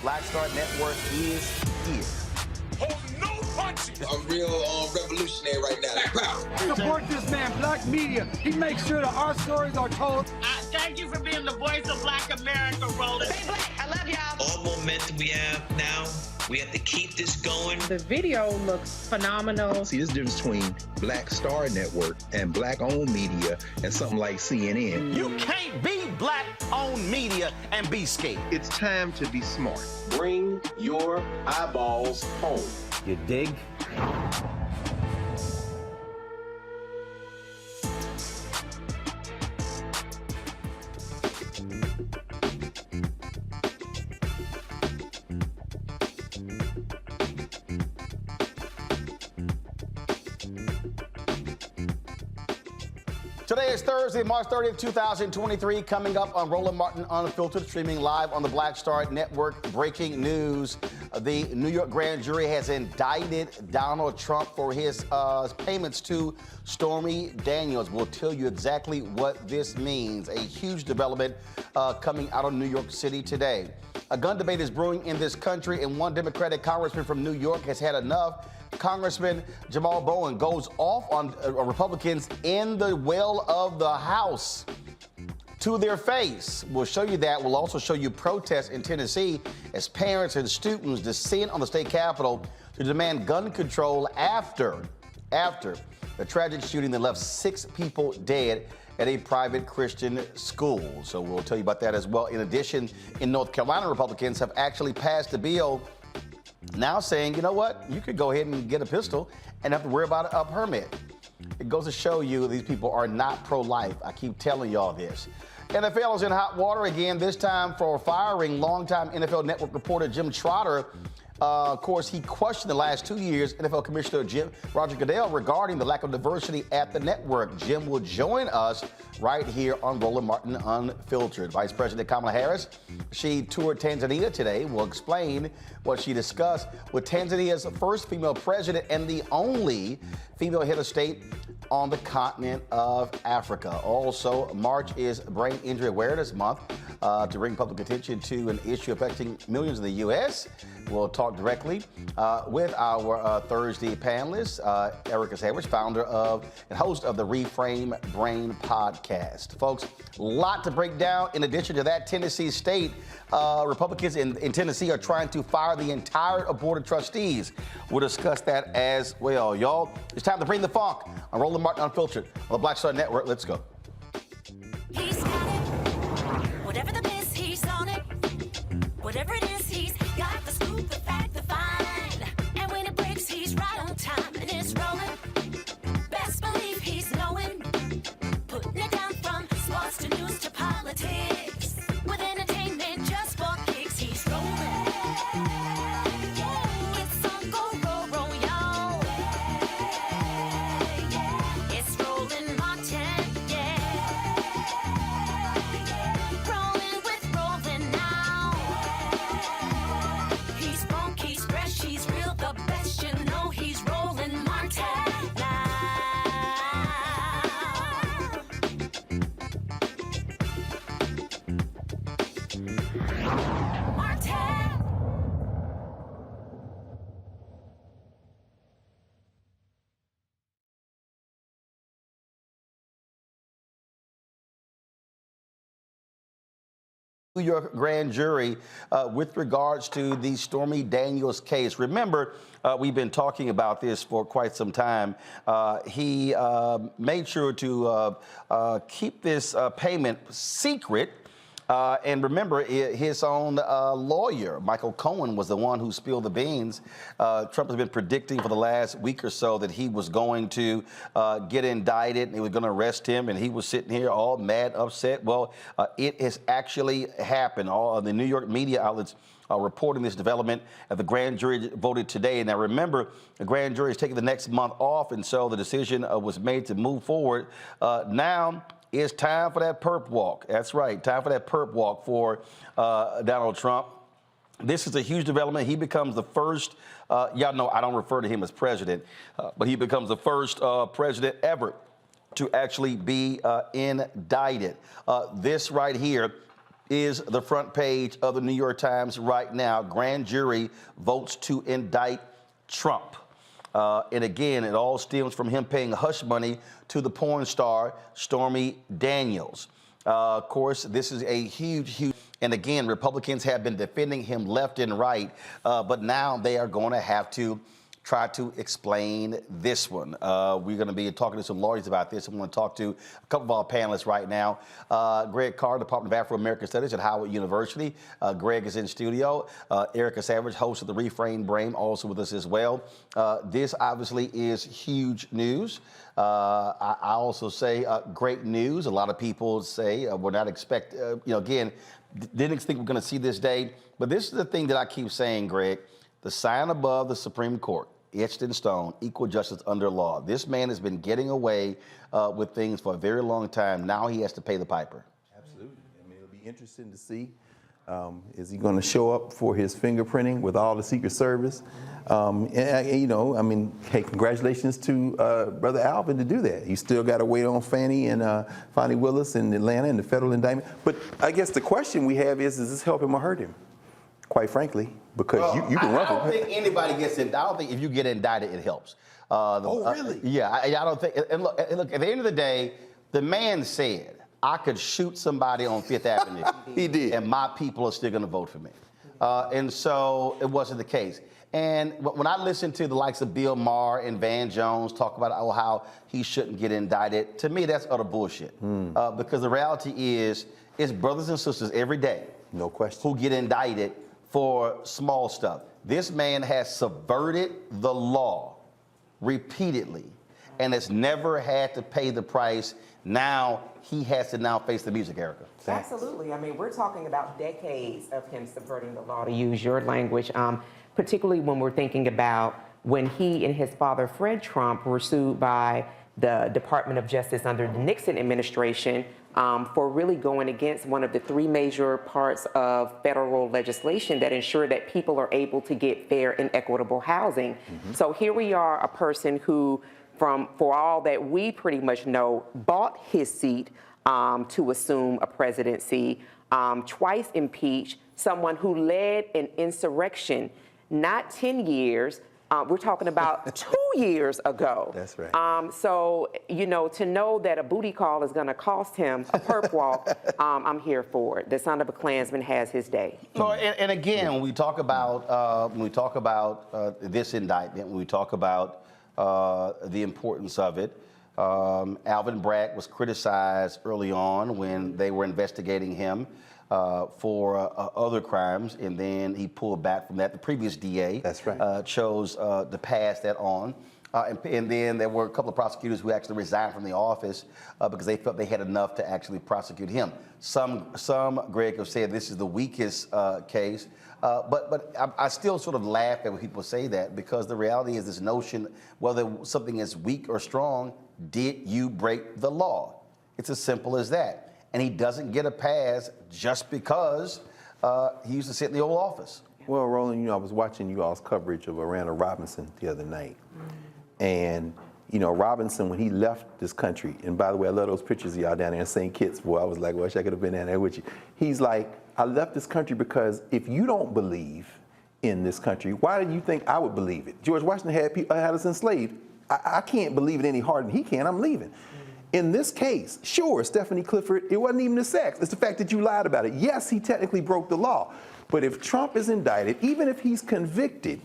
Black Star Network is here. Hold no punches. I'm real revolutionary right now. Support this man, Black Media. He makes sure that our stories are told. Thank you for being the voice of Black America, Roland. Stay black. I love y'all. All momentum we have now, we have to keep this going. The video looks phenomenal. See, there's a difference between Black Star Network and black-owned media and something like CNN. You can't be black-owned media and be scared. It's time to be smart. Bring your eyeballs home. You dig? Today is Thursday, March 30th, 2023. Coming up on Roland Martin Unfiltered, streaming live on the Black Star Network. Breaking news. The New York grand jury has indicted Donald Trump for his payments to Stormy Daniels. We'll tell you exactly what this means. A huge development coming out of New York City today. A gun debate is brewing in this country, and one Democratic congressman from New York has had enough. Congressman Jamaal Bowman goes off on Republicans in the well of the House to their face. We'll show you that. We'll also show you protests in Tennessee as parents and students descend on the state capitol to demand gun control after the tragic shooting that left 6 people dead at a private Christian school. So we'll tell you about that as well. In addition, in North Carolina, Republicans have actually passed a bill now saying, you know what, you could go ahead and get a pistol and have to worry about a permit. It goes to show you these people are not pro-life. I keep telling y'all this. NFL is in hot water again, this time for firing longtime NFL Network reporter Jim Trotter Of course, he questioned the last 2 years NFL Commissioner Roger Goodell regarding the lack of diversity at the network. Jim will join us right here on Roland Martin Unfiltered. Vice President Kamala Harris, she toured Tanzania today. We'll explain what she discussed with Tanzania's first female president and the only female head of state on the continent of Africa. Also, March is Brain Injury Awareness Month to bring public attention to an issue affecting millions in the U.S. We'll talk directly with our Thursday panelist, Erica Savage, founder of and host of the Reframe Brain podcast. Folks, a lot to break down. In addition to that, Tennessee State Republicans in Tennessee are trying to fire the entire board of trustees. We'll discuss that as well. Y'all, it's time to bring the funk on Roland Martin Unfiltered on the Black Star Network. Let's go. He's got it. Whatever the miss, he's on it. Whatever it is, he's got the scoop, the fact, the find. And when it breaks, he's right on time and it's rolling. Best believe he's knowing. Putting it down from sports to news to politics. With entertainment just for kicks, he's rolling. It's on go, roll, y'all. It's Roland Martin, yeah. Rolling with Roland now. He's funky, he's fresh, he's real, the best, you know he's Roland Martin now. New York grand jury with regards to the Stormy Daniels case. Remember, we've been talking about this for quite some time. He made sure to keep this payment secret. And remember, his own lawyer, Michael Cohen, was the one who spilled the beans. Trump has been predicting for the last week or so that he was going to get indicted and they were going to arrest him. And he was sitting here all mad, upset. Well, it has actually happened. All of the New York media outlets are reporting this development. The grand jury voted today. Now, remember, the grand jury is taking the next month off. And so the decision was made to move forward. Now, it's time for that perp walk. That's right, time for that perp walk for Donald Trump. This is a huge development. He becomes the first, y'all know I don't refer to him as president, but he becomes the first president ever to actually be indicted. This right here is the front page of the New York Times right now. Grand jury votes to indict Trump. And again, it all stems from him paying hush money to the porn star Stormy Daniels. Of course, this is a huge, and again, Republicans have been defending him left and right, but now they are going to have to try to explain this one. We're going to be talking to some lawyers about this. I'm going to talk to a couple of our panelists right now. Greg Carr, Department of Afro-American Studies at Howard University. Greg is in studio. Erica Savage, host of the Reframe Brain, also with us as well. This obviously is huge news. I also say great news. A lot of people say we're not again, didn't think we're going to see this day. But this is the thing that I keep saying, Greg. The sign above the Supreme Court, etched in stone, equal justice under law. This man has been getting away with things for a very long time. Now he has to pay the piper. Absolutely. I mean, it'll be interesting to see. Is he going to show up for his fingerprinting with all the Secret Service? You know, I mean, hey, congratulations to Brother Alvin to do that. He's still got to wait on Fannie Willis in Atlanta and the federal indictment. But I guess the question we have is this help him or hurt him? Quite frankly, because you can run. I don't think anybody gets in. I don't think if you get indicted, it helps. Really? Yeah, I don't think. And look, at the end of the day, the man said, I could shoot somebody on Fifth Avenue. He did. And my people are still going to vote for me. And so it wasn't the case. And when I listen to the likes of Bill Maher and Van Jones talk about how he shouldn't get indicted, to me, that's utter bullshit. Because the reality is, it's brothers and sisters every day. No question. Who get indicted for small stuff. This man has subverted the law repeatedly and has never had to pay the price. Now he has to now face the music, Erica. Absolutely. I mean, we're talking about decades of him subverting the law, to use your language. particularly when we're thinking about when he and his father, Fred Trump, were sued by the Department of Justice under the Nixon administration for really going against one of the three major parts of federal legislation that ensure that people are able to get fair and equitable housing. So here we are, a person who, for all that we pretty much know, bought his seat to assume a presidency, twice impeached, someone who led an insurrection, not 10 years, we're talking about 2 years ago. That's right. So, you know, to know that a booty call is going to cost him a perp walk, I'm here for it. The son of a Klansman has his day. So, and again, when we talk about this indictment, when we talk about the importance of it, Alvin Bragg was criticized early on when they were investigating him for other crimes, and then he pulled back from that. The previous DA chose to pass that on. And then there were a couple of prosecutors who actually resigned from the office because they felt they had enough to actually prosecute him. Some Greg, have said this is the weakest case, but I still sort of laugh at when people say that, because the reality is this notion, whether something is weak or strong, did you break the law? It's as simple as that. And he doesn't get a pass just because he used to sit in the old office. Well, Roland, you know, I was watching you all's coverage of Randall Robinson the other night. And, you know, Robinson, when he left this country, and by the way, I love those pictures of y'all down there in St. Kitts, boy, I was like, wish I could have been down there with you. He's like, I left this country because if you don't believe in this country, why do you think I would believe it? George Washington had us enslaved. I can't believe it any harder than he can. I'm leaving. In this case, sure, Stephanie Clifford, it wasn't even the sex. It's the fact that you lied about it. Yes, he technically broke the law. But if Trump is indicted, even if he's convicted,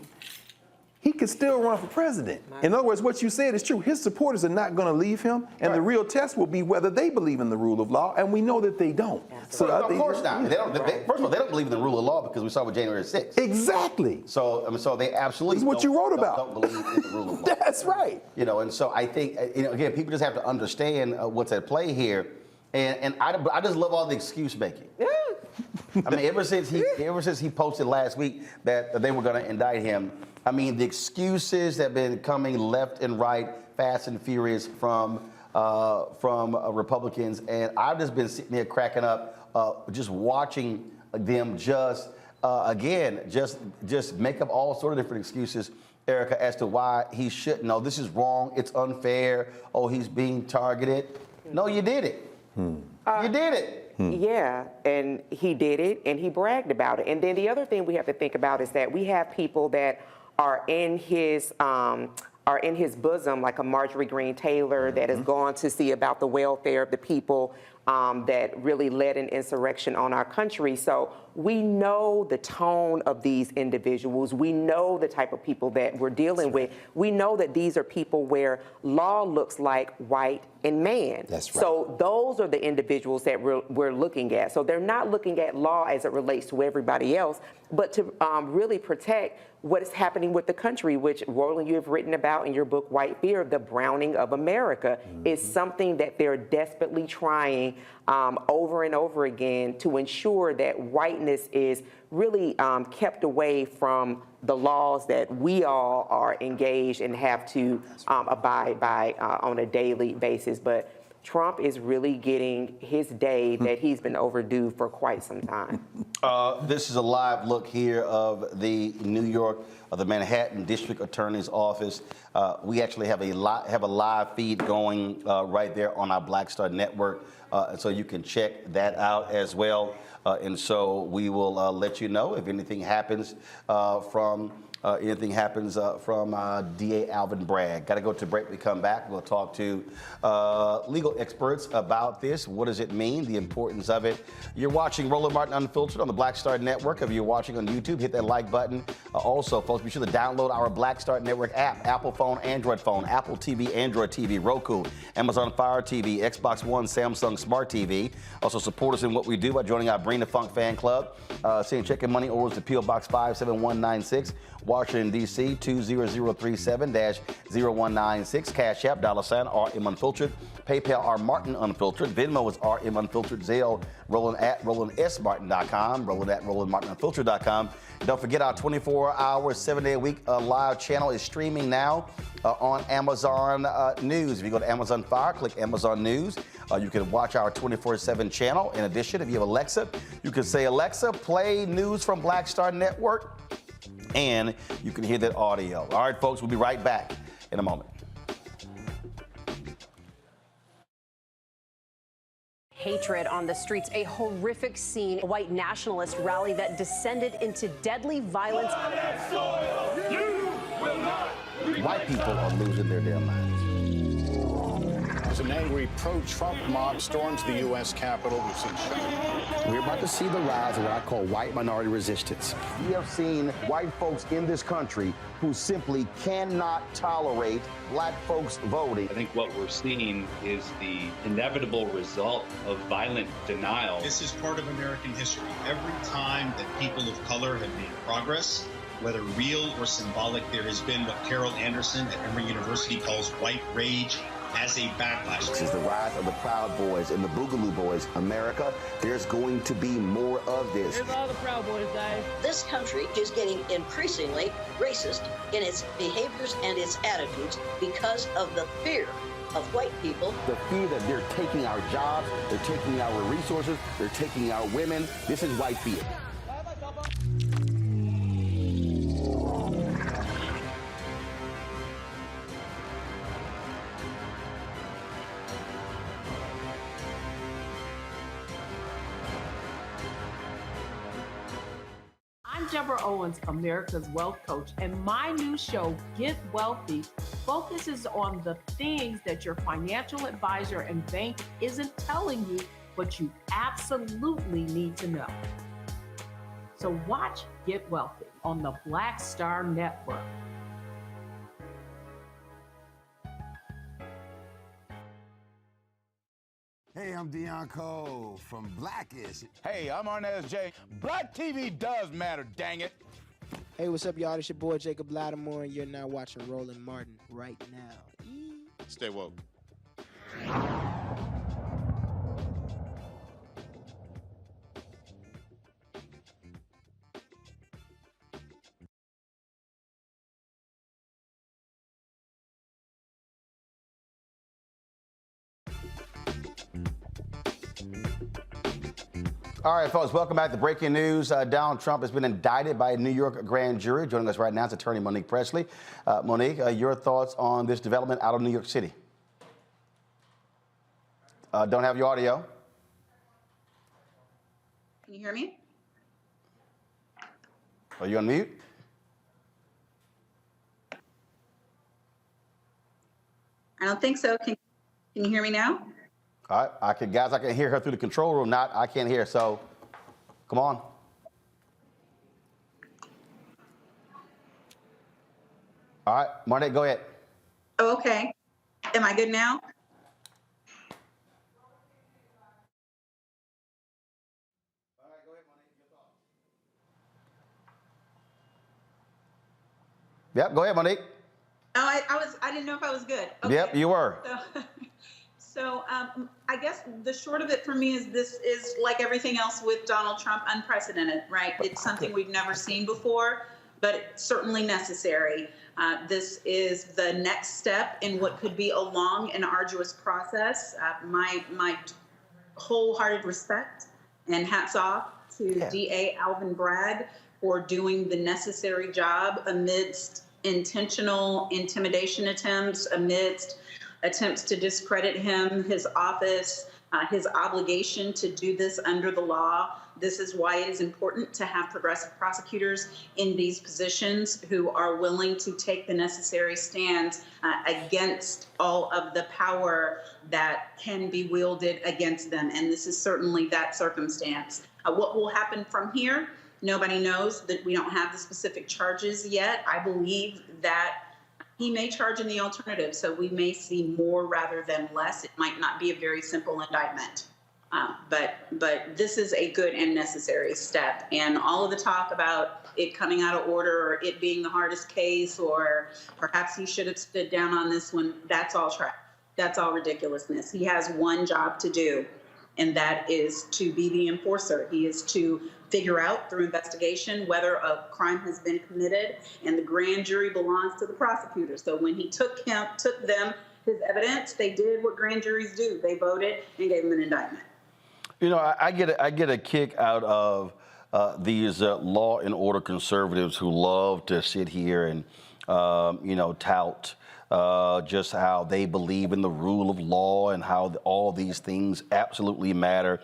he could still run for president. In other words, what you said is true. His supporters are not going to leave him, and the real test will be whether they believe in the rule of law, and we know that they don't. So of course not. First of all, they don't believe in the rule of law because we saw with January 6th. Exactly. So, so they absolutely what you wrote about. Don't believe in the rule of law. That's right. You know, and so I think, you know, again, people just have to understand what's at play here, and I just love all the excuse making. Yeah. I mean, ever since he posted last week that they were going to indict him, I mean, the excuses have been coming left and right, fast and furious from Republicans, and I've just been sitting there cracking up, just watching them just make up all sort of different excuses, Erica, as to why he shouldn't. No, this is wrong. It's unfair. Oh, he's being targeted. No, you did it. You did it. Yeah, and he did it, and he bragged about it. And then the other thing we have to think about is that we have people that are in his bosom, like a Marjorie Greene Taylor, that has gone to see about the welfare of the people, that really led an insurrection on our country. So we know the tone of these individuals. We know the type of people that we're dealing with. We know that these are people where law looks like white and man. That's right. So those are the individuals that we're looking at. So they're not looking at law as it relates to everybody else, but to really protect what is happening with the country, which, Roland, you have written about in your book, White Fear, the browning of America, is something that they're desperately trying over and over again to ensure that whiteness is really kept away from the laws that we all are engaged and have to abide by on a daily basis. But Trump is really getting his day that he's been overdue for quite some time. This is a live look here of the the Manhattan District Attorney's Office. We actually have a live feed going right there on our Black Star Network, so you can check that out as well. And so we will let you know if anything happens from DA Alvin Bragg. Got to go to break. We come back. We'll talk to legal experts about this. What does it mean? The importance of it. You're watching Roland Martin Unfiltered on the Black Star Network. If you're watching on YouTube, hit that like button. Also, folks, be sure to download our Black Star Network app. Apple phone, Android phone, Apple TV, Android TV, Roku, Amazon Fire TV, Xbox One, Samsung Smart TV. Also, support us in what we do by joining our Bring the Funk fan club. Send check and money orders to P.O. Box 57196. Washington, D.C., 20037-0196. Cash App, $RM Unfiltered. PayPal, R Martin Unfiltered. Venmo is RM Unfiltered. Zelle, Roland at RolandSMartin.com. Roland at RolandMartinUnfiltered.com. Don't forget our 24-hour, 7-day-a-week live channel is streaming now on Amazon News. If you go to Amazon Fire, click Amazon News. You can watch our 24/7 channel. In addition, if you have Alexa, you can say, Alexa, play news from Black Star Network, and you can hear that audio. All right, folks, we'll be right back in a moment. Hatred on the streets, a horrific scene, a white nationalist rally that descended into deadly violence. White people are losing their damn minds. As an angry pro-Trump mob storms the U.S. Capitol, we've seen shooting. We're about to see the rise of what I call white minority resistance. We have seen white folks in this country who simply cannot tolerate black folks voting. I think what we're seeing is the inevitable result of violent denial. This is part of American history. Every time that people of color have made progress, whether real or symbolic, there has been what Carol Anderson at Emory University calls white rage as a backlash. This is the rise of the Proud Boys and the Boogaloo Boys. America, there's going to be more of this. Here's all the Proud Boys, guys. This country is getting increasingly racist in its behaviors and its attitudes because of the fear of white people. The fear that they're taking our jobs, they're taking our resources, they're taking our women. This is white fear. Deborah Owens, America's Wealth Coach, and my new show, Get Wealthy, focuses on the things that your financial advisor and bank isn't telling you, but you absolutely need to know. So watch Get Wealthy on the Black Star Network. Hey, I'm Deion Cole from Blackish. Hey, I'm Arnez J. Black TV does matter, dang it. Hey, what's up, y'all? It's your boy Jacob Lattimore, and you're now watching Roland Martin right now. Stay woke. All right, folks, welcome back to Breaking News. Donald Trump has been indicted by a New York grand jury. Joining us right now is attorney Monique Presley. Monique, your thoughts on this development out of New York City? Don't have your audio. Can you hear me? Are you on mute? I don't think so. Can you hear me now? All right, I can hear her through the control room. I can't hear. So, come on. All right, Monique, go ahead. Oh, okay. Am I good now? Yep, go ahead, Monique. Oh, I didn't know if I was good. Okay. Yep, you were. So I guess the short of it for me is this is like everything else with Donald Trump, unprecedented, right? It's something we've never seen before, but it's certainly necessary. This is the next step in what could be a long and arduous process. My wholehearted respect and hats off to DA Alvin Bragg for doing the necessary job amidst intentional intimidation attempts, amidst attempts to discredit him, his office, his obligation to do this under the law. This is why it is important to have progressive prosecutors in these positions who are willing to take the necessary stands against all of the power that can be wielded against them. And this is certainly that circumstance. What will happen from here? Nobody knows. That we don't have the specific charges yet. I believe that he may charge in the alternative, so we may see more rather than less. It might not be a very simple indictment. But this is a good and necessary step. And all of the talk about it coming out of order or it being the hardest case or perhaps he should have stood down on this one, that's all trash. That's all ridiculousness. He has one job to do, and that is to be the enforcer. He is to figure out through investigation whether a crime has been committed, and the grand jury belongs to the prosecutor. So when he took them his evidence, they did what grand juries do. They voted and gave him an indictment. You know, I get a kick out of these law and order conservatives who love to sit here and tout just how they believe in the rule of law and how all these things absolutely matter.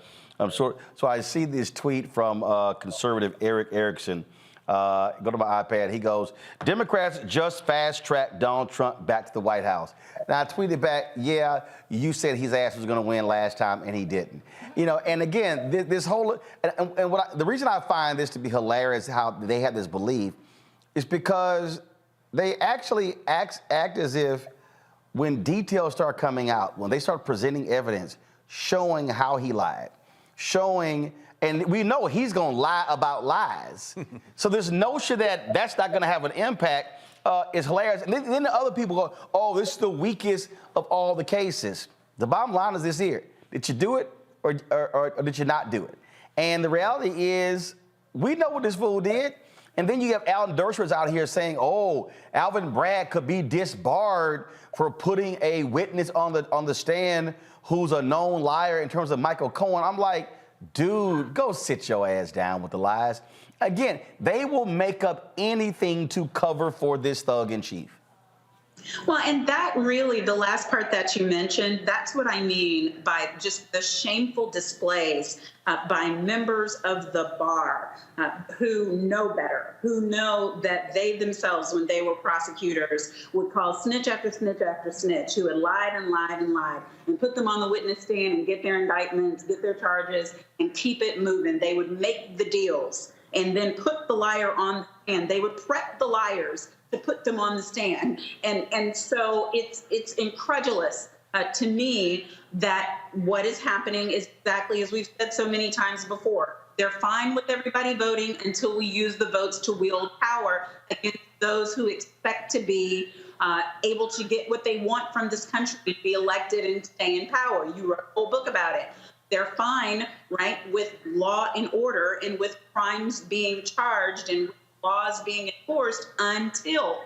So I see this tweet from conservative Eric Erickson. Go to my iPad. He goes, Democrats just fast-tracked Donald Trump back to the White House. Now, I tweeted back, yeah, you said his ass was going to win last time, and he didn't. You know, and again, this whole, the reason I find this to be hilarious, how they have this belief, is because they actually act as if when details start coming out, when they start presenting evidence, showing how he lied, showing, and we know he's going to lie about lies. So this notion that that's not going to have an impact is hilarious. And then the other people go, oh, this is the weakest of all the cases. The bottom line is this here. Did you do it or did you not do it? And the reality is we know what this fool did. And then you have Alan Dershowitz out here saying, oh, Alvin Bragg could be disbarred for putting a witness on the stand who's a known liar in terms of Michael Cohen. I'm like, dude, go sit your ass down with the lies. Again, they will make up anything to cover for this thug in chief. Well, and that really, the last part that you mentioned, that's what I mean by just the shameful displays by members of the bar who know better, who know that they themselves, when they were prosecutors, would call snitch after snitch after snitch, who had lied and lied and lied, and put them on the witness stand and get their indictments, get their charges, and keep it moving. They would make the deals and then put the liar on the stand. They would prep the liars to put them on the stand. And so it's incredulous to me that what is happening is exactly as we've said so many times before. They're fine with everybody voting until we use the votes to wield power against those who expect to be able to get what they want from this country, to be elected and stay in power. You wrote a whole book about it. They're fine, right, with law and order and with crimes being charged and laws being enforced until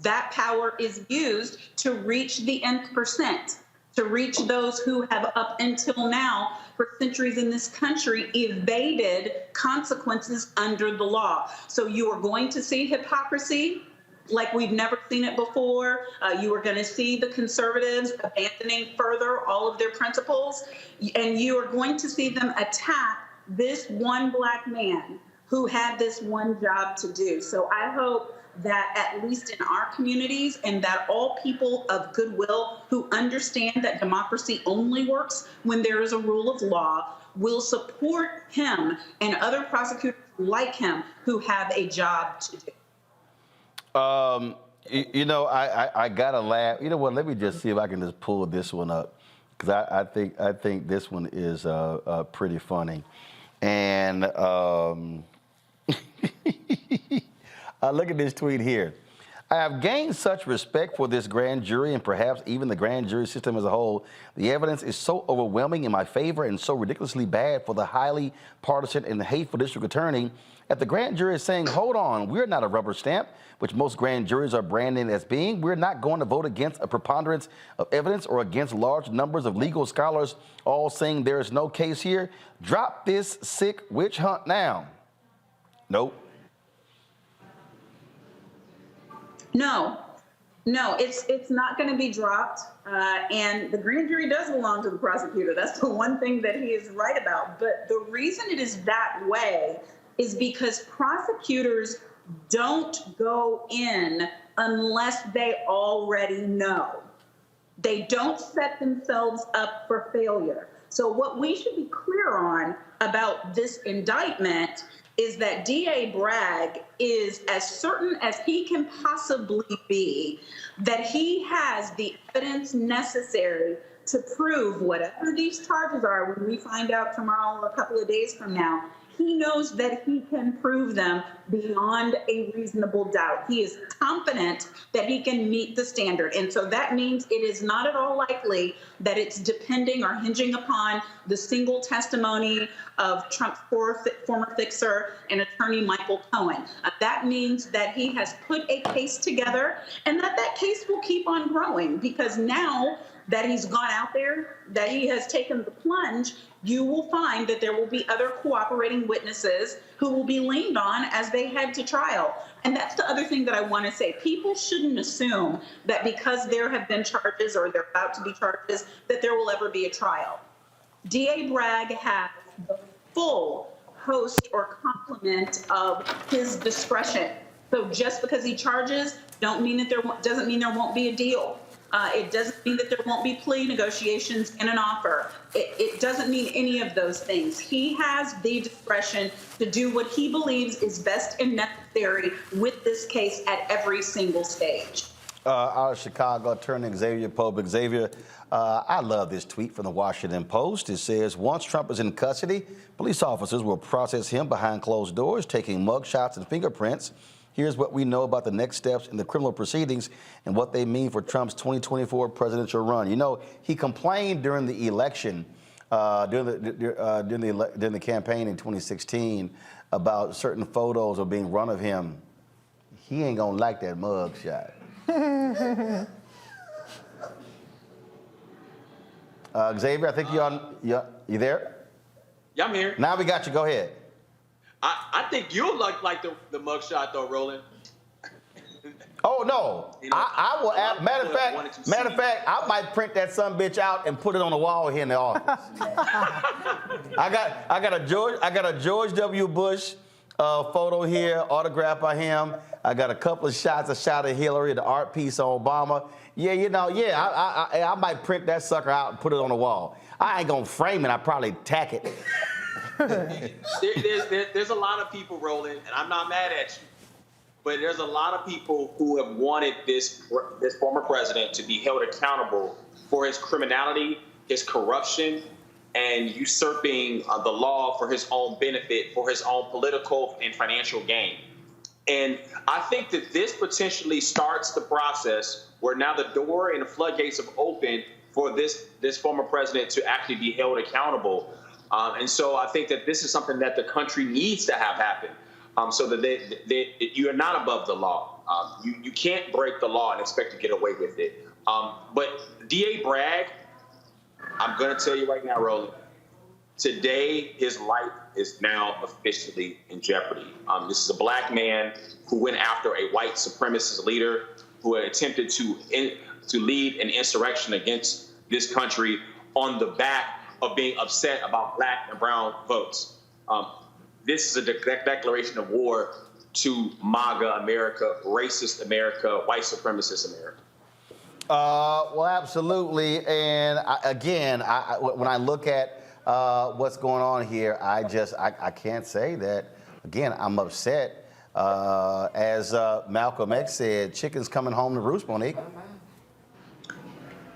that power is used to reach the nth percent, to reach those who have up until now, for centuries in this country, evaded consequences under the law. So you are going to see hypocrisy like we've never seen it before. You are going to see the conservatives abandoning further all of their principles, and you are going to see them attack this one black man who had this one job to do. So I hope that at least in our communities, and that all people of goodwill who understand that democracy only works when there is a rule of law, will support him and other prosecutors like him who have a job to do. You know, I gotta laugh. You know what? Let me just see if I can just pull this one up, because I think this one is pretty funny. And look at this tweet here. I have gained such respect for this grand jury and perhaps even the grand jury system as a whole. The evidence is so overwhelming in my favor and so ridiculously bad for the highly partisan and hateful district attorney that the grand jury is saying, hold on, we're not a rubber stamp, which most grand juries are branded as being. We're not going to vote against a preponderance of evidence or against large numbers of legal scholars all saying there is no case here. Drop this sick witch hunt now. Nope. No, it's not going to be dropped. And the grand jury does belong to the prosecutor. That's the one thing that he is right about. But the reason it is that way is because prosecutors don't go in unless they already know. They don't set themselves up for failure. So what we should be clear on about this indictment is that DA Bragg is as certain as he can possibly be that he has the evidence necessary to prove whatever these charges are when we find out tomorrow or a couple of days from now. He knows that he can prove them beyond a reasonable doubt. He is confident that he can meet the standard. And so that means it is not at all likely that it's depending or hinging upon the single testimony of Trump's former fixer and attorney Michael Cohen. That means that he has put a case together and that case will keep on growing, because now that he's gone out there, that he has taken the plunge, you will find that there will be other cooperating witnesses who will be leaned on as they head to trial. And that's the other thing that I want to say. People shouldn't assume that because there have been charges or there are about to be charges that there will ever be a trial. DA Bragg has the full host or complement of his discretion. So just because he charges doesn't mean there won't be a deal. It doesn't mean that there won't be plea negotiations and an offer. It doesn't mean any of those things. He has the discretion to do what he believes is best and necessary with this case at every single stage. Out of Chicago, attorney Xavier Pope. Xavier, I love this tweet from the Washington Post. It says, once Trump is in custody, police officers will process him behind closed doors, taking mugshots and fingerprints. Here's what we know about the next steps in the criminal proceedings and what they mean for Trump's 2024 presidential run. You know, he complained during the election, during the campaign in 2016 about certain photos of being run of him. He ain't gonna like that mug shot. Xavier, I think you there? Yeah, I'm here. Now we got you. Go ahead. I think you'll like the mugshot though, Roland. Oh no! You know, I will. Matter of fact, I might print that sumbitch out and put it on the wall here in the office. I got a George W. Bush photo here, autographed by him. I got a couple of shots, a shot of Hillary, the art piece on Obama. Yeah, I might print that sucker out and put it on the wall. I ain't gonna frame it. I probably tack it. There's a lot of people, Roland, and I'm not mad at you, but there's a lot of people who have wanted this former president to be held accountable for his criminality, his corruption, and usurping the law for his own benefit, for his own political and financial gain. And I think that this potentially starts the process where now the door and the floodgates have opened for this former president to actually be held accountable. And so I think that this is something that the country needs to have happen, so that you are not above the law. You can't break the law and expect to get away with it. But DA Bragg, I'm going to tell you right now, Roland, today his life is now officially in jeopardy. This is a black man who went after a white supremacist leader who had attempted to lead an insurrection against this country on the back of being upset about black and brown votes. This is a declaration of war to MAGA America, racist America, white supremacist America. Well, absolutely. And when I look at what's going on here, I can't say that. Again, I'm upset. As Malcolm X said, chicken's coming home to roost, Monique.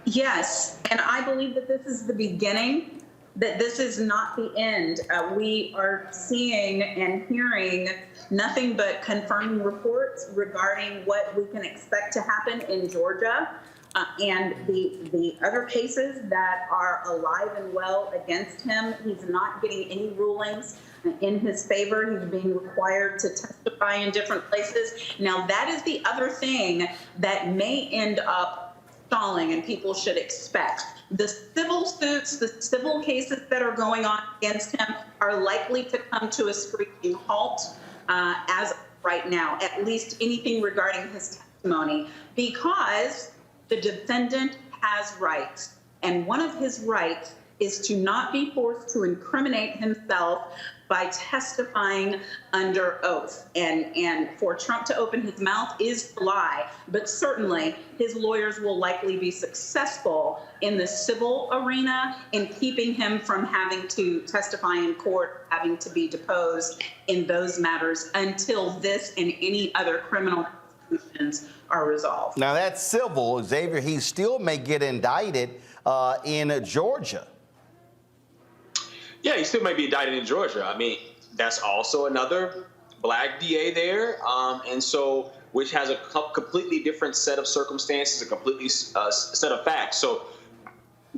Yes, and I believe that this is the beginning, that this is not the end. We are seeing and hearing nothing but confirming reports regarding what we can expect to happen in Georgia and the other cases that are alive and well against him. He's not getting any rulings in his favor. He's being required to testify in different places. Now, that is the other thing that may end up stalling, and people should expect. The civil suits, the civil cases that are going on against him are likely to come to a screeching halt as of right now, at least anything regarding his testimony, because the defendant has rights. And one of his rights is to not be forced to incriminate himself by testifying under oath. And for Trump to open his mouth is to lie, but certainly his lawyers will likely be successful in the civil arena in keeping him from having to testify in court, having to be deposed in those matters until this and any other criminal prosecutions are resolved. Now that's civil, Xavier. He still may get indicted in Georgia. Yeah, he still may be indicted in Georgia. I mean, that's also another black DA there, and so which has a completely different set of circumstances, a completely set of facts. So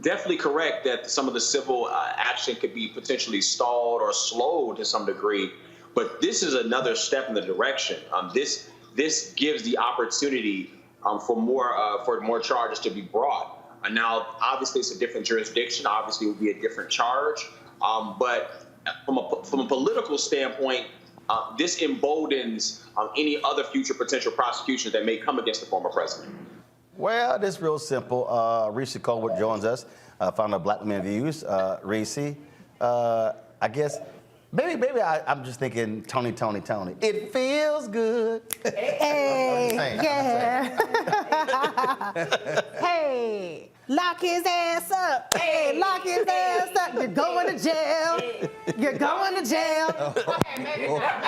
definitely correct that some of the civil action could be potentially stalled or slowed to some degree, but this is another step in the direction. This gives the opportunity for more charges to be brought. Now, obviously, it's a different jurisdiction. Obviously, it would be a different charge. But from a political standpoint, this emboldens any other future potential prosecutions that may come against the former president. Well, it's real simple. Reese Colbert joins us, founder of Black Men Views. Reese, I guess maybe I'm just thinking Tony. It feels good. Hey, yeah. Hey, lock his ass up. Hey, lock his ass up. You're going to jail. You're going to jail. Okay, maybe not yet.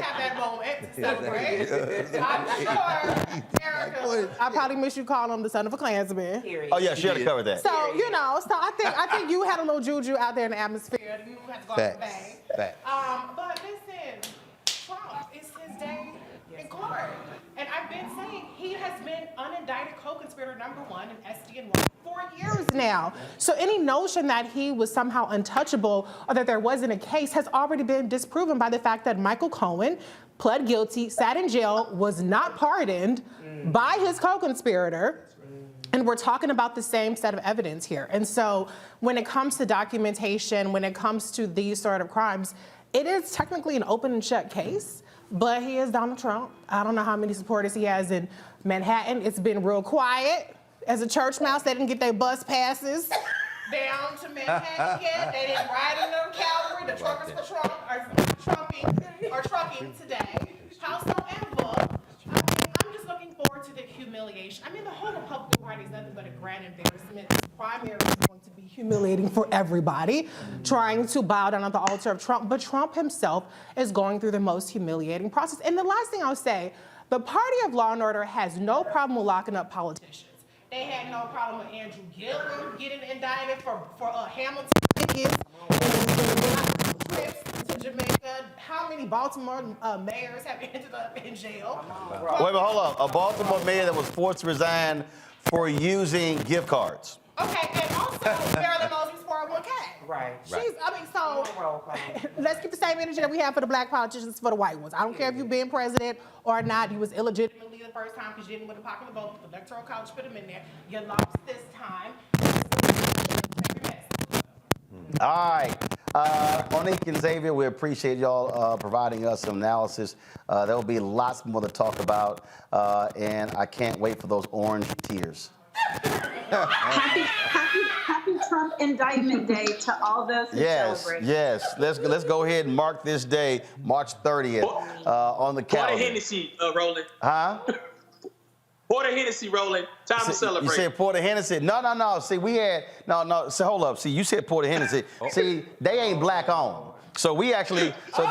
Have that moment to celebrate. I'm sure, Erica, I probably miss you calling him the son of a Klansman. Oh yeah, she had to cover that. So I think you had a little juju out there in the atmosphere. You had to go to the bank. But listen, Trump, it's his day in court, and I've been saying he has been unindicted co-conspirator #1 in SDN1 for years now. So any notion that he was somehow untouchable or that there wasn't a case has already been disproven by the fact that Michael Cohen pled guilty, sat in jail, was not pardoned by his co-conspirator. And we're talking about the same set of evidence here. And so when it comes to documentation, when it comes to these sort of crimes, it is technically an open and shut case, but he is Donald Trump. I don't know how many supporters he has in Manhattan. It's been real quiet. As a church mouse, they didn't get their bus passes down to Manhattan yet. They didn't ride in their cavalry. The truckers for Trump are trucking today. Howsoever, I'm just looking forward to the humiliation. I mean, the whole Republican Party is nothing but a grand embarrassment. The primary is going to be humiliating for everybody, trying to bow down at the altar of Trump. But Trump himself is going through the most humiliating process. And the last thing I'll say, the party of law and order has no problem with locking up politicians. They had no problem with Andrew Gillum getting indicted for Hamilton tickets, trips to Jamaica. How many Baltimore mayors have ended up in jail? Wait, hold on. A Baltimore mayor that was forced to resign for using gift cards. Okay, and also Marilyn Mosby's 401k. Right. Let's keep the same energy that we have for the black politicians for the white ones. I don't care if you've been president or not. You was illegitimately the first time because you didn't win the popular vote. The Electoral College put him in there. You lost this time. All right. Monique and Xavier, we appreciate y'all providing us some analysis. There will be lots more to talk about, and I can't wait for those orange tears. Happy Trump Indictment Day to all those who celebrate. Yes. Let's go ahead and mark this day, March 30th, on the calendar. Pour the Hennessy, Roland. Huh? Pour the Hennessy, Roland. Time to celebrate. You said pour the Hennessy. No. See, we had no. So hold up. See, you said pour the Hennessy. See, they ain't black owned. So we actually. So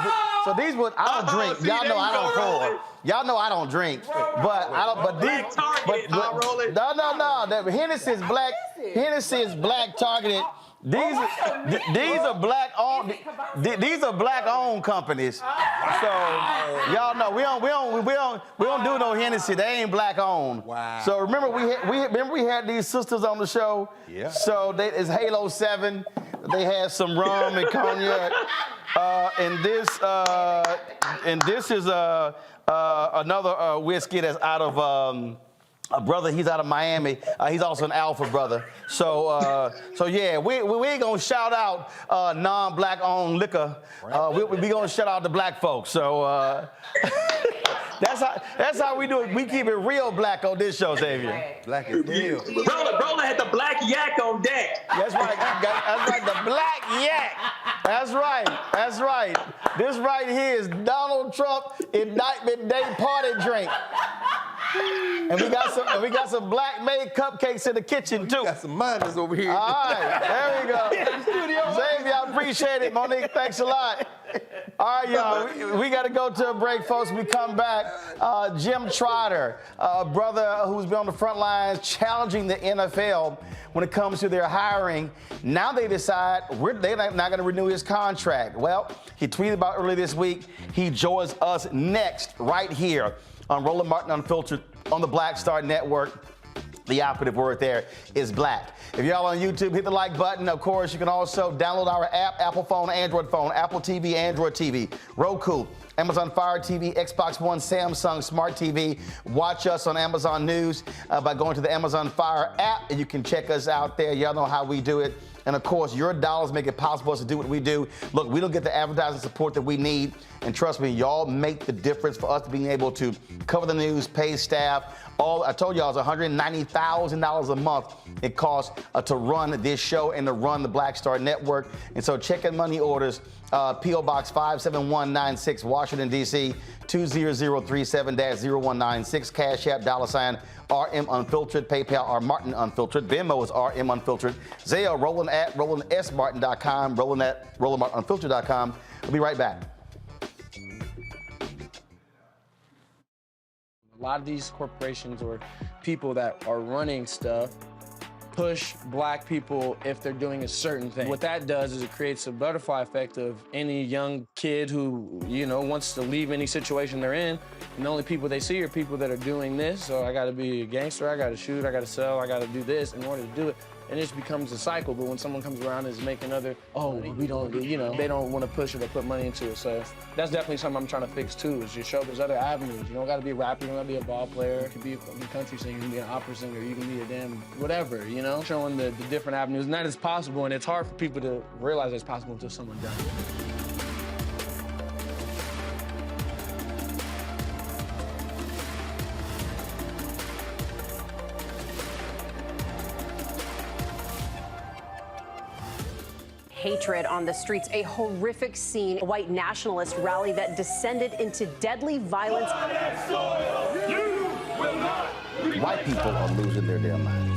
these would I don't drink. Y'all know I don't pour. Y'all know I don't drink. But I don't. But these. No. That Hennessy is black. Hennessy is black targeted. These are black owned. These are black owned companies. So y'all know we don't do no Hennessy. They ain't black owned. Wow. So remember we had these sisters on the show. Yeah. So it's Halo 7. They had some rum and cognac. And this is another whiskey that's out of. A brother, he's out of Miami. He's also an Alpha brother. So yeah, we ain't gonna shout out non-black owned liquor. We gonna shout out the black folks. So that's how we do it. We keep it real black on this show, Xavier. Black is real. Roland had the black yak on deck. That's right. That's right. The black yak. That's right. This right here is Donald Trump Indictment Day party drink. And we got some black made cupcakes in the kitchen too. We got some miners over here. All right, there we go. Xavier, I appreciate it. Monique, thanks a lot. All right, y'all, we got to go to a break, folks. When we come back, Jim Trotter, a brother who's been on the front lines challenging the NFL when it comes to their hiring. Now they decide they're not going to renew his contract. Well, he tweeted about earlier this week. He joins us next right here on Roland Martin Unfiltered on the Black Star Network. The operative word there is black. If y'all on YouTube, hit the like button. Of course, you can also download our app, Apple phone, Android phone, Apple TV, Android TV, Roku, Amazon Fire TV, Xbox One, Samsung Smart TV. Watch us on Amazon News by going to the Amazon Fire app, and you can check us out there. Y'all know how we do it. And of course, your dollars make it possible for us to do what we do. Look, we don't get the advertising support that we need. And trust me, y'all make the difference for us being able to cover the news, pay staff. I told y'all it's $190,000 a month it costs to run this show and to run the Black Star Network. And so check in money orders, P.O. Box 57196, Washington, D.C., 20037-0196, Cash App, $ RM Unfiltered, PayPal, R Martin Unfiltered, Venmo is RM Unfiltered, Zelle, Roland at RolandSMartin.com, Roland at RolandMartinUnfiltered.com. We'll be right back. A lot of these corporations or people that are running stuff push black people if they're doing a certain thing. What that does is it creates a butterfly effect of any young kid who, wants to leave any situation they're in, and the only people they see are people that are doing this. So I gotta be a gangster, I gotta shoot, I gotta sell, I gotta do this in order to do it. And it just becomes a cycle. But when someone comes around and is making we don't, they don't want to push it or put money into it. So that's definitely something I'm trying to fix too, is just show there's other avenues. You don't got to be a rapper, you don't got to be a ball player. You can be a country singer, you can be an opera singer, you can be a damn whatever, showing the different avenues. And that is possible, and it's hard for people to realize it's possible until someone does it. Hatred on the streets, a horrific scene, a white nationalist rally that descended into deadly violence. White people are losing their damn minds.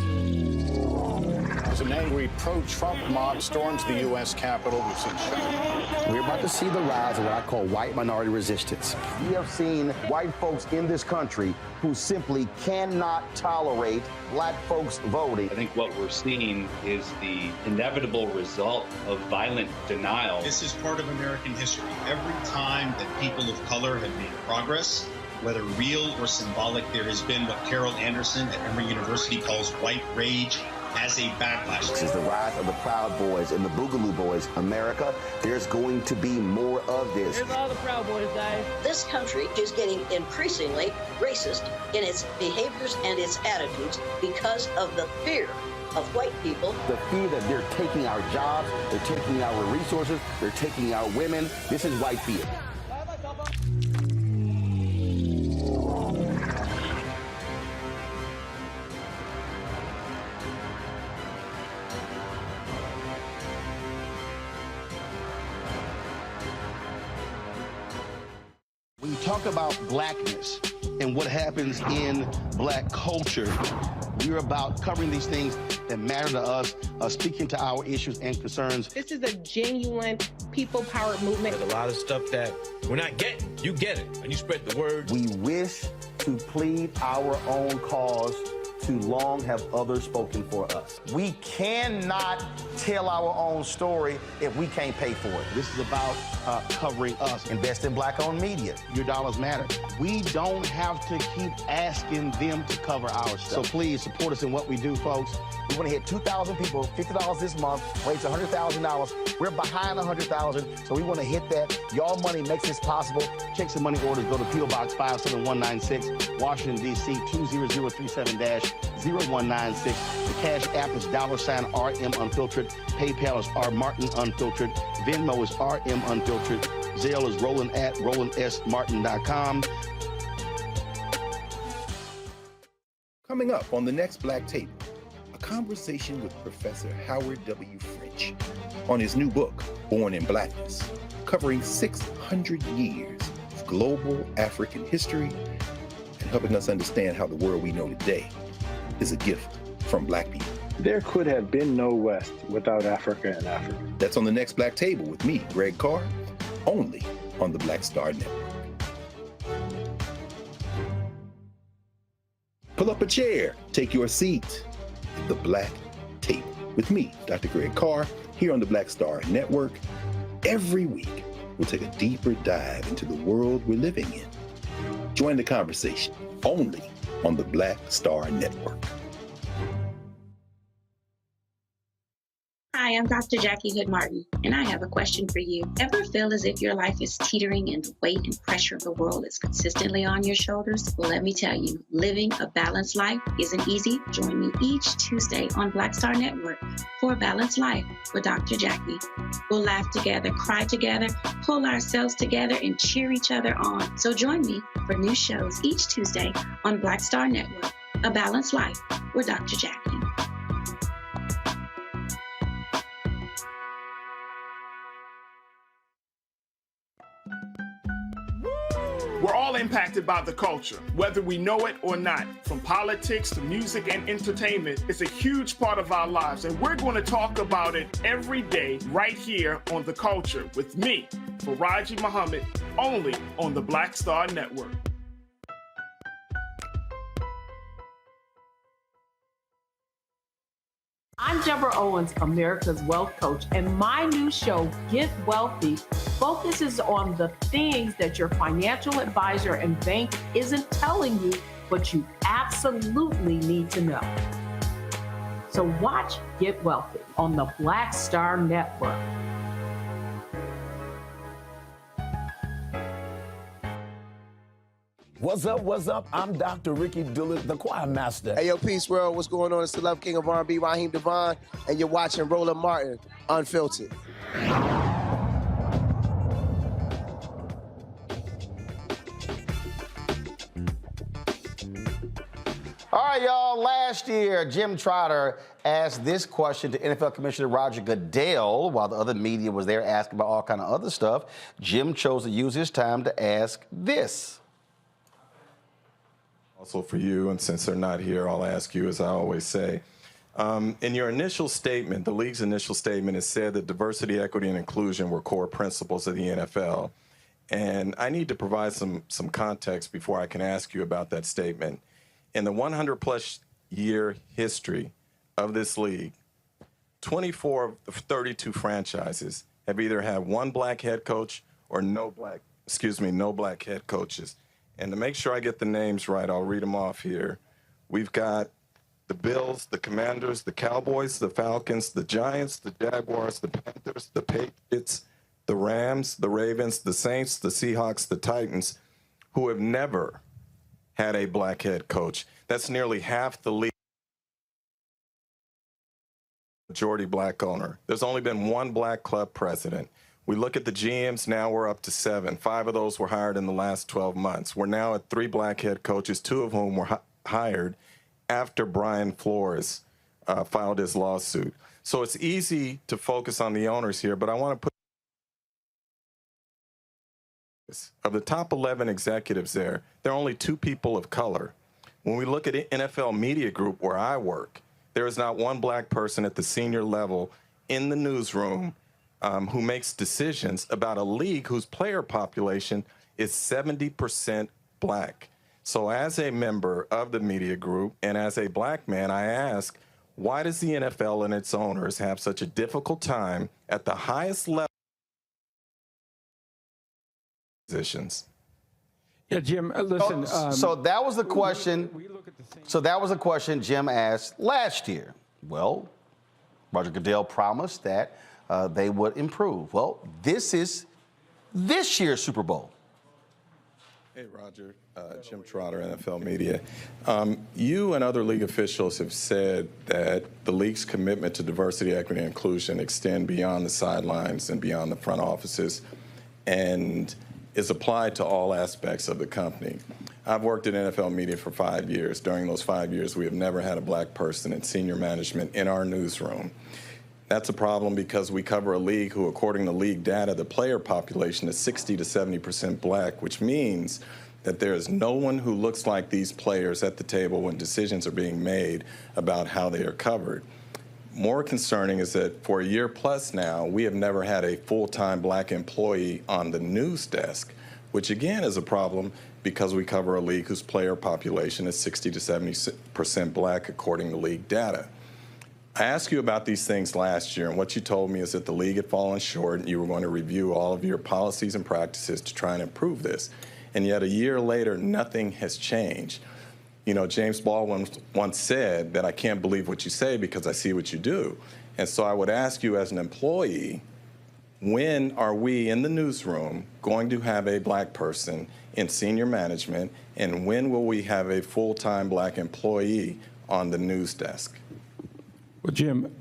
As an angry pro-Trump mob storms the U.S. Capitol, we've seen shootings. We're about to see the rise of what I call white minority resistance. We have seen white folks in this country who simply cannot tolerate black folks voting. I think what we're seeing is the inevitable result of violent denial. This is part of American history. Every time that people of color have made progress, whether real or symbolic, there has been what Carol Anderson at Emory University calls white rage as a backlash. This is the rise of the Proud Boys and the Boogaloo Boys. America, there's going to be more of this. Here's all the Proud Boys, guys. This country is getting increasingly racist in its behaviors and its attitudes because of the fear of white people. The fear that they're taking our jobs, they're taking our resources, they're taking our women. This is white fear. When you talk about blackness and what happens in black culture, we're about covering these things that matter to us, speaking to our issues and concerns. This is a genuine people-powered movement. There's a lot of stuff that we're not getting. You get it, and you spread the word. We wish to plead our own cause. Too long have others spoken for us. We cannot tell our own story if we can't pay for it. This is about covering us. Invest in black-owned media. Your dollars matter. We don't have to keep asking them to cover our stuff. So please support us in what we do, folks. We want to hit 2,000 people, $50 this month, raise $100,000. We're behind $100,000, so we want to hit that. Y'all money makes this possible. Check some money orders. Go to P.O. Box 57196, Washington, D.C., 20037-0196. The Cash App is $RM Unfiltered. PayPal is R Martin Unfiltered. Venmo is RM Unfiltered. Zelle is Roland at RolandSMartin.com. Coming up on the next Black Table, a conversation with Professor Howard W. French on his new book, Born in Blackness, covering 600 years of global African history and helping us understand how the world we know today is a gift from black people. There could have been no West without Africa and Africa. That's on the next Black Table with me, Greg Carr, only on the Black Star Network. Pull up a chair, take your seat at the Black Table with me, Dr. Greg Carr, here on the Black Star Network. Every week, we'll take a deeper dive into the world we're living in. Join the conversation only on the Black Star Network. Hi, I'm Dr. Jackie Hood Martin, and I have a question for you. Ever feel as if your life is teetering and the weight and pressure of the world is consistently on your shoulders? Well, let me tell you, living a balanced life isn't easy. Join me each Tuesday on Black Star Network for A Balanced Life with Dr. Jackie. We'll laugh together, cry together, pull ourselves together, and cheer each other on. So join me for new shows each Tuesday on Black Star Network, A Balanced Life with Dr. Jackie. We're all impacted by the culture, whether we know it or not. From politics to music and entertainment, it's a huge part of our lives, and we're going to talk about it every day right here on The Culture with me, Faraji Muhammad, only on the Black Star Network. I'm Deborah Owens, America's Wealth Coach, and my new show, Get Wealthy, focuses on the things that your financial advisor and bank isn't telling you, but you absolutely need to know. So watch Get Wealthy on the Black Star Network. What's up, what's up? I'm Dr. Ricky Dillard, the choir master. Hey, yo, Peace World, what's going on? It's the Love King of R&B, Raheem Devon, and you're watching Roland Martin, Unfiltered. All right, y'all. Last year, Jim Trotter asked this question to NFL Commissioner Roger Goodell while the other media was there asking about all kind of other stuff. Jim chose to use his time to ask this. Also for you, and since they're not here, I'll ask you, as I always say. In your initial statement, the league's initial statement, it said that diversity, equity, and inclusion were core principles of the NFL. And I need to provide some context before I can ask you about that statement. In the 100-plus year history of this league, 24 of 32 franchises have either had one black head coach or no black head coaches. And to make sure I get the names right, I'll read them off here. We've got the Bills, the Commanders, the Cowboys, the Falcons, the Giants, the Jaguars, the Panthers, the Patriots, the Rams, the Ravens, the Saints, the Seahawks, the Titans, who have never had a black head coach. That's nearly half the league. Majority black owner. There's only been one black club president. We look at the GMs, now we're up to 7. 5 of those were hired in the last 12 months. We're now at 3 black head coaches, 2 of whom were hired after Brian Flores filed his lawsuit. So it's easy to focus on the owners here, but I want to put of the top 11 executives there are only 2 people of color. When we look at NFL Media Group, where I work, there is not one black person at the senior level in the newsroom who makes decisions about a league whose player population is 70% black. So as a member of the media group and as a black man, I ask, why does the NFL and its owners have such a difficult time at the highest level positions? Yeah, Jim, listen. So that was the question. So that was a question Jim asked last year. Well, Roger Goodell promised that they would improve. Well, this is this year's Super Bowl. Hey, Roger, Jim Trotter, NFL Media. You and other league officials have said that the league's commitment to diversity, equity, and inclusion extend beyond the sidelines and beyond the front offices and is applied to all aspects of the company. I've worked in NFL media for 5 years. During those 5 years, we have never had a black person in senior management in our newsroom. That's a problem because we cover a league who, according to league data, the player population is 60 to 70% black, which means that there is no one who looks like these players at the table when decisions are being made about how they are covered. more concerning is that for a year plus now, we have never had a full-time black employee on the news desk, which again is a problem because we cover a league whose player population is 60 to 70% black according to league data. I asked you about these things last year, and what you told me is that the league had fallen short and you were going to review all of your policies and practices to try and improve this. And yet a year later, nothing has changed. You know, James Baldwin once said that I can't believe what you say because I see what you do. And so I would ask you as an employee, when are we in the newsroom going to have a black person in senior management, and when will we have a full-time black employee on the news desk? Well, Jim,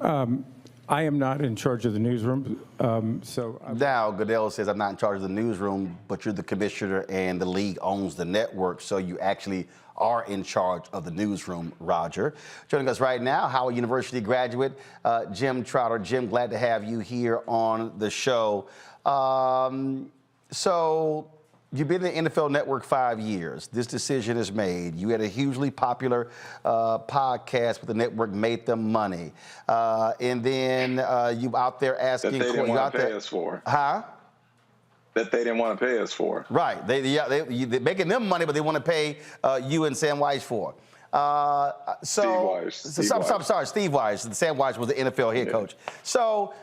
I am not in charge of the newsroom, Now, Goodell says, I'm not in charge of the newsroom, but you're the commissioner and the league owns the network, so you actually are in charge of the newsroom, Roger. Joining us right now, Howard University graduate Jim Trotter. Jim, glad to have you here on the show. So you've been in the NFL Network 5 years. This decision is made. You had a hugely popular podcast with the network, made them money. And then you out there asking... That they didn't want to pay us for. Huh? That they didn't want to pay us for. Right. They're making them money, but they want to pay you and Sam Weiss for. Steve Weiss. Steve Weiss. Sam Weiss was the NFL head coach. So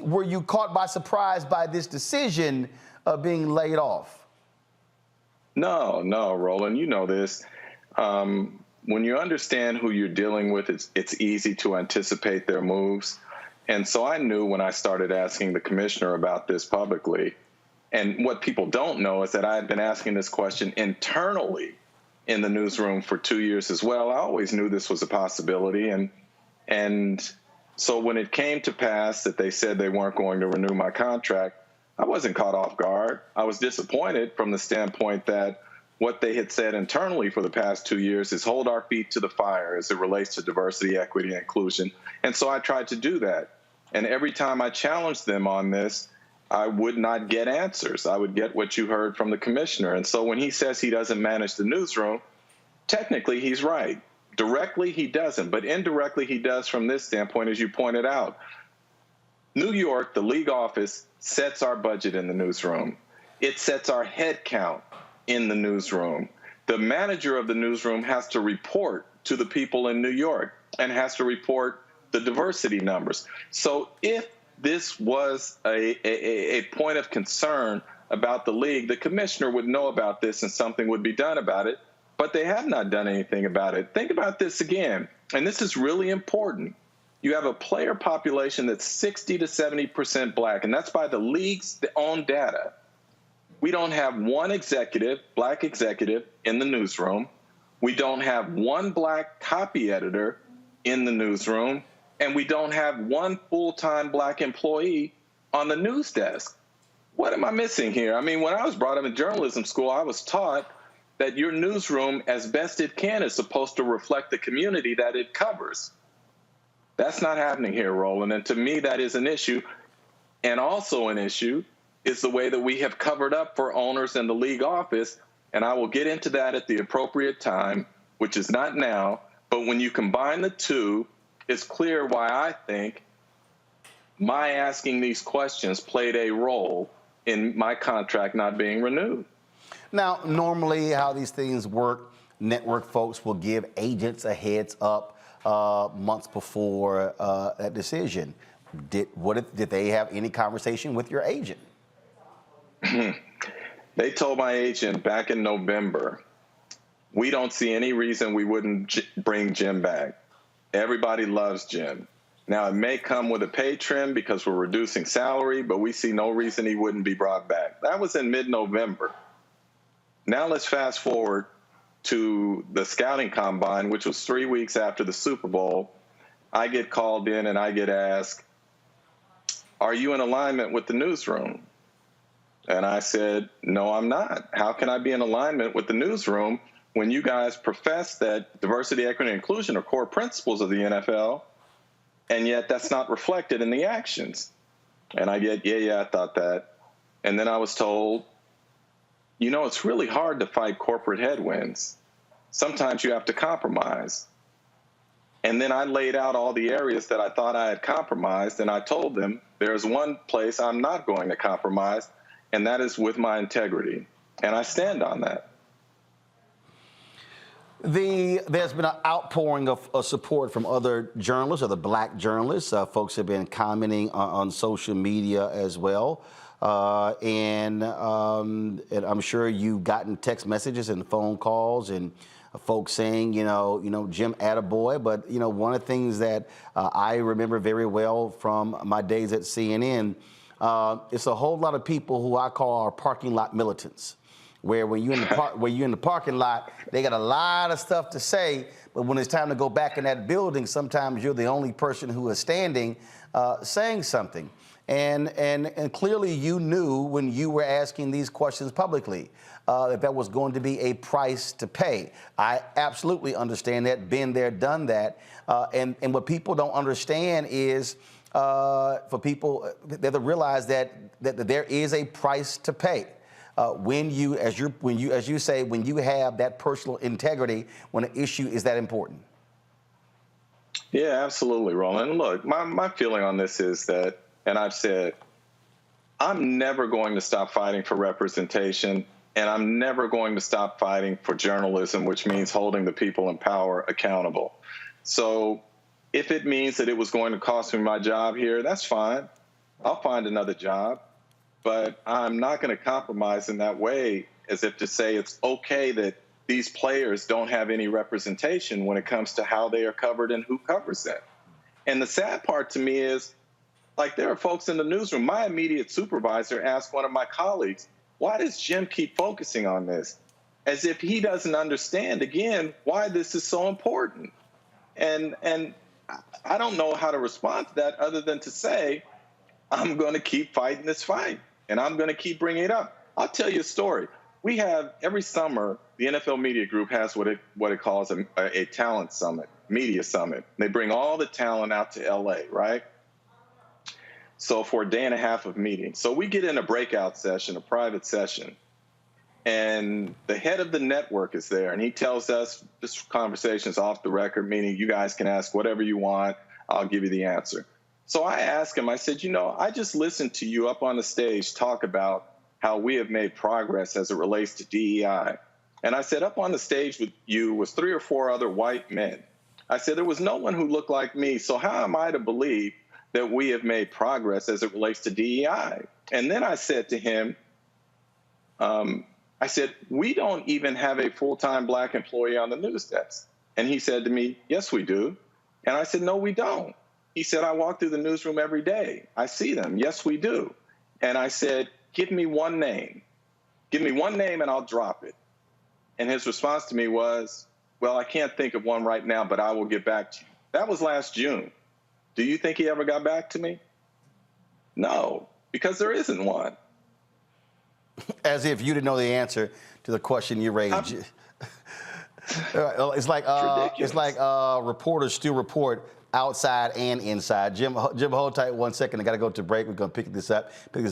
were you caught by surprise by this decision of being laid off? No, Roland, you know this. When you understand who you're dealing with, it's easy to anticipate their moves. And so I knew when I started asking the commissioner about this publicly, and what people don't know is that I had been asking this question internally in the newsroom for 2 years as well. I always knew this was a possibility. And so when it came to pass that they said they weren't going to renew my contract, I wasn't caught off guard. I was disappointed from the standpoint that what they had said internally for the past 2 years is hold our feet to the fire as it relates to diversity, equity, and inclusion. And so I tried to do that. And every time I challenged them on this, I would not get answers. I would get what you heard from the commissioner. And so when he says he doesn't manage the newsroom, technically he's right. Directly he doesn't, but indirectly he does from this standpoint, as you pointed out. New York, the league office, sets our budget in the newsroom. It sets our head count in the newsroom. The manager of the newsroom has to report to the people in New York and has to report the diversity numbers. So if this was a point of concern about the league, the commissioner would know about this and something would be done about it, but they have not done anything about it. Think about this again, and this is really important. You have a player population that's 60 to 70% black, and that's by the league's own data. We don't have one executive, black executive, in the newsroom. We don't have one black copy editor in the newsroom, and we don't have one full-time black employee on the news desk. What am I missing here? I mean, when I was brought up in journalism school, I was taught that your newsroom, as best it can, is supposed to reflect the community that it covers. That's not happening here, Roland, and to me that is an issue. And also an issue is the way that we have covered up for owners in the league office, and I will get into that at the appropriate time, which is not now, but when you combine the two, it's clear why I think my asking these questions played a role in my contract not being renewed. Now, normally how these things work, network folks will give agents a heads up months before that decision. Did they have any conversation with your agent? They told my agent back in November, we don't see any reason we wouldn't bring Jim back. Everybody loves Jim. Now, it may come with a pay trim because we're reducing salary, but we see no reason he wouldn't be brought back. That was in mid-November. Now let's fast forward to the scouting combine, which was 3 weeks after the Super Bowl. I get called in and I get asked, are you in alignment with the newsroom? And I said, no, I'm not. How can I be in alignment with the newsroom when you guys profess that diversity, equity, and inclusion are core principles of the NFL, and yet that's not reflected in the actions? And I get, yeah, I thought that. And then I was told, you know, it's really hard to fight corporate headwinds. Sometimes you have to compromise. And then I laid out all the areas that I thought I had compromised, and I told them there's one place I'm not going to compromise, and that is with my integrity. And I stand on that. There's been an outpouring of support from other journalists, other black journalists. Folks have been commenting on social media as well. And I'm sure you've gotten text messages and phone calls and folks saying, Jim, attaboy. But, one of the things that I remember very well from my days at CNN, it's a whole lot of people who I call our parking lot militants, where when you're in the parking lot, they got a lot of stuff to say, but when it's time to go back in that building, sometimes you're the only person who is standing saying something. And clearly you knew when you were asking these questions publicly that was going to be a price to pay. I absolutely understand that, been there, done that. And what people don't understand is for people to realize that there is a price to pay. When you have that personal integrity, when an issue is that important. Yeah, absolutely, Roland. Look, my feeling on this is that, and I've said, I'm never going to stop fighting for representation, and I'm never going to stop fighting for journalism, which means holding the people in power accountable. So if it means that it was going to cost me my job here, that's fine. I'll find another job. But I'm not going to compromise in that way, as if to say it's okay that these players don't have any representation when it comes to how they are covered and who covers them. And the sad part to me is, like, there are folks in the newsroom. My immediate supervisor asked one of my colleagues, why does Jim keep focusing on this? As if he doesn't understand, again, why this is so important. And I don't know how to respond to that other than to say, I'm going to keep fighting this fight. And I'm going to keep bringing it up. I'll tell you a story. We have, every summer, the NFL Media Group has what it calls a talent summit, media summit. They bring all the talent out to L.A., right? So for a day and a half of meetings. So we get in a breakout session, a private session, and the head of the network is there, and he tells us, this conversation is off the record, meaning you guys can ask whatever you want. I'll give you the answer. So I asked him, I said, I just listened to you up on the stage talk about how we have made progress as it relates to DEI. And I said, up on the stage with you was 3 or 4 other white men. I said, there was no one who looked like me. So how am I to believe that we have made progress as it relates to DEI? And then I said to him, I said, we don't even have a full-time black employee on the news desk. And he said to me, yes, we do. And I said, no, we don't. He said, I walk through the newsroom every day. I see them. Yes, we do. And I said, give me one name. Give me one name and I'll drop it. And his response to me was, well, I can't think of one right now, but I will get back to you. That was last June. Do you think he ever got back to me? No, because there isn't one. As if you didn't know the answer to the question you raised. It's like reporters still report outside and inside. Jim, hold tight 1 second. I got to go to break. We're going to pick this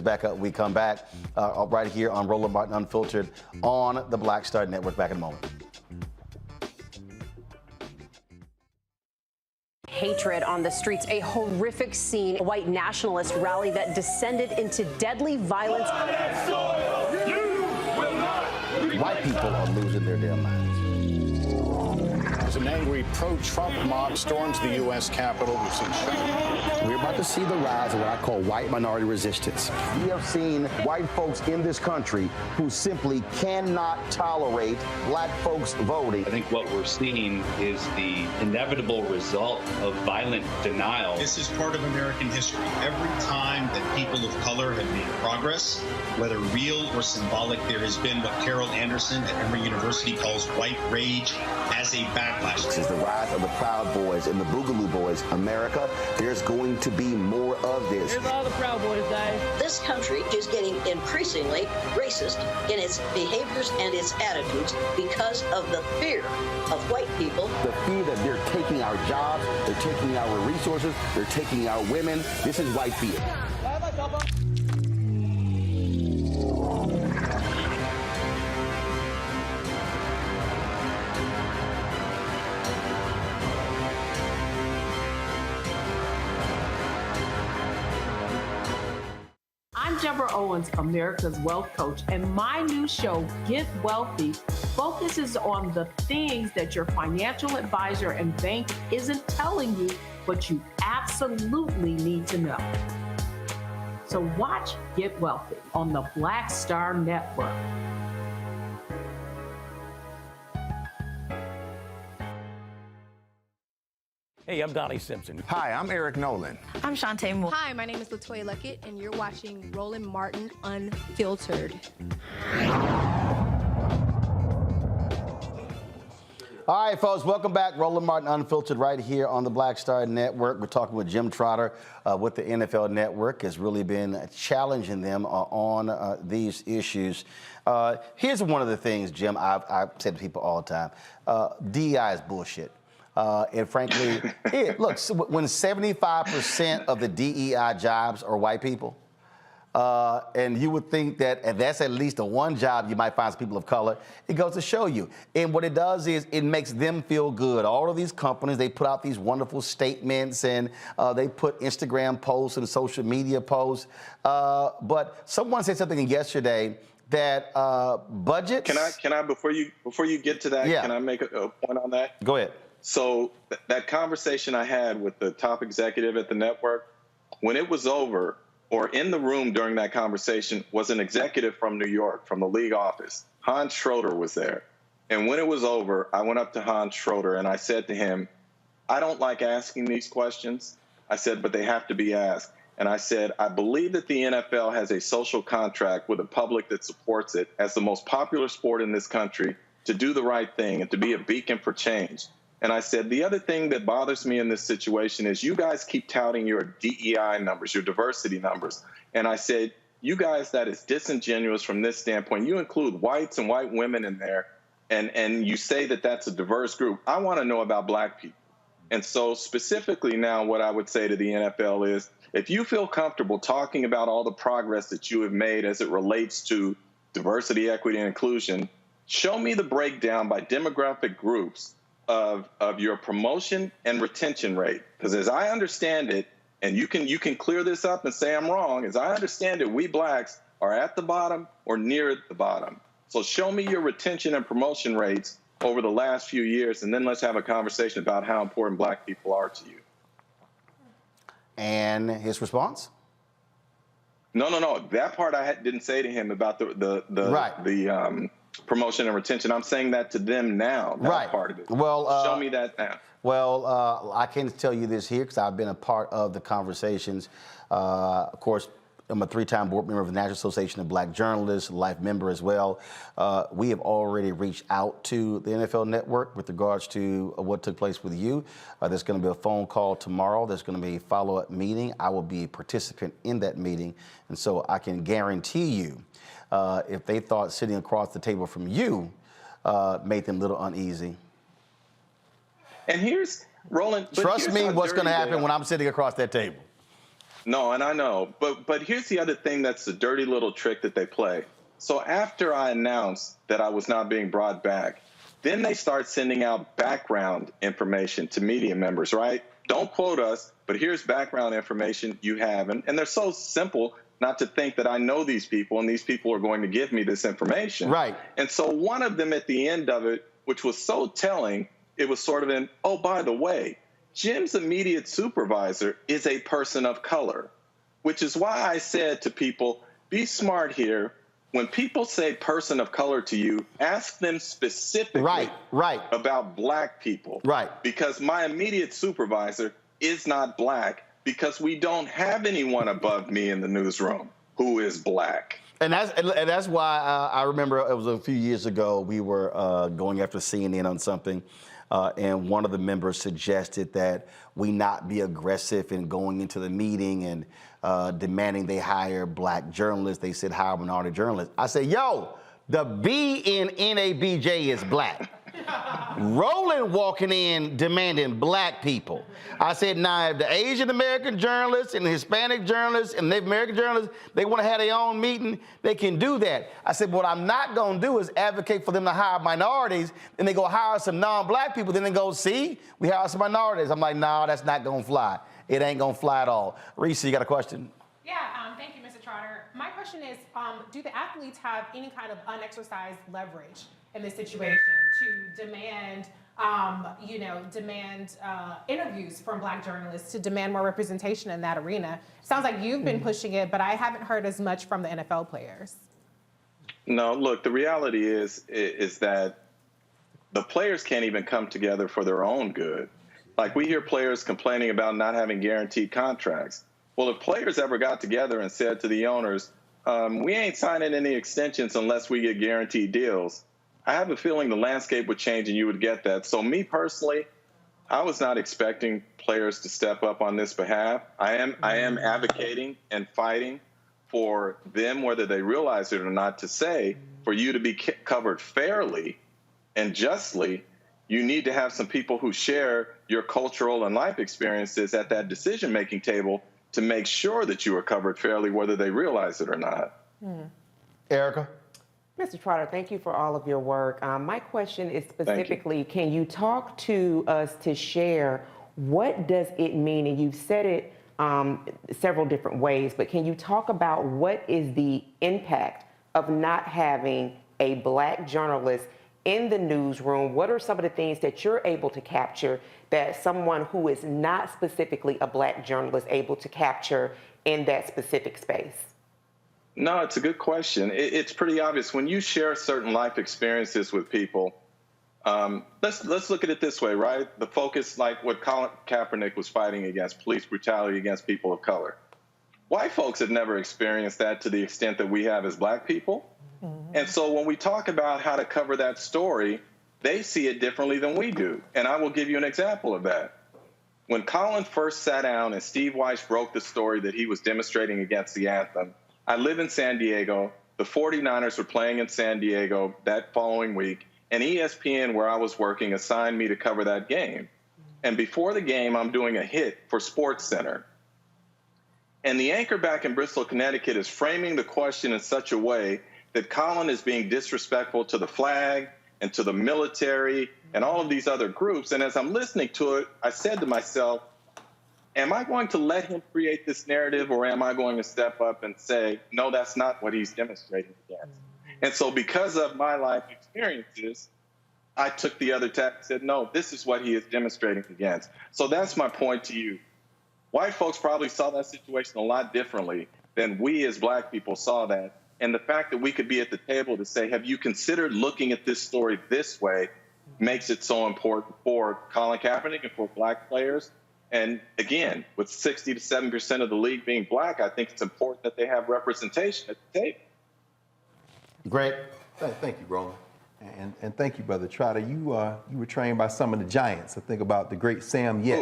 back up. We come back right here on Roland Martin Unfiltered on the Black Star Network. Back in a moment. Hatred on the streets, a horrific scene, a white nationalist rally that descended into deadly violence. White people are losing their damn minds. As an angry pro-Trump mob storms the U.S. Capitol, we've seen We're about to see the rise of what I call white minority resistance. We have seen white folks in this country who simply cannot tolerate black folks voting. I think what we're seeing is the inevitable result of violent denial. This is part of American history. Every time that people of color have made progress, whether real or symbolic, there has been what Carol Anderson at Emory University calls white rage as a backlash. This is the rise of the Proud Boys and the Boogaloo Boys. America, there's going to be more of this. Here's all the Proud Boys, guys. This country is getting increasingly racist in its behaviors and its attitudes because of the fear of white people. The fear that they're taking our jobs, they're taking our resources, they're taking our women. This is white fear. Deborah Owens, America's Wealth Coach, and my new show, Get Wealthy, focuses on the things that your financial advisor and bank isn't telling you, but you absolutely need to know. So watch Get Wealthy on the Black Star Network. Hey, I'm Donnie Simpson. Hi, I'm Eric Nolan. I'm Shantae Moore. Hi, my name is LaToya Luckett, and you're watching Roland Martin Unfiltered. All right, folks, welcome back. Roland Martin Unfiltered right here on the Black Star Network. We're talking with Jim Trotter with the NFL Network. Has really been challenging them on these issues. Here's one of the things, Jim, I've said to people all the time. DEI is bullshit. And frankly, look, when 75% of the DEI jobs are white people, and you would think that and that's at least the one job you might find some people of color, it goes to show you. And what it does is it makes them feel good. All of these companies, they put out these wonderful statements and they put Instagram posts and social media posts. But someone said something yesterday that budgets. Can I before you get to that, can I make a point on that? Go ahead. So that conversation I had with the top executive at the network, when it was over, or in the room during that conversation, was an executive from New York, from the league office. Hans Schroeder was there. And when it was over, I went up to Hans Schroeder and I said to him, I don't like asking these questions. I said, but they have to be asked. And I said, I believe that the NFL has a social contract with a public that supports it as the most popular sport in this country to do the right thing and to be a beacon for change. And I said, the other thing that bothers me in this situation is you guys keep touting your DEI numbers, your diversity numbers. And I said, you guys, that is disingenuous from this standpoint. You include whites and white women in there, and you say that that's a diverse group. I want to know about black people. And so specifically now what I would say to the NFL is, if you feel comfortable talking about all the progress that you have made as it relates to diversity, equity, and inclusion, show me the breakdown by demographic groups of your promotion and retention rate. Because as I understand it, and you can clear this up and say I'm wrong, as I understand it, we blacks are at the bottom or near the bottom. So show me your retention and promotion rates over the last few years, and then let's have a conversation about how important black people are to you. And his response? No. That part I didn't say to him about the promotion and retention. I'm saying that to them now. That part of it. Well, show me that now. Well, I can tell you this here because I've been a part of the conversations. Of course, I'm a 3-time board member of the National Association of Black Journalists, life member as well. We have already reached out to the NFL Network with regards to what took place with you. There's going to be a phone call tomorrow. There's going to be a follow-up meeting. I will be a participant in that meeting. And so I can guarantee you, if they thought sitting across the table from you made them a little uneasy. And here's, Roland. Trust me, what's going to happen when I'm sitting across that table. No, and I know. But here's the other thing that's the dirty little trick that they play. So after I announced that I was not being brought back, then they start sending out background information to media members, right? Don't quote us, but here's background information you have. And they're so simple not to think that I know these people and these people are going to give me this information. Right. And so one of them at the end of it, which was so telling, it was sort of oh, by the way, Jim's immediate supervisor is a person of color, which is why I said to people, be smart here. When people say person of color to you, ask them specifically about black people. Right. Because my immediate supervisor is not black, because we don't have anyone above me in the newsroom who is black. And that's why I remember it was a few years ago, we were going after CNN on something, and one of the members suggested that we not be aggressive in going into the meeting and demanding they hire black journalists. They said hire minority journalists. I said, yo, the B in NABJ is black. Roland walking in demanding black people. I said, now, if the Asian American journalists and the Hispanic journalists and Native American journalists, they want to have their own meeting, they can do that. I said, what I'm not going to do is advocate for them to hire minorities, and they go hire some non-black people, then they go, see, we hire some minorities. I'm like, no, that's not going to fly. It ain't going to fly at all. Reese, you got a question? Yeah, thank you, Mr. Trotter. My question is, do the athletes have any kind of unexercised leverage in this situation to demand, interviews from Black journalists, to demand more representation in that arena? Sounds like you've been pushing it, but I haven't heard as much from the NFL players. No, look, the reality is that the players can't even come together for their own good. Like, we hear players complaining about not having guaranteed contracts. Well, if players ever got together and said to the owners, we ain't signing any extensions unless we get guaranteed deals, I have a feeling the landscape would change and you would get that. So me personally, I was not expecting players to step up on this behalf. I am advocating and fighting for them, whether they realize it or not, to say, for you to be covered fairly and justly, you need to have some people who share your cultural and life experiences at that decision-making table to make sure that you are covered fairly, whether they realize it or not. Erica? Mr. Trotter, thank you for all of your work. My question is specifically, can you talk to us to share what does it mean, and you've said it several different ways, but can you talk about what is the impact of not having a Black journalist in the newsroom? What are some of the things that you're able to capture that someone who is not specifically a Black journalist able to capture in that specific space? No, it's a good question. It's pretty obvious. When you share certain life experiences with people, let's look at it this way, right? The focus, like what Colin Kaepernick was fighting against, police brutality against people of color. White folks have never experienced that to the extent that we have as Black people. And so when we talk about how to cover that story, they see it differently than we do. And I will give you an example of that. When Colin first sat down and Steve Weiss broke the story that he was demonstrating against the anthem, I live in San Diego. The 49ers were playing in San Diego that following week, and ESPN, where I was working, assigned me to cover that game. And before the game, I'm doing a hit for SportsCenter. And the anchor back in Bristol, Connecticut is framing the question in such a way that Colin is being disrespectful to the flag and to the military and all of these other groups. And as I'm listening to it, I said to myself, am I going to let him create this narrative, or am I going to step up and say, no, that's not what he's demonstrating against? And so because of my life experiences, I took the other tack and said, no, this is what he is demonstrating against. So that's my point to you. White folks probably saw that situation a lot differently than we as Black people saw that. And the fact that we could be at the table to say, have you considered looking at this story this way, makes it so important for Colin Kaepernick and for Black players. And again, with 60 to 70% of the league being Black, I think it's important that they have representation at the table. Great. Thank you, Roland. And thank you, Brother Trotter. You were trained by some of the giants. I think about the great Sam Yet,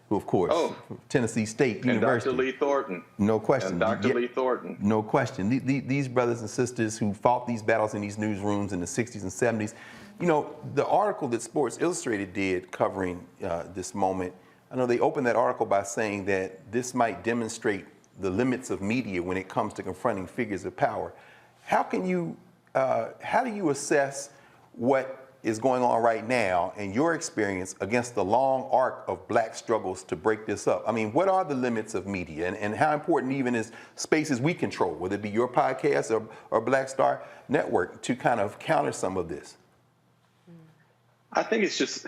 who, of course, Tennessee State University. And Dr. Lee Thornton. No question. And Dr. Lee Thornton. No question. These brothers and sisters who fought these battles in these newsrooms in the 60s and 70s. You know, the article that Sports Illustrated did covering this moment, I know they opened that article by saying that this might demonstrate the limits of media when it comes to confronting figures of power. How do you assess what is going on right now in your experience against the long arc of Black struggles to break this up? I mean, what are the limits of media, and how important even is spaces we control, whether it be your podcast or Black Star Network, to kind of counter some of this? I think it's just,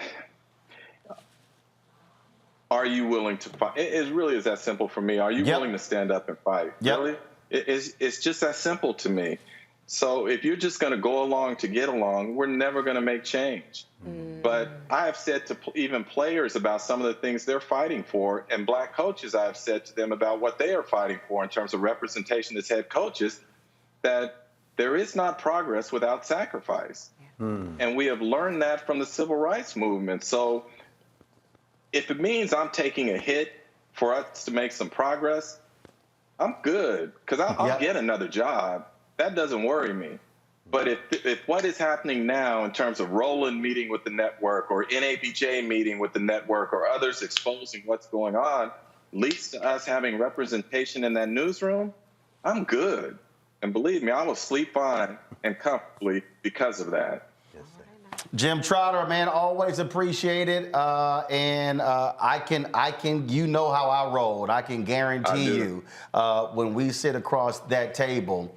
are you willing to fight? It really is that simple for me. Are you willing to stand up and fight? Really? It's just that simple to me. So if you're just going to go along to get along, we're never going to make change. But I have said to even players about some of the things they're fighting for, and Black coaches, I have said to them about what they are fighting for in terms of representation as head coaches, that there is not progress without sacrifice. And we have learned that from the civil rights movement. So if it means I'm taking a hit for us to make some progress, I'm good, because I'll get another job. That doesn't worry me. But if what is happening now in terms of Roland meeting with the network, or NABJ meeting with the network, or others exposing what's going on, leads to us having representation in that newsroom, I'm good. And believe me, I will sleep fine and comfortably because of that. Jim Trotter, man, always appreciate it. I can, you know how I roll. And I can guarantee you, when we sit across that table,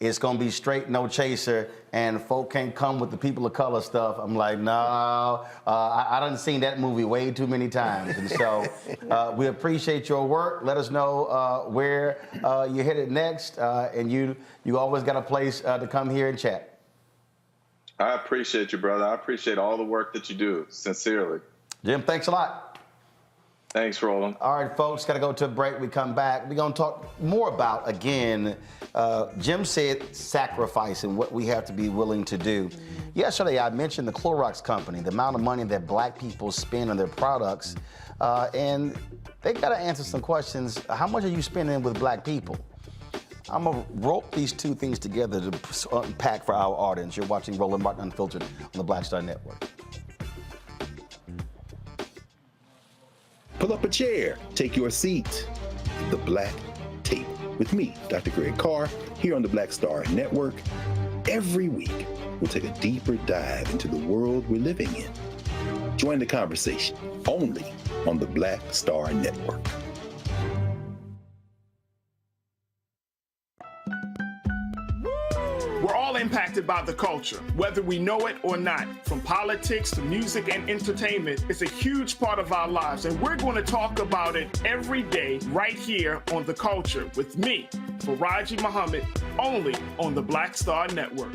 it's going to be straight, no chaser, and folk can't come with the people of color stuff. I'm like, no, I done seen that movie way too many times. And so we appreciate your work. Let us know where you're headed next. And you always got a place to come here and chat. I appreciate you, brother. I appreciate all the work that you do, sincerely. Jim, thanks a lot. Thanks, Roland. All right, folks, got to go to a break. We come back. We're going to talk more about, again, Jim said sacrifice and what we have to be willing to do. Yesterday, I mentioned the Clorox company, the amount of money that black people spend on their products, and they got to answer some questions. How much are you spending with black people? I'm going to rope these two things together to unpack for our audience. You're watching Roland Martin Unfiltered on the Black Star Network. Pull up a chair, take your seat. The Black Tape with me, Dr. Greg Carr, here on the Black Star Network. Every week, we'll take a deeper dive into the world we're living in. Join the conversation only on the Black Star Network. We're all impacted by the culture, whether we know it or not. From politics to music and entertainment, it's a huge part of our lives, and we're going to talk about it every day right here on The Culture with me, Faraji Muhammad, only on the Black Star Network.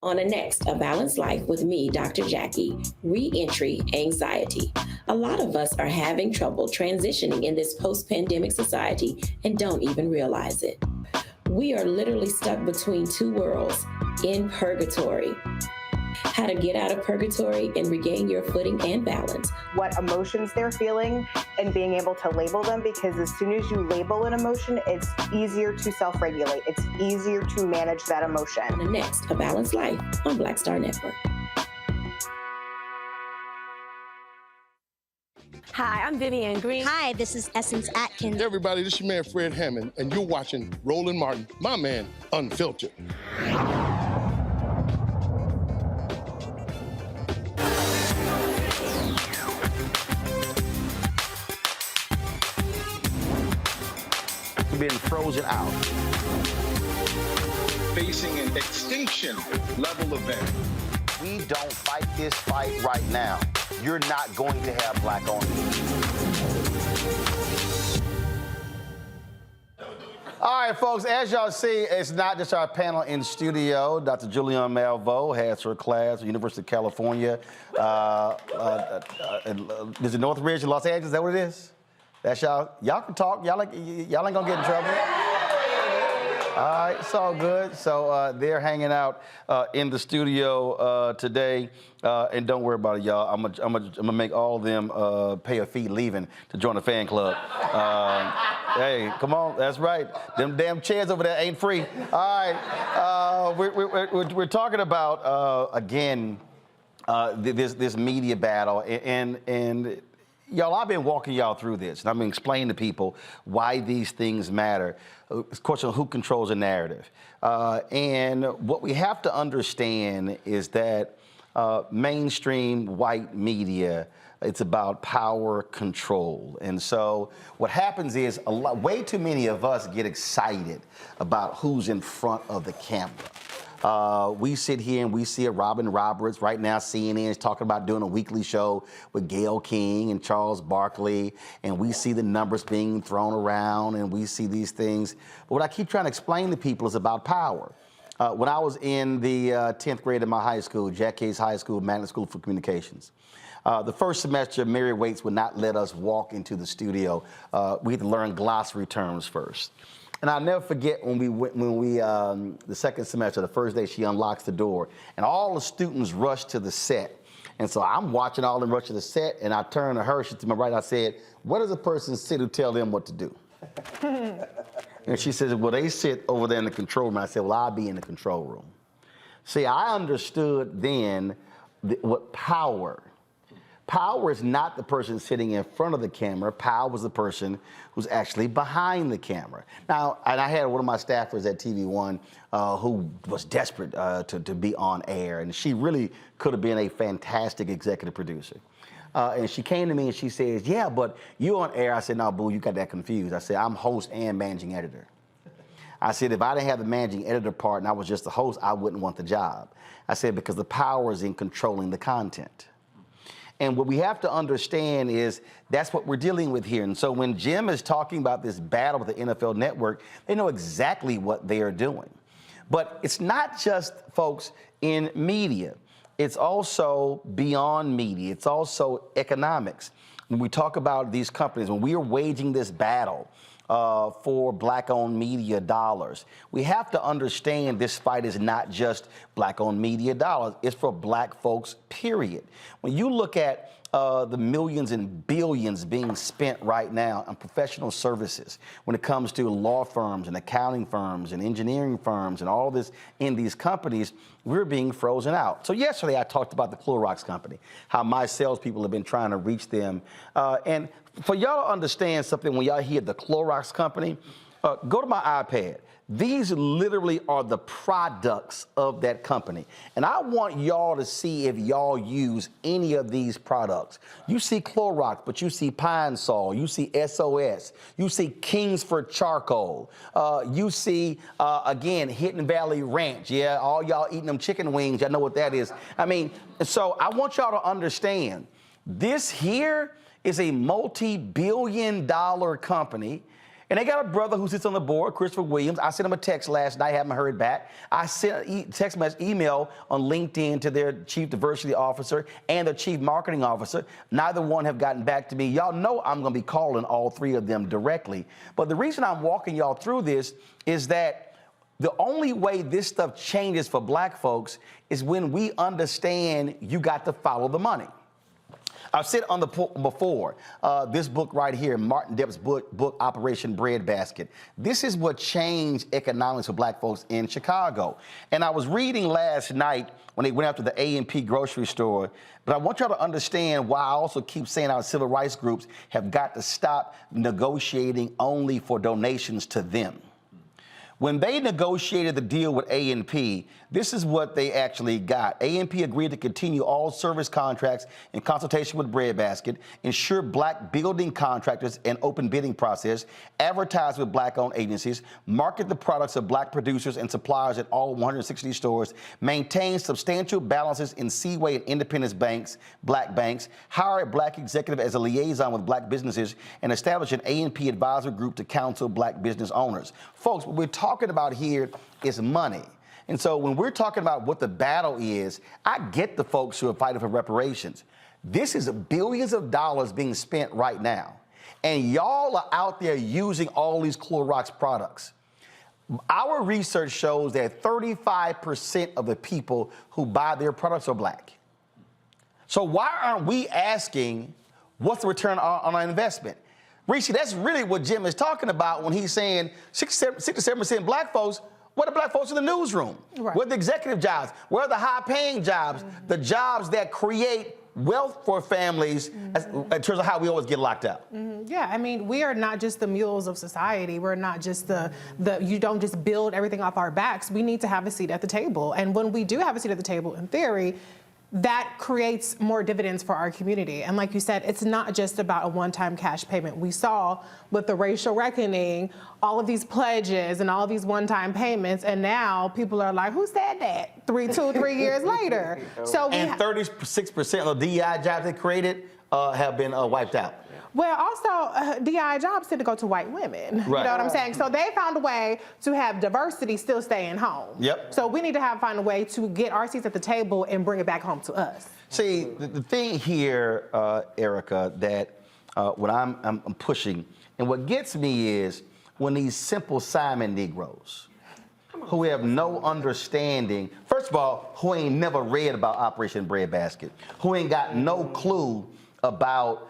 On the next A Balanced Life with me, Dr. Jackie, re-entry anxiety. A lot of us are having trouble transitioning in this post-pandemic society and don't even realize it. We are literally stuck between two worlds, in purgatory. How to get out of purgatory and regain your footing and balance. What emotions they're feeling and being able to label them, because as soon as you label an emotion, it's easier to self-regulate. It's easier to manage that emotion. On the next A Balanced Life on Black Star Network. Hi, I'm Vivian Green. Hi, this is Essence Atkins. Hey everybody, this is your man Fred Hammond, and you're watching Roland Martin, my man, Unfiltered. Been frozen out. Facing an extinction level event. We don't fight this fight right now, you're not going to have black on you. All right, folks, as y'all see, it's not just our panel in studio. Dr. Julianne Malveaux has her class at University of California. Is it Northridge in Los Angeles? Is that what it is? That's y'all. Y'all can talk. Y'all ain't gonna get in trouble. All right, it's all good. So they're hanging out in the studio today, and don't worry about it, y'all. I'm gonna make all of them pay a fee leaving to join the fan club. Hey, come on, that's right. Them damn chairs over there ain't free. All right, we're talking about again this media battle and. Y'all, I've been walking y'all through this, and I've been explaining to people why these things matter. It's a question of who controls the narrative. And what we have to understand is that mainstream white media, it's about power control. And so what happens is way too many of us get excited about who's in front of the camera. We sit here and we see a Robin Roberts. Right now, CNN is talking about doing a weekly show with Gayle King and Charles Barkley, and we see the numbers being thrown around, and we see these things. But what I keep trying to explain to people is about power. When I was in the 10th grade of my high school, Jack Case High School, Magnet School for Communications, the first semester, Mary Waits would not let us walk into the studio. We had to learn glossary terms first. And I'll never forget when we the second semester, the first day, she unlocks the door, and all the students rush to the set. And so I'm watching all them rush to the set, and I turn to her, she's to my right, I said, "Where does a person sit who tell them what to do?" And she says, "Well, they sit over there in the control room." I said, "Well, I'll be in the control room." See, I understood then what power power is not the person sitting in front of the camera. Power is the person who's actually behind the camera. Now, and I had one of my staffers at TV One who was desperate to be on air, and she really could have been a fantastic executive producer. And she came to me and she says, yeah, but you on air. I said, no, boo, you got that confused. I said, I'm host and managing editor. I said, if I didn't have the managing editor part and I was just the host, I wouldn't want the job. I said, because the power is in controlling the content. And what we have to understand is that's what we're dealing with here. And so when Jim is talking about this battle with the NFL Network, they know exactly what they are doing. But it's not just, folks, in media. It's also beyond media. It's also economics. When we talk about these companies, when we are waging this battle for black-owned media dollars, we have to understand this fight is not just black-owned media dollars. It's for black folks, period. When you look at the millions and billions being spent right now on professional services when it comes to law firms and accounting firms and engineering firms and all this in these companies, we're being frozen out. So yesterday I talked about the Clorox company, how my salespeople have been trying to reach them. And for y'all to understand something, when y'all hear the Clorox company, go to my iPad. These literally are the products of that company. And I want y'all to see if y'all use any of these products. You see Clorox, but you see Pine Sol, you see SOS, you see Kingsford Charcoal, you see, again, Hidden Valley Ranch. Yeah, all y'all eating them chicken wings, y'all know what that is. I mean, so I want y'all to understand, this here is a multi-billion-dollar company. And they got a brother who sits on the board, Christopher Williams. I sent him a text last night, haven't heard back. I sent a text message email on LinkedIn to their chief diversity officer and their chief marketing officer. Neither one have gotten back to me. Y'all know I'm going to be calling all three of them directly. But the reason I'm walking y'all through this is that the only way this stuff changes for black folks is when we understand you got to follow the money. I've said on the before, this book right here, Martin Depp's book, Operation Breadbasket. This is what changed economics for black folks in Chicago. And I was reading last night when they went after the A&P grocery store, but I want y'all to understand why I also keep saying our civil rights groups have got to stop negotiating only for donations to them. When they negotiated the deal with A&P, this is what they actually got. A&P agreed to continue all service contracts in consultation with Breadbasket, ensure black building contractors and open bidding process, advertise with black-owned agencies, market the products of black producers and suppliers at all 160 stores, maintain substantial balances in Seaway and Independence banks, black banks, hire a black executive as a liaison with black businesses, and establish an A&P advisor group to counsel black business owners. Folks, what we're talking about here is money. And so when we're talking about what the battle is, I get the folks who are fighting for reparations. This is billions of dollars being spent right now. And y'all are out there using all these Clorox products. Our research shows that 35% of the people who buy their products are black. So why aren't we asking what's the return on our investment? Rishi, that's really what Jim is talking about when he's saying 67% black folks. What are black folks in the newsroom? Right. What are the executive jobs? Where are the high-paying jobs? The jobs that create wealth for families in terms of how we always get locked out. Yeah, I mean, we are not just the mules of society. We're not just you don't just build everything off our backs. We need to have a seat at the table. And when we do have a seat at the table, in theory, that creates more dividends for our community. And like you said, it's not just about a one-time cash payment. We saw with the racial reckoning, all of these pledges and all of these one-time payments, and now people are like, who said that? 3 years later. So and 36% of the DEI jobs they created have been wiped out. Well, also, DI jobs tend to go to white women. Right. You know what I'm saying? So they found a way to have diversity still staying home. Yep. So we need to find a way to get our seats at the table and bring it back home to us. See, the thing here, Erica, that what I'm pushing, and what gets me is when these Simple Simon Negroes, who have no understanding, first of all, who ain't never read about Operation Breadbasket, who ain't got no clue about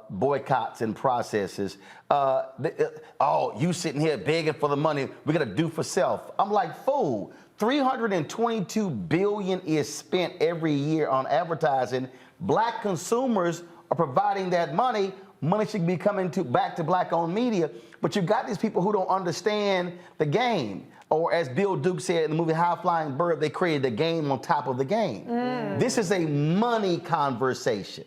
boycotts and processes. Oh, you sitting here begging for the money, we're gonna do for self. I'm like, fool, $322 billion is spent every year on advertising. Black consumers are providing that money. Money should be coming back to black-owned media. But you've got these people who don't understand the game. Or as Bill Duke said in the movie High Flying Bird, they created a game on top of the game. This is a money conversation.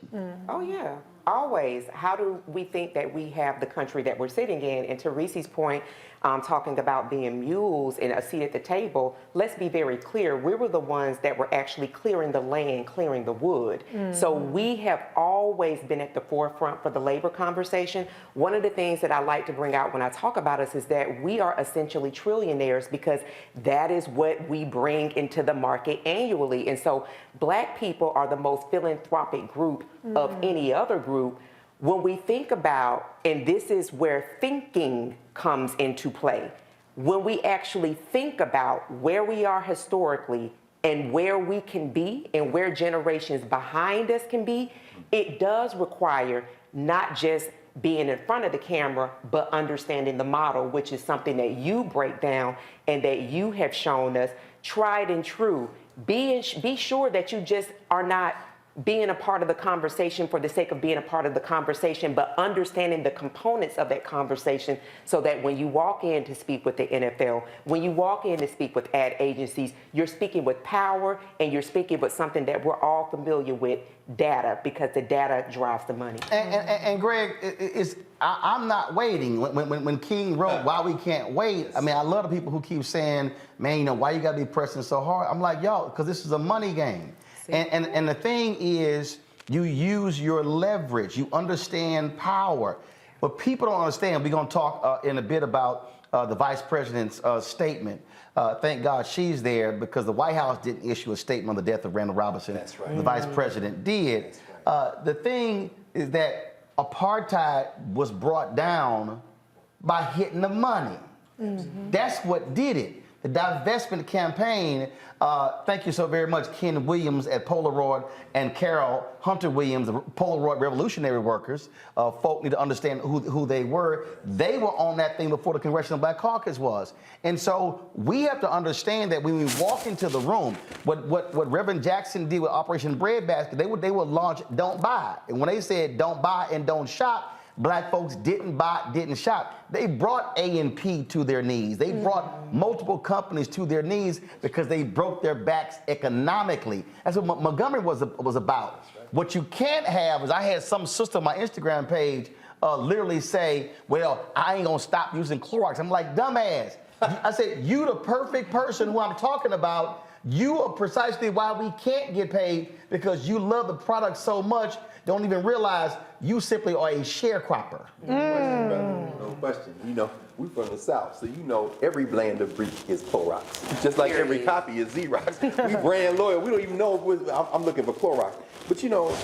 Oh, yeah. Always. How do we think that we have the country that we're sitting in? And to Reese's point, talking about being mules and a seat at the table, let's be very clear. We were the ones that were actually clearing the land, clearing the wood. So we have always been at the forefront for the labor conversation. One of the things that I like to bring out when I talk about us is that we are essentially trillionaires because that is what we bring into the market annually. And so black people are the most philanthropic group of any other group. When we think about, and this is where thinking comes into play, when we actually think about where we are historically and where we can be and where generations behind us can be, it does require not just being in front of the camera, but understanding the model, which is something that you break down and that you have shown us, tried and true. Be sure that you just are not being a part of the conversation for the sake of being a part of the conversation, but understanding the components of that conversation so that when you walk in to speak with the NFL, when you walk in to speak with ad agencies, you're speaking with power and you're speaking with something that we're all familiar with, data, because the data drives the money. And Greg, I'm not waiting. When King wrote Why We Can't Wait, I mean, I love the people who keep saying, man, you know, why you gotta be pressing so hard? I'm like, y'all, because this is a money game. And the thing is, you use your leverage, you understand power. But people don't understand. We're going to talk in a bit about the vice president's statement. Thank God she's there because the White House didn't issue a statement on the death of Randall Robinson. That's right. The vice president did. Right. The thing is that apartheid was brought down by hitting the money. That's what did it. The divestment campaign, thank you so very much, Ken Williams at Polaroid and Carol Hunter Williams, the Polaroid Revolutionary Workers. Folk need to understand who they were. They were on that thing before the Congressional Black Caucus was. And so we have to understand that when we walk into the room, what Reverend Jackson did with Operation Breadbasket, they would launch Don't Buy. And when they said don't buy and don't shop, black folks didn't buy, didn't shop. They brought A&P to their knees. They brought multiple companies to their knees because they broke their backs economically. That's what Montgomery was about. What you can't have is I had some sister on my Instagram page literally say, well, I ain't gonna stop using Clorox. I'm like, dumbass. I said, you the perfect person who I'm talking about. You are precisely why we can't get paid because you love the product so much, don't even realize you simply are a sharecropper. No question. You know, we from the South, so you know every blend of Greek is Clorox. Just like every copy is Xerox. We brand loyal. We don't even know if I'm looking for Clorox. But you know,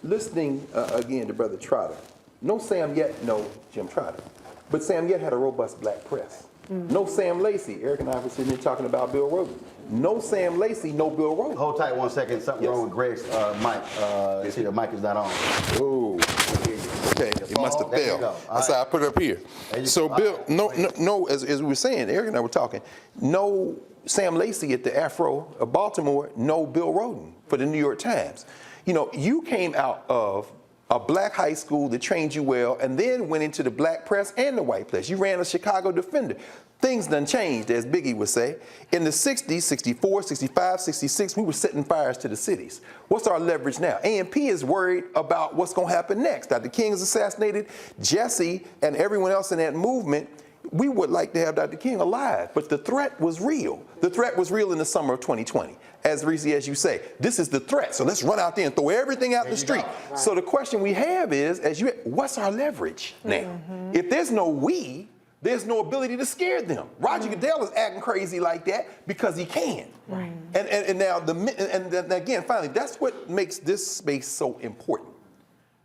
listening again to Brother Trotter, no Sam Yet, no Jim Trotter. But Sam Yet had a robust black press. No Sam Lacey. Eric and I were sitting here talking about Bill Roden. No Sam Lacey, no Bill Roden. Hold tight 1 second. Something wrong with Greg's mic. See, the mic is not on. Oh, okay. It must have failed. That's how I put it up here. So Bill, no, as we were saying, Eric and I were talking, no Sam Lacey at the Afro of Baltimore, no Bill Roden for the New York Times. You know, you came out of a black high school that trained you well, and then went into the black press and the white press. You ran a Chicago Defender. Things done changed, as Biggie would say. In the 60s, 64, 65, 66, we were setting fires to the cities. What's our leverage now? A&P is worried about what's going to happen next. Dr. King is assassinated. Jesse and everyone else in that movement, we would like to have Dr. King alive, but the threat was real. The threat was real in the summer of 2020. As Reese, as you say, this is the threat. So let's run out there and throw everything out the street. Right. So the question we have is, what's our leverage now? If there's no we, there's no ability to scare them. Roger Goodell is acting crazy like that because he can. Right. And now, and again, finally, that's what makes this space so important.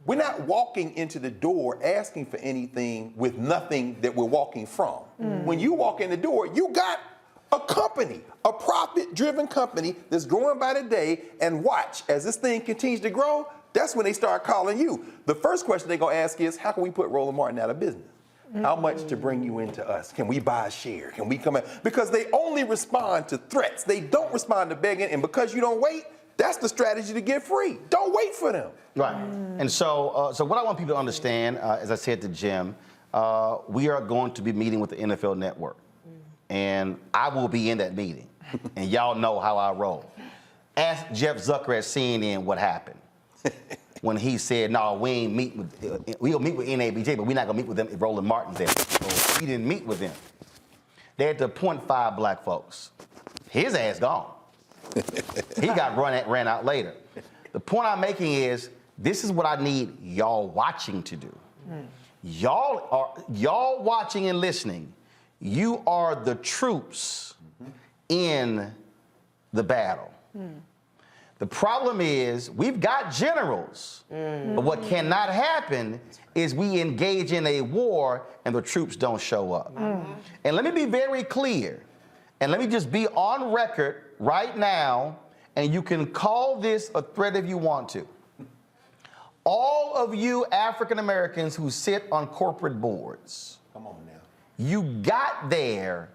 We're not walking into the door asking for anything with nothing that we're walking from. When you walk in the door, you got a company, a profit-driven company that's growing by the day, and watch, as this thing continues to grow, that's when they start calling you. The first question they're gonna ask is, how can we put Roland Martin out of business? How much to bring you into us? Can we buy a share? Can we come in? Because they only respond to threats. They don't respond to begging. And because you don't wait, that's the strategy to get free. Don't wait for them. Right. And so what I want people to understand, as I said to Jim, we are going to be meeting with the NFL Network. And I will be in that meeting. And y'all know how I roll. Ask Jeff Zucker at CNN what happened when he said, no, we'll meet with NABJ, but we're not going to meet with them if Roland Martin's there. So we didn't meet with them. They had to appoint 5 black folks. His ass gone. He got ran out later. The point I'm making is, this is what I need y'all watching to do. Y'all watching and listening, you are the troops in the battle. The problem is, we've got generals, but what cannot happen is we engage in a war and the troops don't show up. And let me be very clear, and let me just be on record right now, and you can call this a threat if you want to. All of you African Americans who sit on corporate boards, come on now, you got there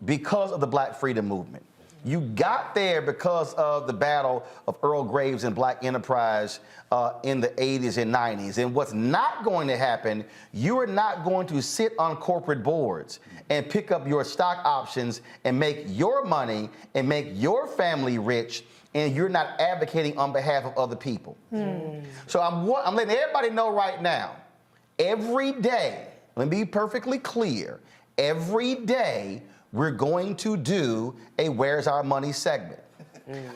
because of the Black Freedom Movement. You got there because of the battle of Earl Graves and Black enterprise in the 80s and 90s. And what's not going to happen, you are not going to sit on corporate boards and pick up your stock options and make your money and make your family rich, and you're not advocating on behalf of other people. So I'm letting everybody know right now, every day, let me be perfectly clear, every day, we're going to do a Where's Our Money segment.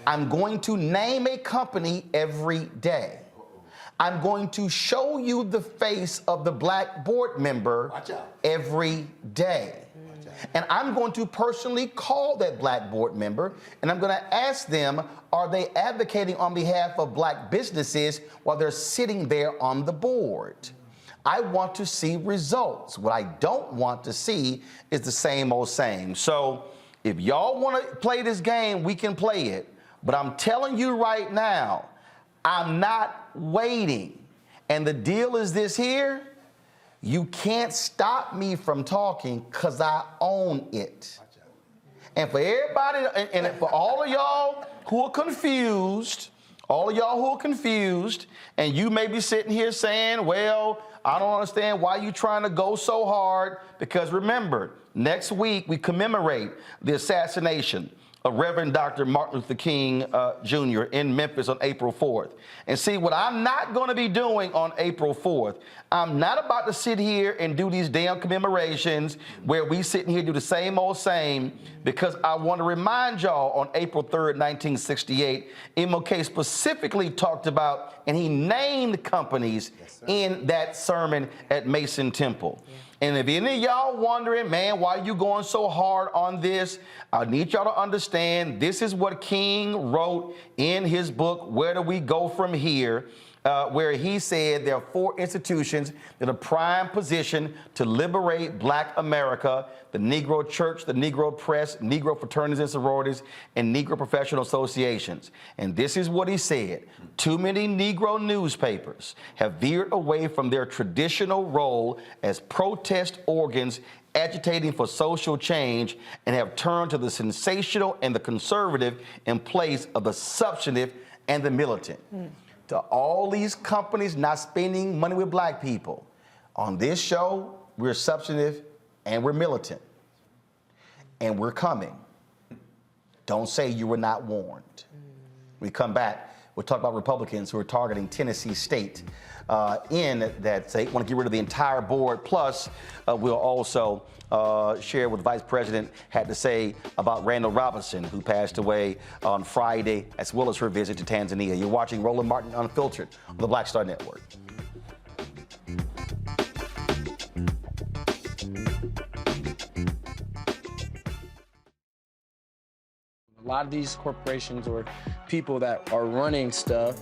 I'm going to name a company every day. I'm going to show you the face of the black board member every day. And I'm going to personally call that black board member, and I'm going to ask them, are they advocating on behalf of black businesses while they're sitting there on the board? I want to see results. What I don't want to see is the same old same. So if y'all want to play this game, we can play it. But I'm telling you right now, I'm not waiting. And the deal is this here. You can't stop me from talking because I own it. And for everybody, and for all of y'all who are confused, and you may be sitting here saying, well, I don't understand why you're trying to go so hard, because remember, next week we commemorate the assassination of Reverend Dr. Martin Luther King Jr. in Memphis on April 4th. And see, what I'm not going to be doing on April 4th, I'm not about to sit here and do these damn commemorations where we sit here and do the same old same, because I want to remind y'all on April 3rd, 1968, MLK specifically talked about, and he named companies in that sermon at Mason Temple. And if any of y'all wondering, man, why are you going so hard on this? I need y'all to understand this is what King wrote in his book, Where Do We Go From Here? Where he said there are 4 institutions in a prime position to liberate black America: the Negro Church, the Negro Press, Negro fraternities and sororities, and Negro professional associations. And this is what he said: too many Negro newspapers have veered away from their traditional role as protest organs agitating for social change, and have turned to the sensational and the conservative in place of the substantive and the militant. To all these companies not spending money with black people, on this show, we're substantive and we're militant. And we're coming. Don't say you were not warned. We come back, we'll talk about Republicans who are targeting Tennessee State in that state, want to get rid of the entire board. Plus, we'll also share what the Vice President had to say about Randall Robinson, who passed away on Friday, as well as her visit to Tanzania. You're watching Roland Martin Unfiltered on the Black Star Network. A lot of these corporations or people that are running stuff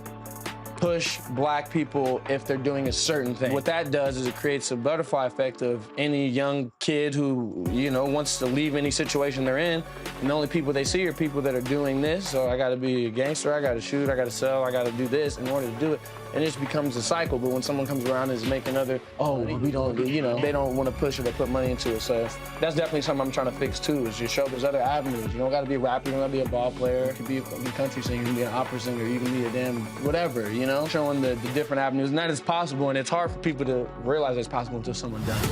push black people if they're doing a certain thing. What that does is it creates a butterfly effect of any young kid who, you know, wants to leave any situation they're in, and the only people they see are people that are doing this. So I got to be a gangster, I got to shoot, I got to sell, I got to do this in order to do it. And it just becomes a cycle. But when someone comes around and is making other, oh, we don't, you know, they don't want to push it or put money into it. So that's definitely something I'm trying to fix too, is just show there's other avenues. You don't got to be a rapper, you don't got to be a ball player, you can be a country singer, you can be an opera singer, you can be a damn whatever, you know? Showing the different avenues, and that is possible, and it's hard for people to realize it's possible until someone does it.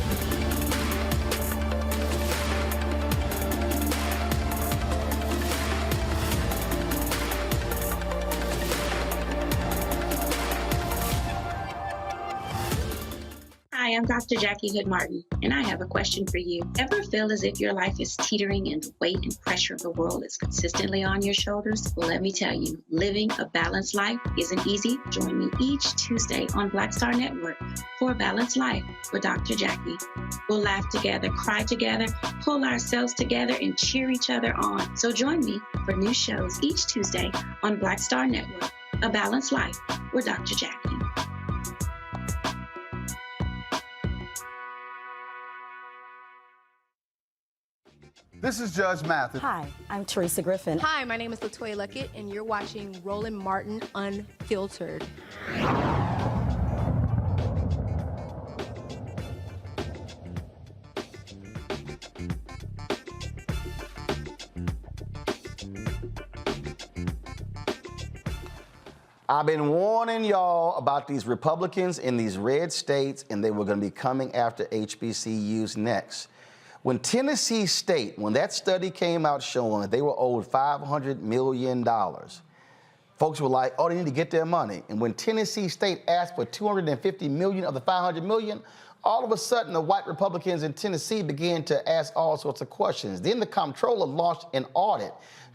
Hi, I'm Dr. Jackie Hood Martin, and I have a question for you. Ever feel as if your life is teetering and the weight and pressure of the world is consistently on your shoulders? Well, let me tell you, living a balanced life isn't easy. Join me each Tuesday on Black Star Network for A Balanced Life with Dr. Jackie. We'll laugh together, cry together, pull ourselves together, and cheer each other on. So join me for new shows each Tuesday on Black Star Network, A Balanced Life with Dr. Jackie. This is Judge Mathis. Hi, I'm Teresa Griffin. Hi, my name is LaToya Luckett, and you're watching Roland Martin Unfiltered. I've been warning y'all about these Republicans in these red states, and they were going to be coming after HBCUs next. When Tennessee State, when that study came out showing that they were owed $500 million, folks were like, oh, they need to get their money. And when Tennessee State asked for $250 million of the $500 million, all of a sudden the white Republicans in Tennessee began to ask all sorts of questions. Then the comptroller launched an audit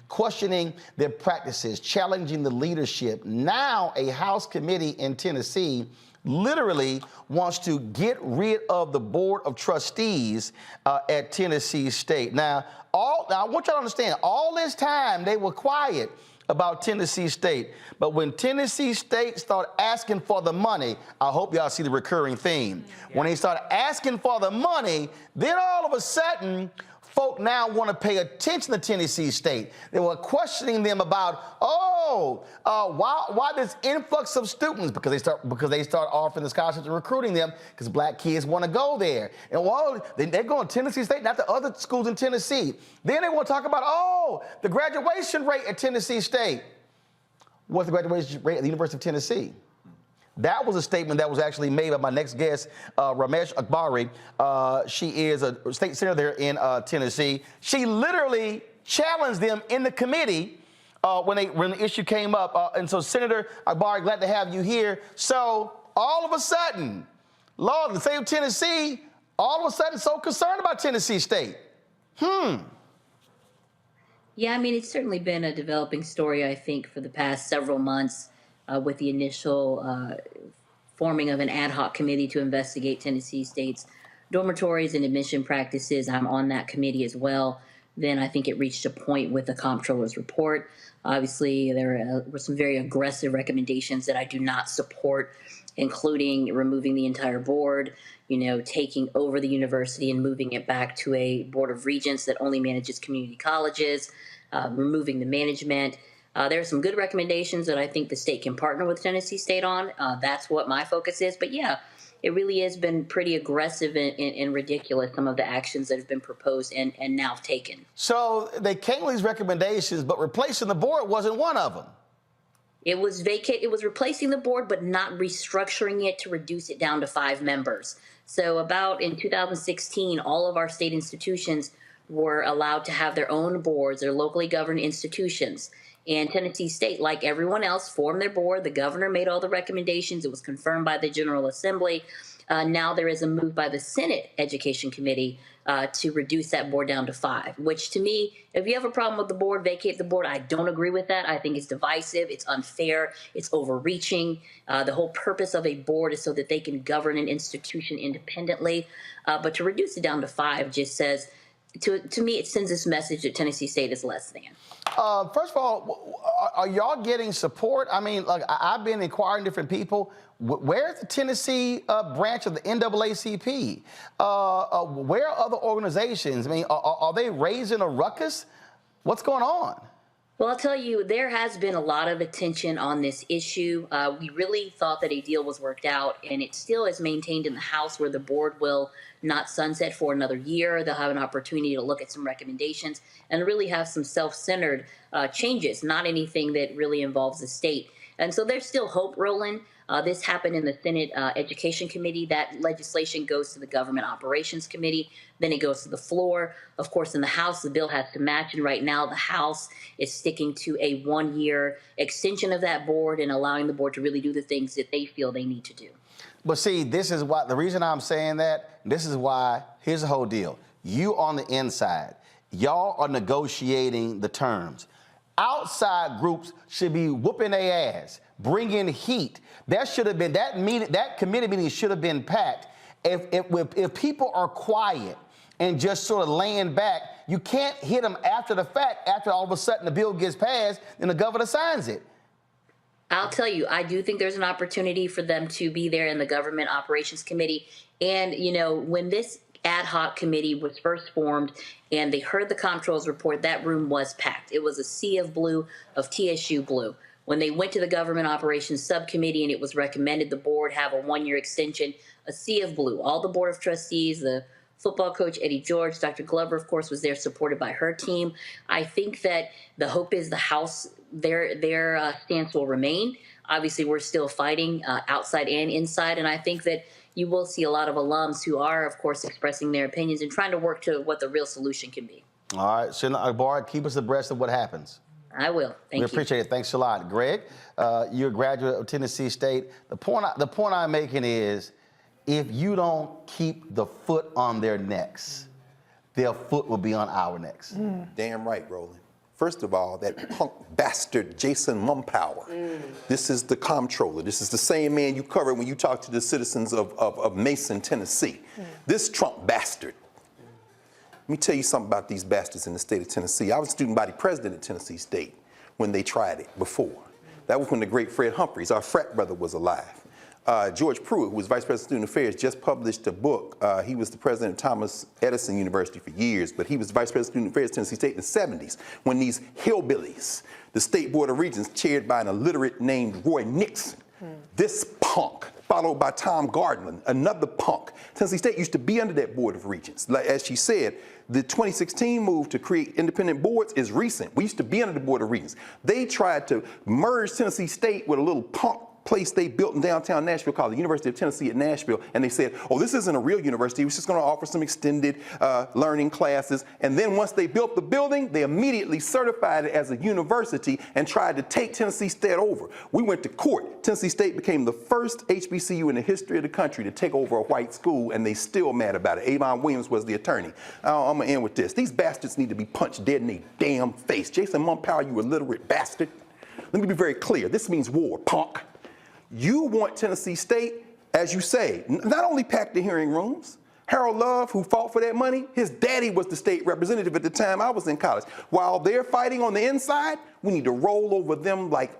questioning their practices, challenging the leadership. Now a House committee in Tennessee literally wants to get rid of the Board of Trustees at Tennessee State. Now, I want you to understand, all this time they were quiet about Tennessee State. But when Tennessee State started asking for the money, I hope y'all see the recurring theme. Yeah. When they started asking for the money, then all of a sudden, folk now want to pay attention to Tennessee State. They were questioning them about, why this influx of students? Because they start offering the scholarships and recruiting them because black kids want to go there. And they're going to Tennessee State, not the other schools in Tennessee. Then they want to talk about, the graduation rate at Tennessee State. What's the graduation rate at the University of Tennessee? That was a statement that was actually made by my next guest, Ramesh Akbari. She is a state senator there in Tennessee. She literally challenged them in the committee when the issue came up. And so, Senator Akbari, glad to have you here. So, all of a sudden, Lord, the state of Tennessee, all of a sudden so concerned about Tennessee State. Yeah, I mean, it's certainly been a developing story, I think, for the past several months. With the initial forming of an ad hoc committee to investigate Tennessee State's dormitories and admission practices. I'm on that committee as well. Then I think it reached a point with the comptroller's report. Obviously, there were some very aggressive recommendations that I do not support, including removing the entire board, taking over the university and moving it back to a board of regents that only manages community colleges, removing the management. There are some good recommendations that I think the state can partner with Tennessee State on. That's what my focus is. But yeah, it really has been pretty aggressive and ridiculous, some of the actions that have been proposed and now taken. So they came with these recommendations, but replacing the board wasn't one of them. It was replacing the board, but not restructuring it to reduce it down to 5 members. So about in 2016, all of our state institutions were allowed to have their own boards, their locally governed institutions. And Tennessee State, like everyone else, formed their board. The governor made all the recommendations. It was confirmed by the General Assembly. Now there is a move by the Senate Education Committee to reduce that board down to 5, which to me, if you have a problem with the board, vacate the board. I don't agree with that. I think it's divisive. It's unfair. It's overreaching. The whole purpose of a board is so that they can govern an institution independently. But to reduce it down to 5 just says to me, it sends this message that Tennessee State is less than. First of all, are y'all getting support? I mean, like, I've been inquiring different people. Where's the Tennessee branch of the NAACP? Where are other organizations? I mean, are they raising a ruckus? What's going on? Well, I'll tell you, there has been a lot of attention on this issue. We really thought that a deal was worked out, and it still is maintained in the House, where the board will not sunset for another year. They'll have an opportunity to look at some recommendations and really have some self-centered changes, not anything that really involves the state. And so there's still hope, Roland. This happened in the Senate Education Committee. That legislation goes to the Government Operations Committee. Then it goes to the floor. Of course, in the House, the bill has to match. And right now, the House is sticking to a one-year extension of that board and allowing the board to really do the things that they feel they need to do. But see, this is why, the reason I'm saying that, this is why, here's the whole deal. You on the inside, y'all are negotiating the terms. Outside groups should be whooping their ass, bringing heat. That should have been, that meeting, that committee meeting should have been packed. If people are quiet and just sort of laying back, you can't hit them after the fact, after all of a sudden the bill gets passed and the governor signs it. I'll tell you, I do think there's an opportunity for them to be there in the Government Operations Committee. And, you know, when this ad hoc committee was first formed and they heard the comptroller's report, that room was packed. It was a sea of blue, of TSU blue. When they went to the Government Operations Subcommittee and it was recommended the board have a one-year extension, a sea of blue. All the Board of Trustees, the football coach, Eddie George, Dr. Glover, of course, was there supported by her team. I think that the hope is the House, their stance will remain. Obviously, we're still fighting outside and inside, and I think that you will see a lot of alums who are, of course, expressing their opinions and trying to work to what the real solution can be. All right, Senator Akbar, keep us abreast of what happens. I will. Thank you. We appreciate it. Thanks a lot. Greg, you're a graduate of Tennessee State. The point I'm making is, if you don't keep the foot on their necks, their foot will be on our necks. Damn right, Roland. First of all, that punk bastard Jason Mumpower. This is the comptroller. This is the same man you covered when you talked to the citizens of Mason, Tennessee. This Trump bastard. Let me tell you something about these bastards in the state of Tennessee. I was student body president at Tennessee State when they tried it before. That was when the great Fred Humphreys, our frat brother, was alive. George Pruitt, who was Vice President of Student Affairs, just published a book. He was the president of Thomas Edison University for years, but he was Vice President of Student Affairs at Tennessee State in the 70s, when these hillbillies, the State Board of Regents, chaired by an illiterate named Roy Nixon, this punk, followed by Tom Gardner, another punk. Tennessee State used to be under that Board of Regents. Like, as she said, the 2016 move to create independent boards is recent. We used to be under the Board of Regents. They tried to merge Tennessee State with a little punk place they built in downtown Nashville called the University of Tennessee at Nashville, and they said, oh, this isn't a real university, we're just going to offer some extended learning classes. And then once they built the building, they immediately certified it as a university and tried to take Tennessee State over. We went to court. Tennessee State became the first HBCU in the history of the country to take over a white school, and they still mad about it. Avon Williams was the attorney. I'm going to end with this. These bastards need to be punched dead in their damn face. Jason Mumpower, you illiterate bastard. Let me be very clear. This means war, punk. You want Tennessee State, as you say, not only packed the hearing rooms. Harold Love, who fought for that money, his daddy was the state representative at the time I was in college. While they're fighting on the inside, we need to roll over them like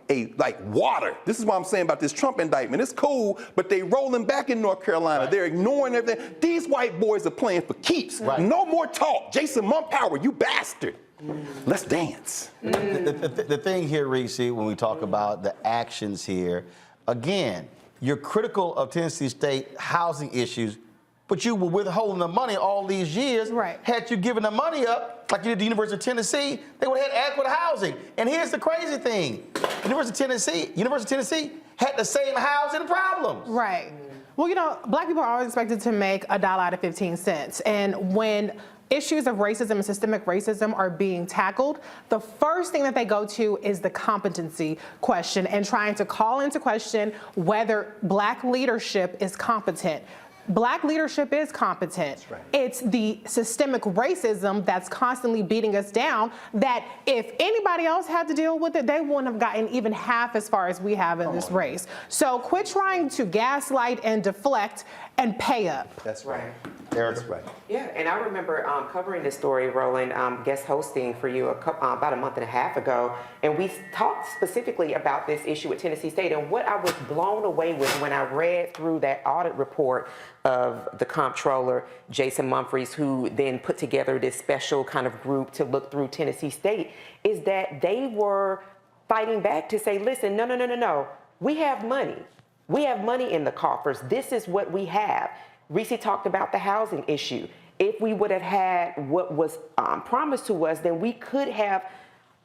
water. This is what I'm saying about this Trump indictment. It's cool, but they rolling back in North Carolina. They're ignoring everything. These white boys are playing for keeps. No more talk. Jason Mumpower, you bastard. Let's dance. The thing here, Reese, when we talk about the actions here, again, you're critical of Tennessee State housing issues, but you were withholding the money all these years. Had you given the money up, like you did the University of Tennessee, they would have had adequate housing. And here's the crazy thing. University of Tennessee had the same housing problems. Well, you know, black people are always expected to make $1 out of 15 cents. And when issues of racism and systemic racism are being tackled, the first thing that they go to is the competency question and trying to call into question whether black leadership is competent. Black leadership is competent. Right. It's the systemic racism that's constantly beating us down that if anybody else had to deal with it, they wouldn't have gotten even half as far as we have in this race. So quit trying to gaslight and deflect and pay up. That's right. That's right. Yeah, and I remember covering this story, Roland, guest hosting for you about a month and a half ago, and we talked specifically about this issue at Tennessee State. And what I was blown away with when I read through that audit report of the comptroller, Jason Humphreys, who then put together this special kind of group to look through Tennessee State, is that they were fighting back to say, listen, no. We have money. We have money in the coffers. This is what we have. Reese talked about the housing issue. If we would have had what was promised to us, then we could have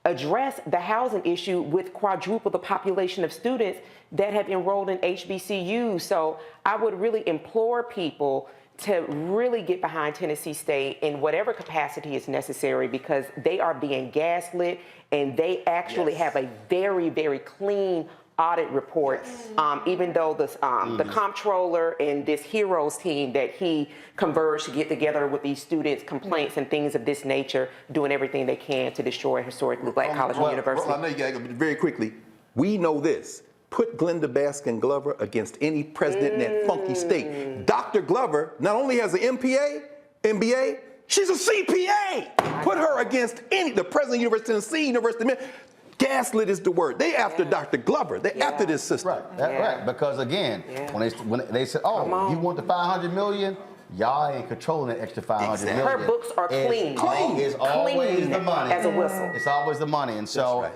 addressed the housing issue with quadruple the population of students that have enrolled in HBCUs. So I would really implore people to really get behind Tennessee State in whatever capacity is necessary, because they are being gaslit and they actually have a very, very clean audit report, even though the comptroller and this heroes team that he converged to get together with these students' complaints and things of this nature, doing everything they can to destroy historically Black college and university. I know you got to go very quickly. We know this. Put Glenda Baskin Glover against any president in that funky state. Dr. Glover not only has an MBA, she's a CPA. Put her against the president of University of Tennessee, University of Michigan. Gaslit is the word. They after Dr. Glover. They after this system. Right. Right. Because again, when they said, "Oh, you want the $500 million?" Y'all ain't controlling that extra $500 million. Her books are clean. It's always the money. As a whistle. It's always the money. And so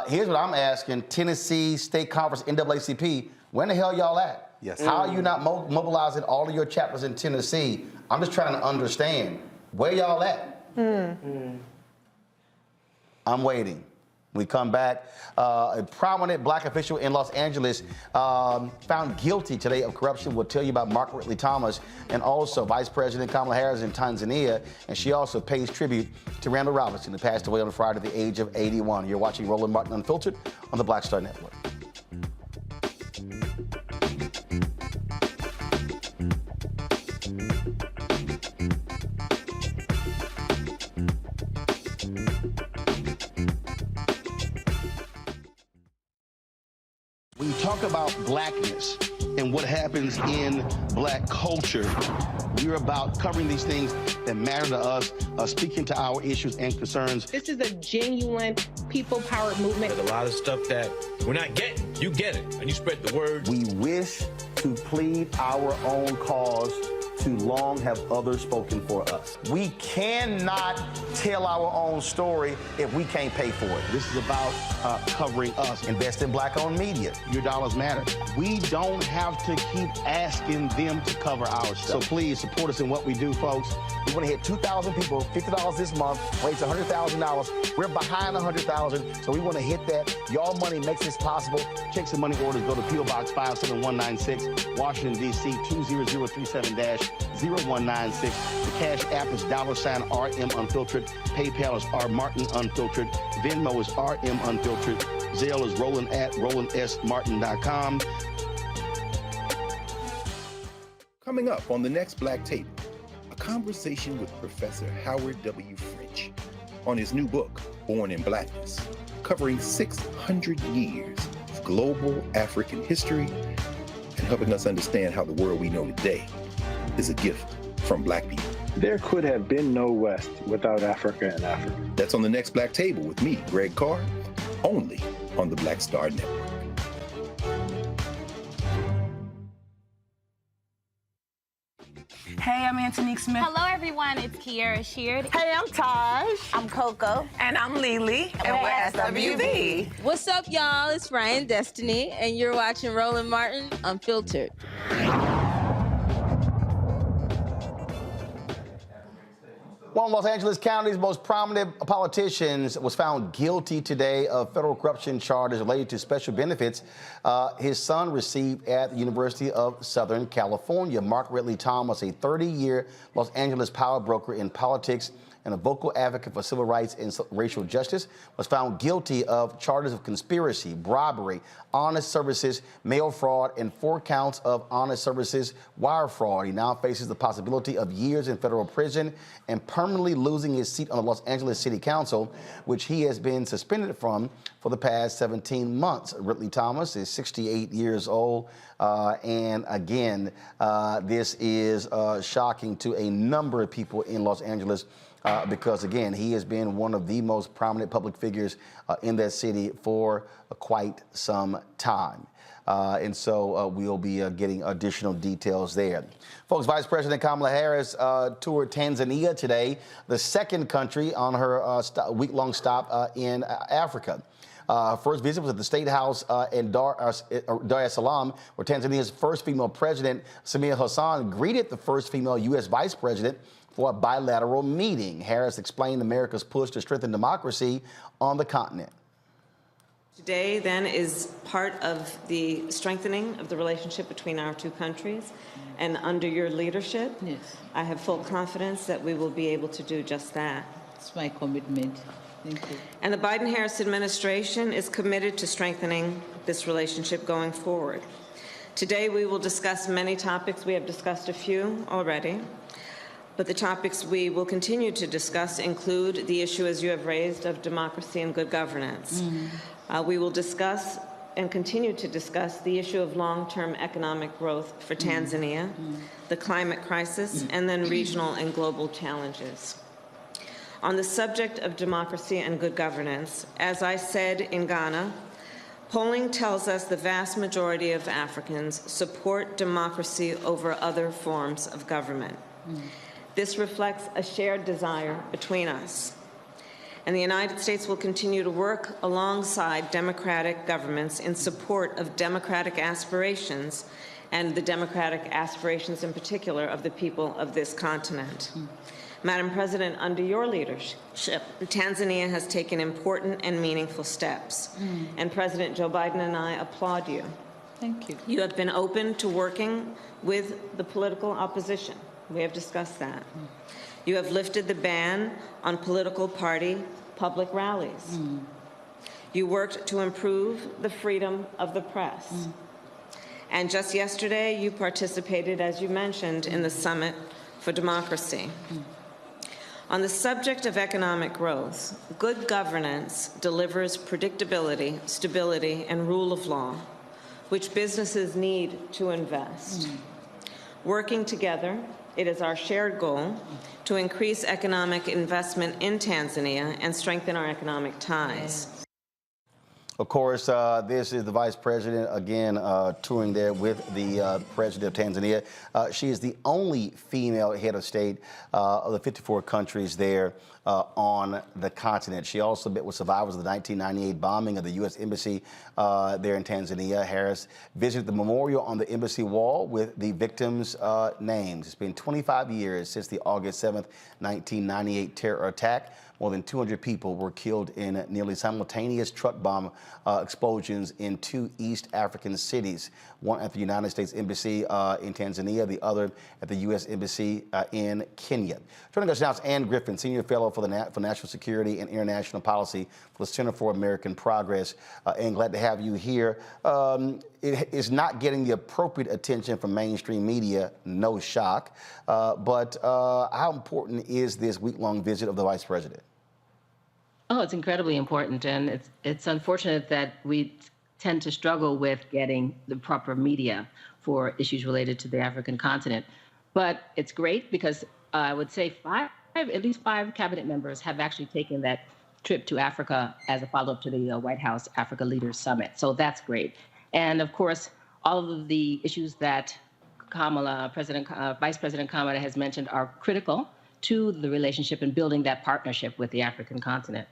here's what I'm asking: Tennessee State Conference, NAACP. Where the hell y'all at? Yes. How are you not mobilizing all of your chapters in Tennessee? I'm just trying to understand where y'all at. I'm waiting. We come back. A prominent Black official in Los Angeles found guilty today of corruption. We'll tell you about Mark Ridley Thomas, and also Vice President Kamala Harris in Tanzania. And she also pays tribute to Randall Robinson, who passed away on Friday at the age of 81. You're watching Roland Martin Unfiltered on the Black Star Network. When you talk about blackness and what happens in Black culture, we're about covering these things that matter to us, speaking to our issues and concerns. This is a genuine people-powered movement. There's a lot of stuff that we're not getting. You get it, and you spread the word. We wish to plead our own cause. Too long have others spoken for us. We cannot tell our own story if we can't pay for it. This is about covering us. Invest in Black-owned media. Your dollars matter. We don't have to keep asking them to cover our stuff. So please support us in what we do, folks. We want to hit 2,000 people, $50 this month, raise $100,000. We're behind $100,000, so we want to hit that. Y'all money makes this possible. Checks and money orders go to P.O. Box 57196, Washington, D.C. 20037-0196. The Cash App is $RM Unfiltered. PayPal is R Martin Unfiltered. Venmo is RM Unfiltered. Zelle is Roland at RolandSMartin.com. Coming up on the next Black Table, a conversation with Professor Howard W. French on his new book, Born in Blackness, covering 600 years of global African history and helping us understand how the world we know today is a gift from Black people. There could have been no West without Africa and Africa. That's on the next Black Table with me, Greg Carr, only on the Black Star Network. Hey, I'm Antonique Smith. Hello, everyone. It's Kiara Sheard. Hey, I'm Taj. I'm Coco. And I'm Lily. And we're SWV. What's up, y'all? It's Ryan Destiny, and you're watching Roland Martin Unfiltered. One of Los Angeles County's most prominent politicians was found guilty today of federal corruption charges related to special benefits his son received at the University of Southern California. Mark Ridley Thomas, a 30-year Los Angeles power broker in politics, and a vocal advocate for civil rights and racial justice, was found guilty of charges of conspiracy, bribery, honest services, mail fraud, and 4 counts of honest services wire fraud. He now faces the possibility of years in federal prison and permanently losing his seat on the Los Angeles City Council, which he has been suspended from for the past 17 months. Ridley Thomas is 68 years old. And again, this is shocking to a number of people in Los Angeles because, again, he has been one of the most prominent public figures in that city for quite some time. And so we'll be getting additional details there. Folks, Vice President Kamala Harris toured Tanzania today, the second country on her week-long stop in Africa. First visit was at the State House in Dar es Salaam, where Tanzania's first female president, Samia Hassan, greeted the first female U.S. vice president for a bilateral meeting. Harris explained America's push to strengthen democracy on the continent. Today, then, is part of the strengthening of the relationship between our two countries. And under your leadership, I have full confidence that we will be able to do just that. It's my commitment. Thank you. And the Biden-Harris administration is committed to strengthening this relationship going forward. Today, we will discuss many topics. We have discussed a few already. But the topics we will continue to discuss include the issue, as you have raised, of democracy and good governance. We will discuss and continue to discuss the issue of long-term economic growth for Tanzania, the climate crisis, and then regional and global challenges. On the subject of democracy and good governance, as I said in Ghana, polling tells us the vast majority of Africans support democracy over other forms of government. This reflects a shared desire between us. And the United States will continue to work alongside democratic governments in support of democratic aspirations and the democratic aspirations in particular of the people of this continent. Madam President, under your leadership, Tanzania has taken important and meaningful steps. And President Joe Biden and I applaud you. Thank you. You have been open to working with the political opposition. We have discussed that. You have lifted the ban on political party public rallies. You worked to improve the freedom of the press. And just yesterday, you participated, as you mentioned, in the Summit for Democracy. On the subject of economic growth, good governance delivers predictability, stability, and rule of law, which businesses need to invest. Working together, it is our shared goal to increase economic investment in Tanzania and strengthen our economic ties. Of course, this is the vice president, again, touring there with the president of Tanzania. She is the only female head of state of the 54 countries there on the continent. She also met with survivors of the 1998 bombing of the U.S. Embassy there in Tanzania. Harris visited the memorial on the embassy wall with the victims' names. It's been 25 years since the August 7th, 1998 terror attack. More than 200 people were killed in nearly simultaneous truck bomb explosions in 2 East African cities, one at the United States Embassy in Tanzania, the other at the U.S. Embassy in Kenya. Joining us now is Ann Griffin, Senior Fellow for National Security and International Policy for the Center for American Progress. Ann, glad to have you here. It is not getting the appropriate attention from mainstream media, no shock. But how important is this week-long visit of the Vice President? Oh, it's incredibly important, and it's unfortunate that we tend to struggle with getting the proper media for issues related to the African continent. But it's great because I would say at least five cabinet members have actually taken that trip to Africa as a follow-up to the White House Africa Leaders Summit. So that's great. And of course, all of the issues that Vice President Kamala has mentioned are critical to the relationship and building that partnership with the African continent.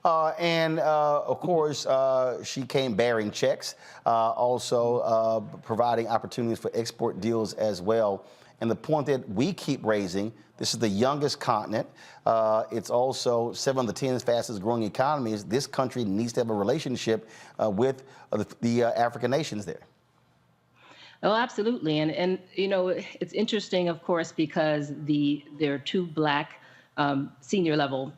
Of course, she came bearing checks, also providing opportunities for export deals as well. And the point that we keep raising, this is the youngest continent. It's also 7 of the 10 fastest growing economies. This country needs to have a relationship with the African nations there. Oh, absolutely. And you know, it's interesting, of course, because there are 2 Black senior level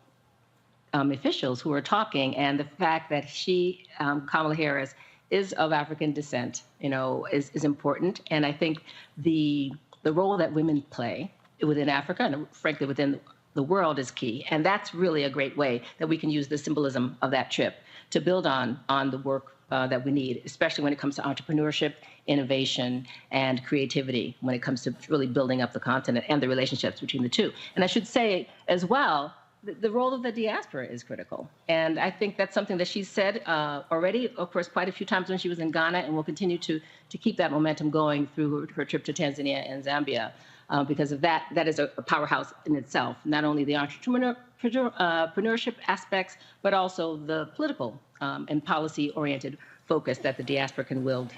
officials who are talking, and the fact that she, Kamala Harris, is of African descent, is important. And I think the role that women play within Africa and frankly within the world is key. And that's really a great way that we can use the symbolism of that trip to build on the work that we need, especially when it comes to entrepreneurship, innovation, and creativity, when it comes to really building up the continent and the relationships between the two. And I should say as well, the role of the diaspora is critical. And I think that's something that she said already, of course, quite a few times when she was in Ghana, and will continue to keep that momentum going through her trip to Tanzania and Zambia. Because of that is a powerhouse in itself, not only the entrepreneurship aspects, but also the political and policy-oriented focus that the diaspora can wield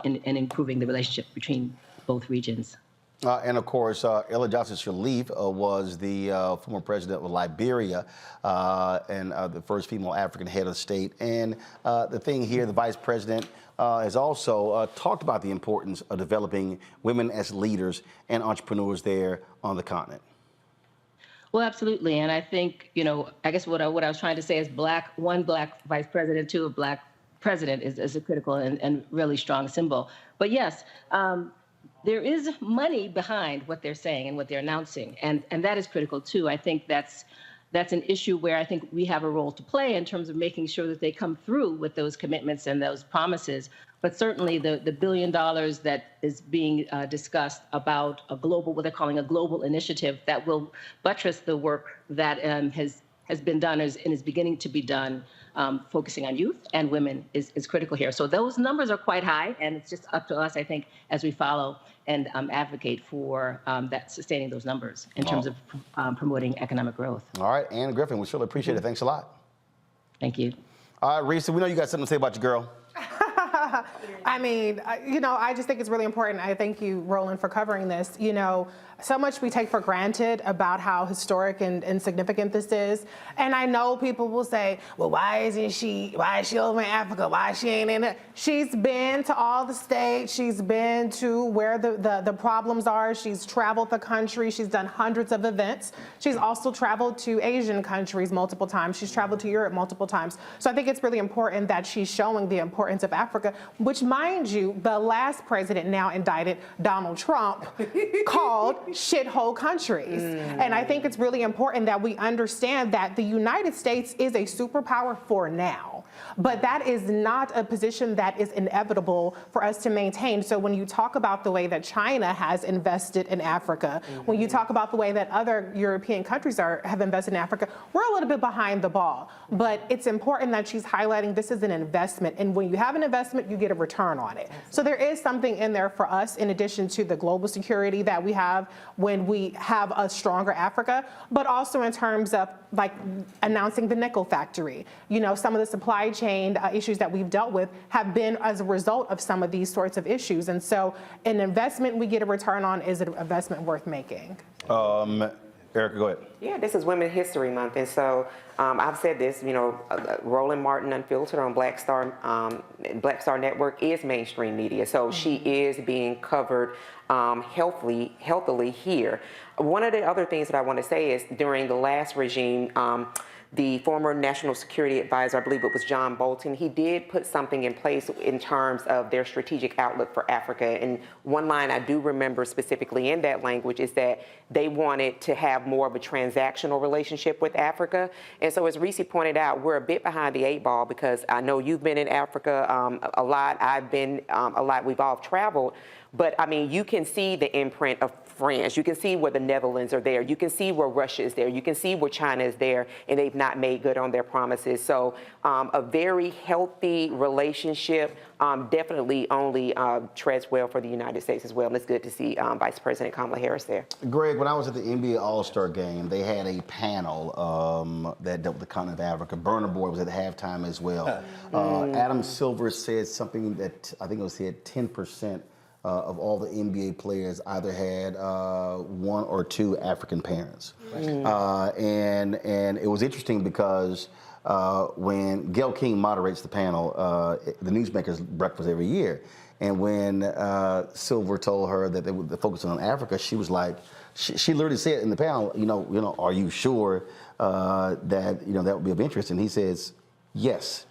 in improving the relationship between both regions. And of course, Ella Johnson Sirleaf was the former president of Liberia and the first female African head of state. And the thing here, the vice president has also talked about the importance of developing women as leaders and entrepreneurs there on the continent. Well, absolutely. And I think, I guess what I was trying to say is one black vice president to a black president is a critical and really strong symbol. But yes, there is money behind what they're saying and what they're announcing, and that is critical too. I think that's an issue where I think we have a role to play in terms of making sure that they come through with those commitments and those promises. But certainly the $1 billion that is being discussed about what they're calling a global initiative that will buttress the work that has been done and is beginning to be done, focusing on youth and women is critical here. So those numbers are quite high, and it's just up to us, I think, as we follow and advocate for sustaining those numbers in terms of promoting economic growth. All right, Ann Griffin, we surely appreciate it. Thanks a lot. Thank you. All right, Reese, we know you got something to say about your girl. I mean, I just think it's really important. I thank you, Roland, for covering this. So much we take for granted about how historic and significant this is. And I know people will say, well, why is she over in Africa? Why she ain't in it? She's been to all the states. She's been to where the problems are. She's traveled the country. She's done hundreds of events. She's also traveled to Asian countries multiple times. She's traveled to Europe multiple times. So I think it's really important that she's showing the importance of Africa, which, mind you, the last president now indicted, Donald Trump, called shithole countries. And I think it's really important that we understand that the United States is a superpower for now, but that is not a position that is inevitable for us to maintain. So when you talk about the way that China has invested in Africa, when you talk about the way that other European countries have invested in Africa, we're a little bit behind the ball. But it's important that she's highlighting this is an investment, and when you have an investment, you get a return on it. So there is something in there for us, in addition to the global security that we have when we have a stronger Africa, but also in terms of like announcing the nickel factory. Some of the supply chain issues that we've dealt with have been as a result of some of these sorts of issues. And so an investment we get a return on is an investment worth making. Erica, go ahead. Yeah, this is Women's History Month, and so I've said this, Roland Martin Unfiltered on Black Star Network is mainstream media, so she is being covered healthily here. One of the other things that I want to say is during the last regime, the former National Security Advisor, I believe it was John Bolton, he did put something in place in terms of their strategic outlook for Africa. And one line I do remember specifically in that language is that they wanted to have more of a transactional relationship with Africa. And so as Reese pointed out, we're a bit behind the 8 ball, because I know you've been in Africa a lot, I've been a lot, we've all traveled. But I mean, you can see the imprint of France. You can see where the Netherlands are there. You can see where Russia is there. You can see where China is there, and they've not made good on their promises. So a very healthy relationship definitely only treads well for the United States as well. And it's good to see Vice President Kamala Harris there. Greg, when I was at the NBA All-Star Game, they had a panel that dealt with the continent of Africa. Burna Boy was at halftime as well. Adam Silver said something that I think it was 10% of all the NBA players either had 1 or 2 African parents. And it was interesting because when Gayle King moderates the panel, the Newsmakers breakfast every year, And when Silver told her that they would focus on Africa, she was like, she literally said in the panel, are you sure that that would be of interest? And he says, yes.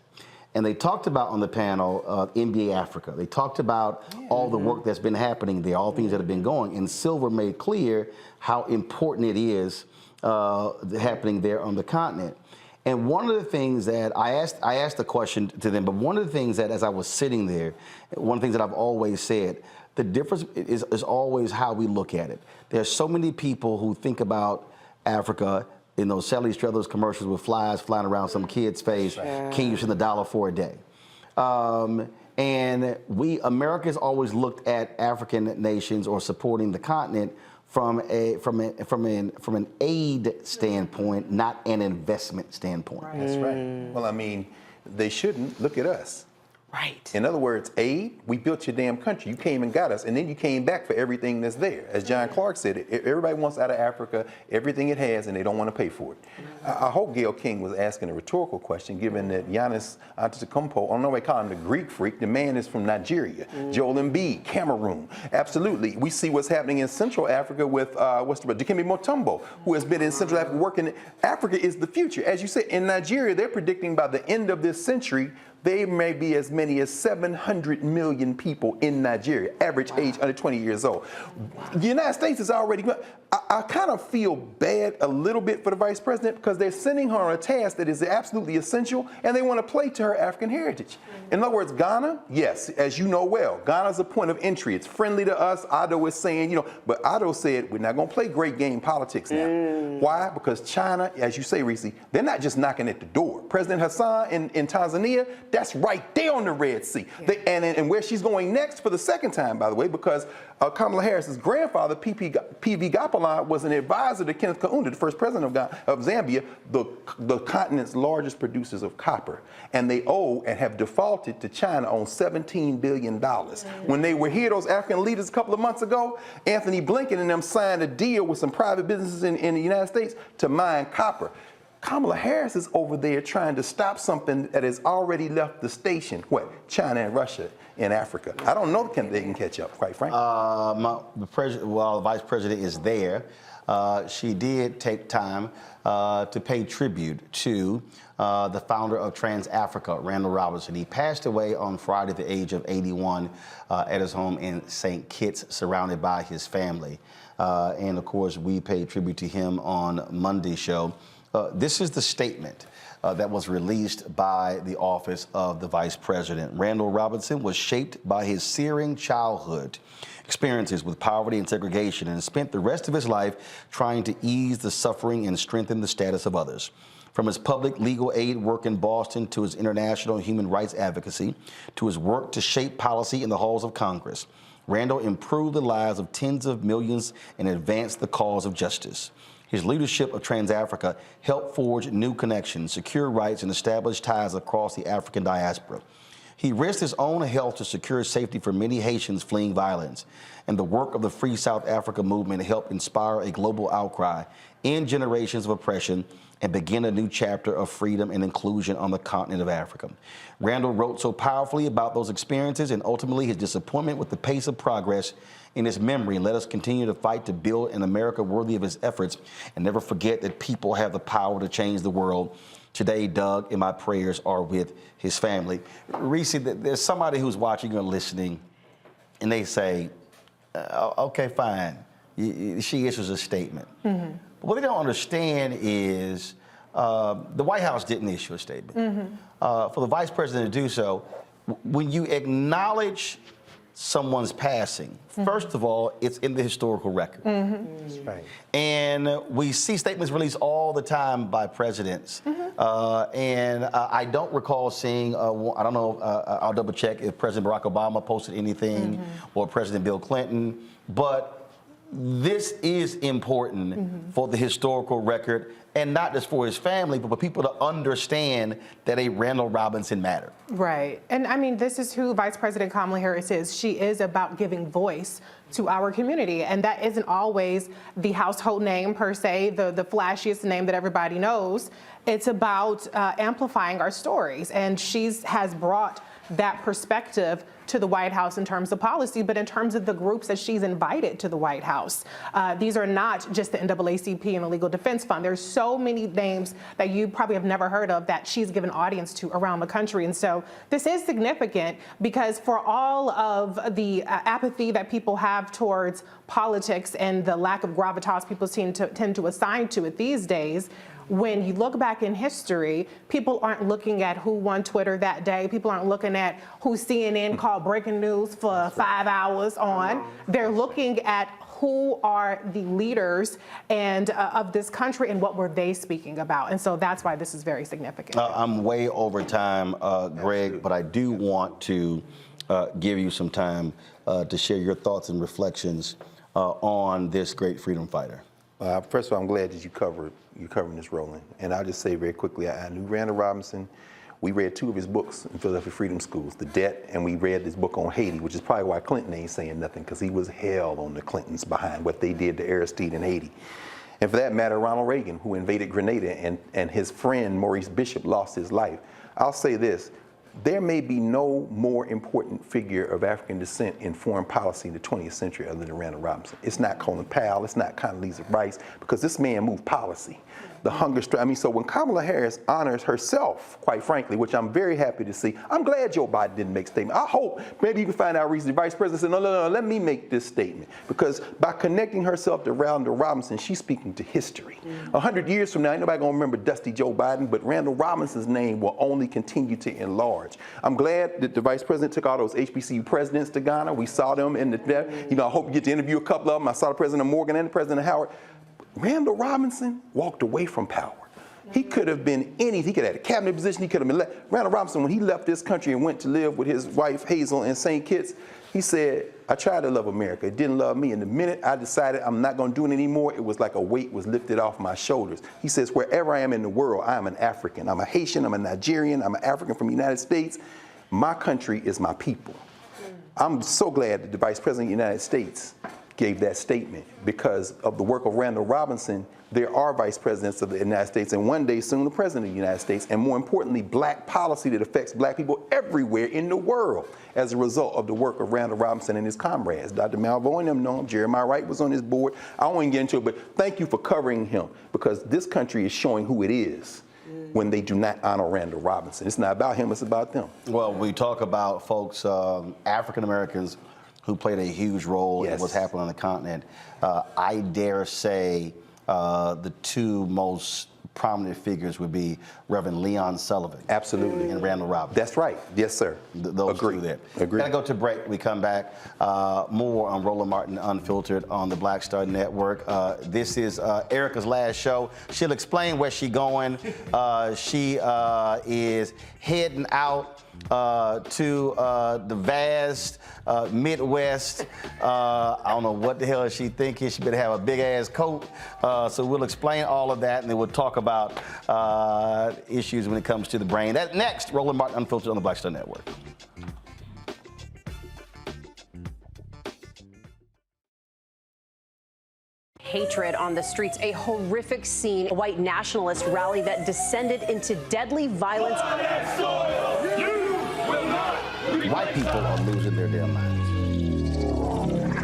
And they talked about on the panel NBA Africa. They talked about all the work that's been happening there, all things that have been going. And Silver made clear how important it is happening there on the continent. And one of the things that I asked the question to them, but one of the things that as I was sitting there, one of the things that I've always said, the difference is always how we look at it. There's so many people who think about Africa in those Sally Struthers commercials with flies flying around some kid's face. Can you send $1 for a day? And Americans always looked at African nations or supporting the continent from an aid standpoint, not an investment standpoint. Right. That's right. Well, I mean, they shouldn't look at us. Right. In other words, aid, we built your damn country. You came and got us, and then you came back for everything that's there. As John Clark said, everybody wants out of Africa everything it has, and they don't want to pay for it. I hope Gayle King was asking a rhetorical question, given that Giannis Antetokounmpo, I don't know why they call him the Greek freak, the man is from Nigeria. Joel Embiid, Cameroon. Absolutely. We see what's happening in Central Africa with, Dikembe Mutombo, who has been in Central Africa working. Africa is the future. As you said, in Nigeria, they're predicting by the end of this century, there may be as many as 700 million people in Nigeria, average age under 20 years old. The United States is already, I kind of feel bad a little bit for the vice president because they're sending her on a task that is absolutely essential and they want to play to her African heritage. In other words, Ghana, yes, as you know well, Ghana's a point of entry. It's friendly to us. Otto is saying, but Otto said, we're not going to play great game politics now. Why? Because China, as you say, Reese, they're not just knocking at the door. President Hassan in Tanzania, that's right there on the Red Sea. And where she's going next for the second time, by the way, because Kamala Harris's grandfather, P.V. Gopala, was an advisor to Kenneth Kaunda, the first president of Zambia, the continent's largest producers of copper. And they owe and have defaulted to China on $17 billion. When they were here, those African leaders a couple of months ago, Anthony Blinken and them signed a deal with some private businesses in the United States to mine copper. Kamala Harris is over there trying to stop something that has already left the station. What? China and Russia in Africa. I don't know if they can catch up, quite frankly. The vice president is there. She did take time to pay tribute to the founder of Trans Africa, Randall Robinson. He passed away on Friday at the age of 81 at his home in St. Kitts, surrounded by his family. And of course, we paid tribute to him on Monday's show. This is the statement that was released by the office of the vice president. Randall Robinson was shaped by his searing childhood experiences with poverty and segregation and spent the rest of his life trying to ease the suffering and strengthen the status of others. From his public legal aid work in Boston to his international human rights advocacy to his work to shape policy in the halls of Congress, Randall improved the lives of tens of millions and advanced the cause of justice. His leadership of Trans Africa helped forge new connections, secure rights, and establish ties across the African diaspora. He risked his own health to secure safety for many Haitians fleeing violence. And the work of the Free South Africa movement helped inspire a global outcry, end generations of oppression, and begin a new chapter of freedom and inclusion on the continent of Africa. Randall wrote so powerfully about those experiences and ultimately his disappointment with the pace of progress in his memory. Let us continue to fight to build an America worthy of his efforts and never forget that people have the power to change the world. Today, Doug, and my prayers are with his family. Reese, there's somebody who's watching or listening, and they say, okay, fine. She issues a statement. But what they don't understand is the White House didn't issue a statement. For the vice president to do so, when you acknowledge someone's passing, first of all, it's in the historical record. That's right. And we see statements released all the time by presidents. And I don't recall seeing, I don't know, I'll double check if President Barack Obama posted anything or President Bill Clinton, but this is important for the historical record, and not just for his family, but for people to understand that a Randall Robinson mattered. Right. And I mean, this is who Vice President Kamala Harris is. She is about giving voice to our community. And that isn't always the household name per se, the flashiest name that everybody knows. It's about amplifying our stories. And she has brought that perspective to the White House in terms of policy, but in terms of the groups that she's invited to the White House. These are not just the NAACP and the Legal Defense Fund. There's so many names that you probably have never heard of that she's given audience to around the country. And so this is significant because for all of the apathy that people have towards politics and the lack of gravitas people tend to assign to it these days, when you look back in history, people aren't looking at who won Twitter that day. People aren't looking at who CNN called breaking news for 5 hours on. They're looking at who are the leaders and of this country and what were they speaking about. And so that's why this is very significant. I'm way over time, Greg, but I do want to give you some time to share your thoughts and reflections on this great freedom fighter. First of all, I'm glad that you're covering this, Roland. And I'll just say very quickly, I knew Randall Robinson. We read 2 of his books in Philadelphia Freedom Schools, The Debt, and we read this book on Haiti, which is probably why Clinton ain't saying nothing, because he was hell on the Clintons behind what they did to Aristide in Haiti. And for that matter, Ronald Reagan, who invaded Grenada, and his friend Maurice Bishop lost his life. I'll say this. There may be no more important figure of African descent in foreign policy in the 20th century other than Randall Robinson. It's not Colin Powell, it's not Condoleezza Rice, because this man moved policy. The hunger strike. I mean, so when Kamala Harris honors herself, quite frankly, which I'm very happy to see, I'm glad Joe Biden didn't make a statement. I hope maybe you can find out recently, Vice President said, no, let me make this statement. Because by connecting herself to Randall Robinson, she's speaking to history. 100 years from now, ain't nobody gonna remember Dusty Joe Biden, but Randall Robinson's name will only continue to enlarge. I'm glad that the Vice President took all those HBCU presidents to Ghana. We saw them in the, I hope you get to interview a couple of them. I saw the President Morgan and the President Howard. Randall Robinson walked away from power. He could have been anything. He could have had a cabinet position. He could have been Randall Robinson, when he left this country and went to live with his wife Hazel in St. Kitts, he said, I tried to love America. It didn't love me. And the minute I decided I'm not going to do it anymore, it was like a weight was lifted off my shoulders. He says, wherever I am in the world, I am an African. I'm a Haitian. I'm a Nigerian. I'm an African from the United States. My country is my people. I'm so glad that the Vice President of the United States gave that statement, because of the work of Randall Robinson. There are vice presidents of the United States, and one day soon the president of the United States, and more importantly, black policy that affects black people everywhere in the world as a result of the work of Randall Robinson and his comrades. Dr. Malvo and them know him. Jeremiah Wright was on his board. I won't even get into it, but thank you for covering him, because this country is showing who it is when they do not honor Randall Robinson. It's not about him, it's about them. Well, we talk about folks, African Americans, who played a huge role in what's happening on the continent. I dare say the 2 most prominent figures would be Reverend Leon Sullivan. Absolutely. And Randall Robinson. That's right. Yes, sir. Those Agree. 2 there. Agree. Gotta go to break. We come back. More on Roland Martin Unfiltered on the Black Star Network. This is Erica's last show. She'll explain where she's going. She is heading out to the vast Midwest. I don't know what the hell she thinking. She better have a big ass coat. So we'll explain all of that, and then we'll talk about issues when it comes to the brain. That next, Roland Martin Unfiltered on the Black Star Network. Hatred on the streets, a horrific scene, a white nationalist rally that descended into deadly violence. White people are losing their damn minds.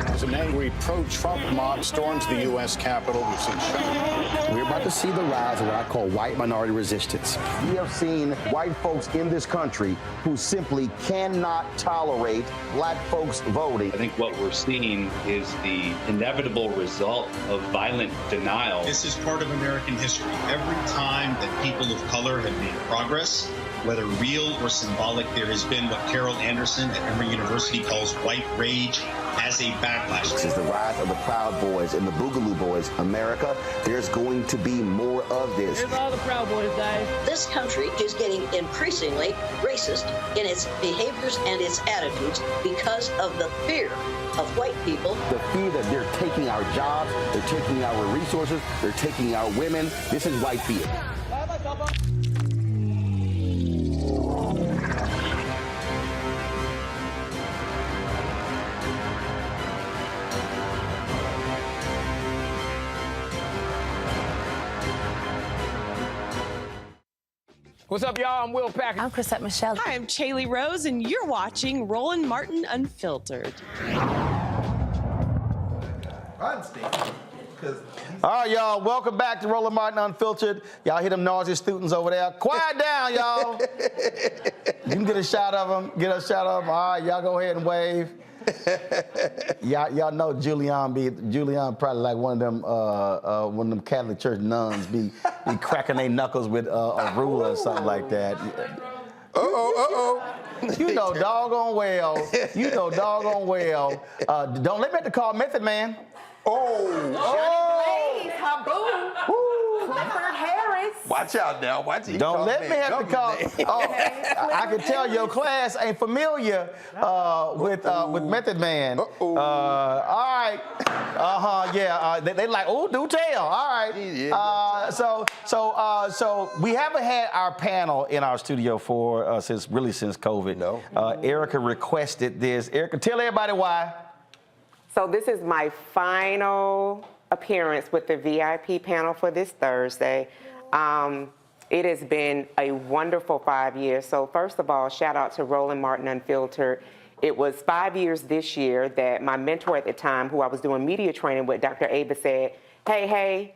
As an angry pro-Trump mob storms the U.S. Capitol, we've seen shooting. We're about to see the rise of what I call white minority resistance. We have seen white folks in this country who simply cannot tolerate black folks voting. I think what we're seeing is the inevitable result of violent denial. This is part of American history. Every time that people of color have made progress, whether real or symbolic, there has been what Carol Anderson at Emory University calls white rage as a backlash. This is the rise of the Proud Boys and the Boogaloo Boys. America, there's going to be more of this. Here's all the Proud Boys, guys. This country is getting increasingly racist in its behaviors and its attitudes because of the fear of white people. The fear that they're taking our jobs, they're taking our resources, they're taking our women. This is white fear. What's up, y'all? I'm Will Packer. I'm Chrisette Michelle. Hi, I'm Chaley Rose, and you're watching Roland Martin Unfiltered. All right, y'all, welcome back to Roland Martin Unfiltered. Y'all hear them noisy students over there? Quiet down, y'all. You can get a shot of them. Get a shot of them. All right, y'all go ahead and wave. Y'all know Julian probably like one of them Catholic church nuns be cracking their knuckles with a ruler or something like that. You know doggone well. Don't let me have to call Method Man. Clifford Harris. Watch out now. Watch it. Don't let me have to call. I can tell your class ain't familiar with Method Man. All right. Yeah. They like, oh, do tell. All right. So we haven't had our panel in our studio for since COVID. No. Erica requested this. Erica, tell everybody why. So this is my final appearance with the VIP panel for this Thursday. It has been a wonderful 5 years. So first of all, shout out to Roland Martin Unfiltered. It was 5 years this year that my mentor at the time, who I was doing media training with, Dr. Ava, said, hey,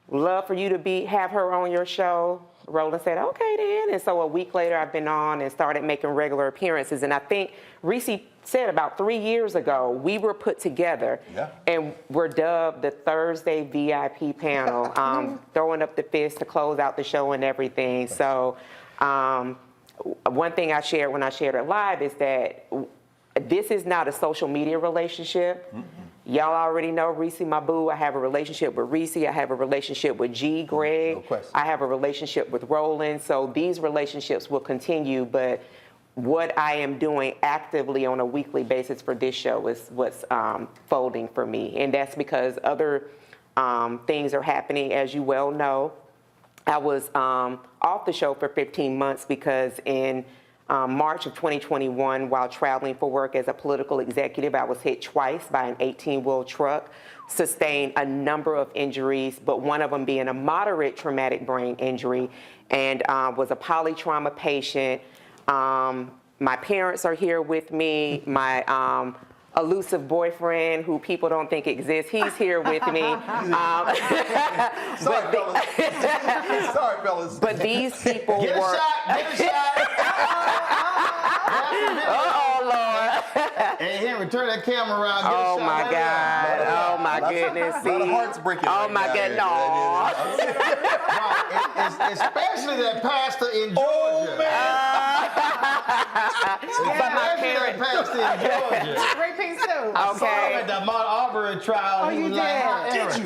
love for you to have her on your show. Roland said, okay then. And so a week later, I've been on and started making regular appearances. And I think Reese said about 3 years ago, we were put together and were dubbed the Thursday VIP panel, throwing up the fist to close out the show and everything. So one thing I shared when I shared it live is that this is not a social media relationship. Y'all already know Reese, my boo. I have a relationship with Reese. I have a relationship with Greg. No, I have a relationship with Roland. So these relationships will continue, but what I am doing actively on a weekly basis for this show is what's folding for me. And that's because other things are happening, as you well know. I was off the show for 15 months because in March of 2021, while traveling for work as a political executive, I was hit twice by an 18-wheel truck, sustained a number of injuries, but one of them being a moderate traumatic brain injury, and was a polytrauma patient. My parents are here with me. My elusive boyfriend, who people don't think exists, he's here with me. Sorry, fellas. But these people Get a were... Get a shot. Lord. Hey, Henry, turn that camera around. Get Oh a shot. my God. Oh my goodness. A lot of hearts breaking. Oh my God. No. Especially that pastor in Georgia. But my parents. Pastor in Georgia. Great piece too. Okay. At the Mount Auburn trial. Oh, you did. Did you?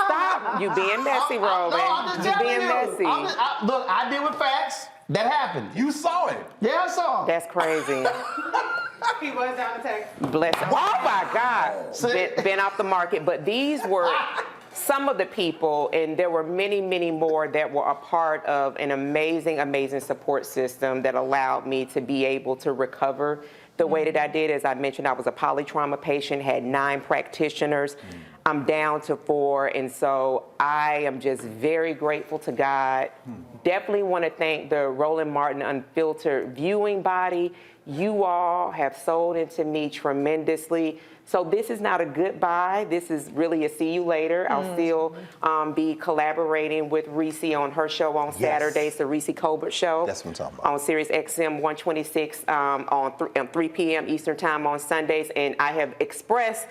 Stop. You being messy, Roland. You being messy. Look, I deal with facts. That happened. You saw it. Yeah, I saw it. That's crazy. He was down in Texas. Bless him. Oh my God. Been off the market. But these were some of the people, and there were many, many more that were a part of an amazing, amazing support system that allowed me to be able to recover the way that I did. As I mentioned, I was a polytrauma patient, had 9 practitioners. I'm down to 4, and so I am just very grateful to God. Definitely want to thank the Roland Martin Unfiltered viewing body. You all have sold into me tremendously. So this is not a goodbye. This is really a see you later. I'll still be collaborating with Reese on her show on Saturdays, the Reese Colbert Show. That's what I'm talking about. On Sirius XM 126 on 3 p.m. Eastern Time on Sundays. And I have expressed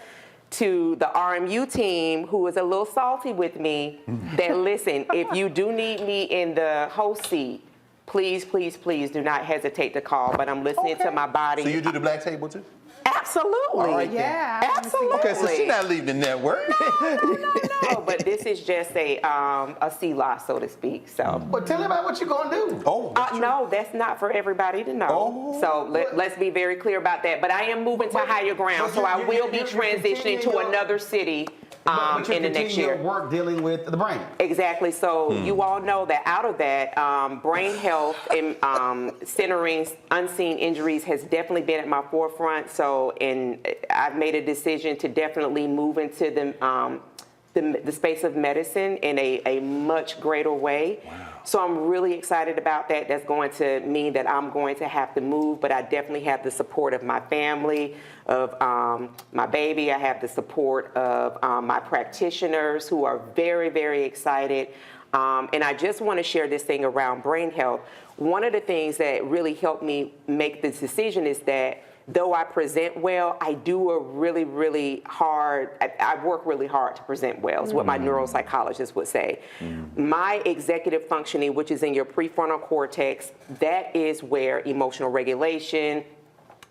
to the RMU team, who is a little salty with me, that listen, if you do need me in the host seat, please, please, please do not hesitate to call. But I'm listening to my body. So you do the black table too? Absolutely. All right, yeah. Absolutely. Okay, so she's not leaving the network. No, but this is just a C-loss, so to speak. So. But tell everybody what you're going to do. No, that's not for everybody to know. So let's be very clear about that. But I am moving to higher ground, so I will be transitioning to another city in the next year. Work dealing with the brain. Exactly. So you all know that out of that, brain health and centering unseen injuries has definitely been at my forefront. So I've made a decision to definitely move into the the space of medicine in a much greater way. Wow. So I'm really excited about that. That's going to mean that I'm going to have to move, but I definitely have the support of my family, of my baby. I have the support of my practitioners who are very, very excited. And I just want to share this thing around brain health. One of the things that really helped me make this decision is that though I present well, I do a really, really hard, I work really hard to present well, is what my neuropsychologist would say. My executive functioning, which is in your prefrontal cortex, that is where emotional regulation,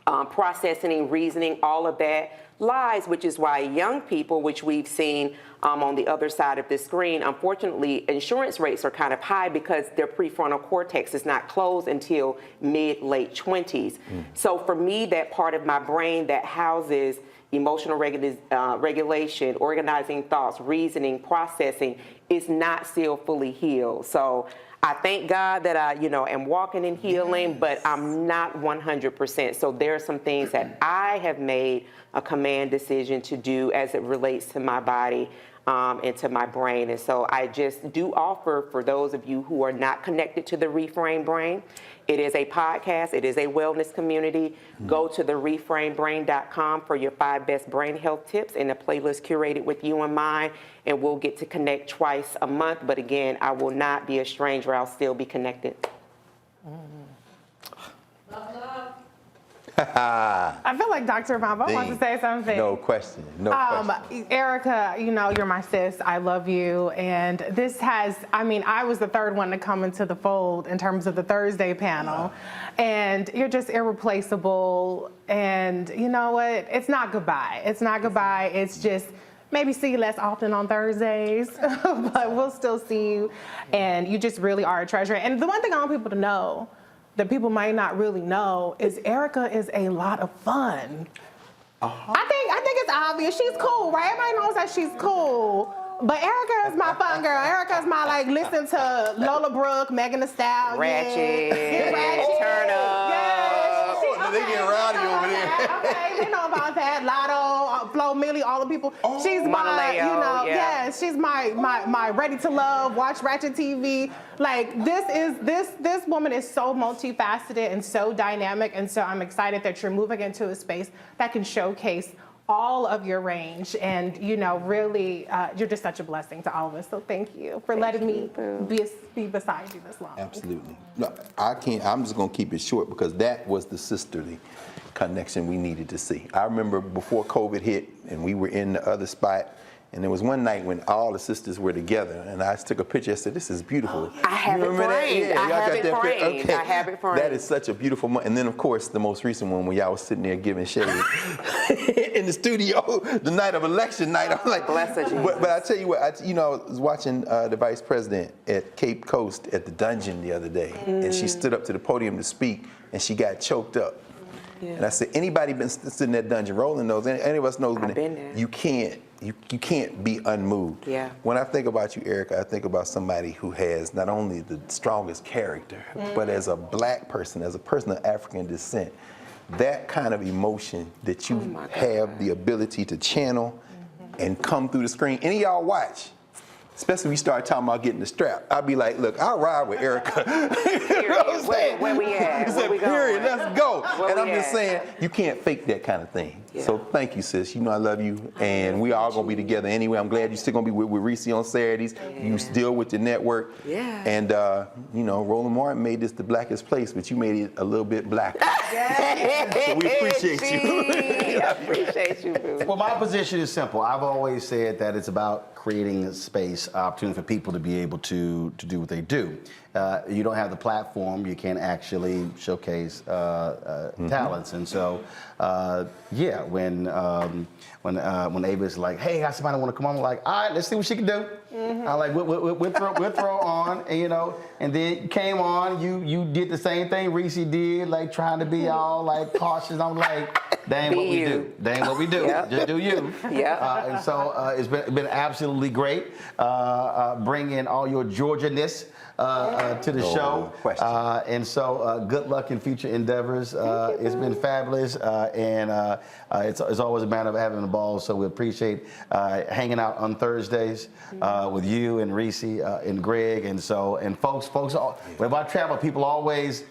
processing, reasoning, all of that lies, which is why young people, which we've seen on the other side of the screen, unfortunately, insurance rates are kind of high because their prefrontal cortex is not closed until mid-late 20s. So for me, that part of my brain that houses emotional regulation, organizing thoughts, reasoning, processing, is not still fully healed. So I thank God that I, am walking in healing, but I'm not 100%. So there are some things that I have made a command decision to do as it relates to my body and to my brain. And so I just do offer, for those of you who are not connected to the Reframe Brain, it is a podcast. It is a wellness community. Go to the reframebrain.com for your 5 best brain health tips and a playlist curated with you in mind. And we'll get to connect twice a month. But again, I will not be a stranger. I'll still be connected. I feel like Dr. Bowman wants to say something. No question. No question. Erica, you're my sis. I love you. And this has, I was the third one to come into the fold in terms of the Thursday panel. And you're just irreplaceable. And you know what? It's not goodbye. It's not goodbye. It's just maybe see you less often on Thursdays, but we'll still see you. And you just really are a treasure. And the one thing I want people to know that people might not really know is Erica is a lot of fun. I think it's obvious. She's cool, right? Everybody knows that she's cool. But Erica is my fun girl. Erica's my, listen to Lola Brooke, Megan Thee Stallion. Ratchet. Turn up. Yes. They get rowdy over there. Okay, they know about that. Lotto, Flo Millie, all the people. She's my, yes, she's my ready to love, watch Ratchet TV. Like this woman is so multifaceted and so dynamic, and so I'm excited that you're moving into a space that can showcase all of your range, and really, you're just such a blessing to all of us. So thank you for letting me be beside you this long. Absolutely. No, I can't. I'm just gonna keep it short because that was the sisterly connection we needed to see. I remember before COVID hit, and we were in the other spot. And there was one night when all the sisters were together, and I took a picture. I said, "This is beautiful." I have it framed. Yeah, I have it framed. Okay. I have it framed. That is such a beautiful moment. And then, of course, the most recent one when y'all was sitting there giving shade in the studio the night of election night. I'm like, bless her, Jesus. But I tell you what, I was watching the Vice President at Cape Coast at the dungeon the other day, and she stood up to the podium to speak, and she got choked up. Yeah. And I said, anybody been sitting in that dungeon? Roland knows. Any of us knows. I've been there. You can't be unmoved. Yeah. When I think about you, Erica, I think about somebody who has not only the strongest character, but as a black person, as a person of African descent, that kind of emotion that you have the ability to channel and come through the screen. Any of y'all watch, especially when we start talking about getting the strap, I'll be like, look, I'll ride with Erica. You know what I'm saying? Where we at? He said, period, let's go. Where and I'm we just at? saying, you can't fake that kind of thing. Yeah. So thank you, sis. You know I love you, and we all gonna be together anyway. I'm glad you're still gonna be with Reese on Saturdays. Yeah. You still with the network. Yeah. And Roland Martin made this the blackest place, but you made it a little bit blacker. So we appreciate you. I appreciate you, boo. Well, my position is simple. I've always said that it's about creating a space, opportunity for people to be able to do what they do. You don't have the platform, you can't actually showcase talents, and so when Ava's like, hey, I got somebody want to come on, I'm like, all right, let's see what she can do. I like we'll throw on, and then you came on, you did the same thing Reese did, like trying to be all like cautious. I'm like, That ain't what we do. That ain't what we do. Yep. Just do you. Yeah. And so it's been absolutely great bringing all your Georgia-ness to the show. And so good luck in future endeavors. It's been fabulous. And it's always a matter of having the ball. So we appreciate hanging out on Thursdays with you and Reese and Greg. And folks, whenever I travel, people always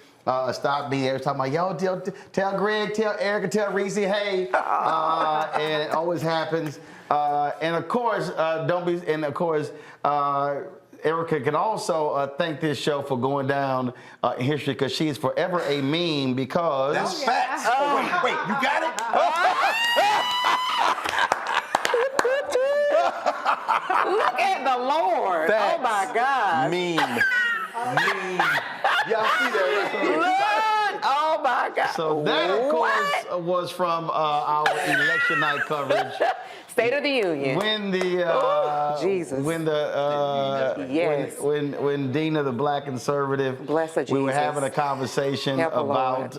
stop me every time. Yo, tell Greg, tell Erica, tell Reese, hey. And it always happens. And of course, Erica can also thank this show for going down in history because she is forever a meme because... That's facts. Wait, you got it? Look at the Lord. Facts. Oh, my God. Meme. Y'all see that, right? Look. Oh, my God. So that, of course, was from our election night coverage. State of the Union. When Jesus. When Dina, the black conservative, bless her, Jesus. We were having a conversation about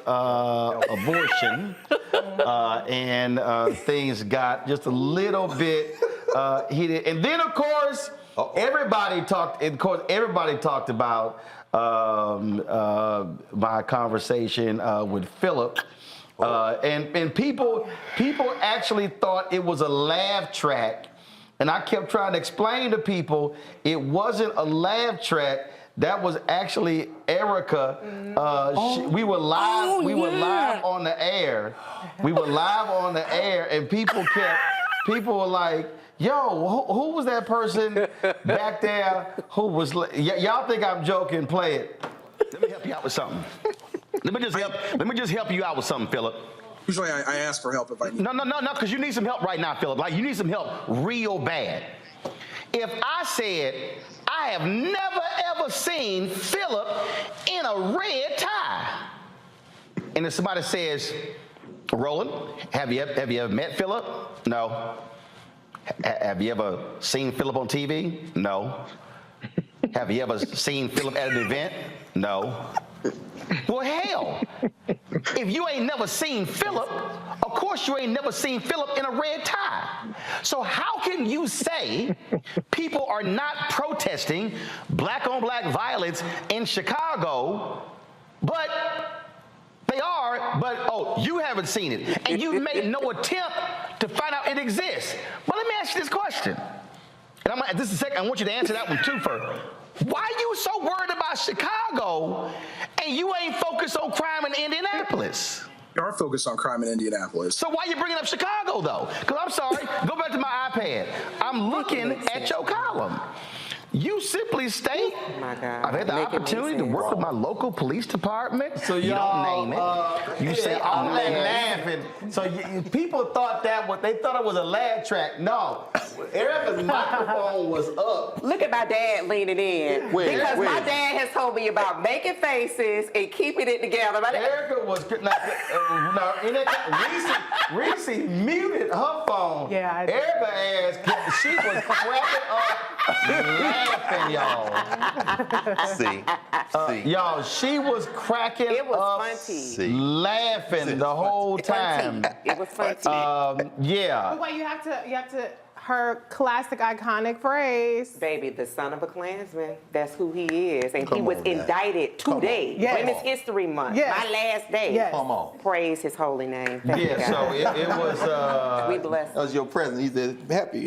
abortion, and things got just a little bit heated. And then, of course, everybody talked about my conversation with Philip. And people actually thought it was a laugh track, and I kept trying to explain to people it wasn't a laugh track. That was actually Erica. We were live. We were live on the air. We were live on the air, and people were like, "Yo, who was that person back there? Who was? Y'all think I'm joking? Play it. Let me help you out with something." Let me just help you out with something, Philip. Usually I ask for help if I need. No, because you need some help right now, Philip. Like, you need some help real bad. If I said, I have never, ever seen Philip in a red tie, and if somebody says, Roland, have you ever met Philip? No. Have you ever seen Philip on TV? No. Have you ever seen Philip at an event? No. Well, hell, if you ain't never seen Philip, of course you ain't never seen Philip in a red tie. So how can you say people are not protesting black-on-black violence in Chicago, but they are, but you haven't seen it, and you've made no attempt to find out it exists. But let me ask you this question, and this is second. I want you to answer that one too first. Why are you so worried about Chicago and you ain't focused on crime in Indianapolis? We are focused on crime in Indianapolis. So why are you bringing up Chicago, though? Because I'm sorry, go back to my iPad. I'm looking at your column. You simply state, I've had the opportunity to work with my local police department. So you don't name it. You say, I'm laughing. So people thought they thought it was a laugh track. No, Erica's microphone was up. Look at my dad leaning in. Because my dad has told me about making faces and keeping it together. Erica was, Reese muted her phone. Yeah, Erica ass, she was cracking up. Laughing, y'all. See. Y'all, she was cracking up. It was funny. Laughing the whole time. It was funny. Yeah. But wait, you have to her classic iconic phrase. Baby, the son of a Klansman. That's who he is. And he was indicted today. Women's History Month. My last day. Come on. Praise his holy name. Thank you, so it was we bless. That was your president. He said happy.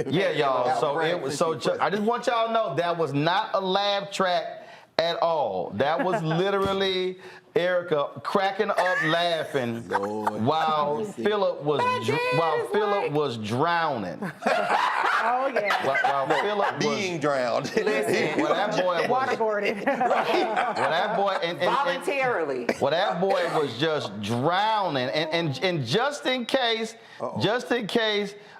Yeah, y'all. I just want y'all to know that was not a laugh track at all. That was literally Erica cracking up laughing while Philip was drowning. Oh yeah. While Philip being drowned. Listen, well, that boy was waterboarded. Well, that boy voluntarily. Well, that boy was just drowning, and just in case.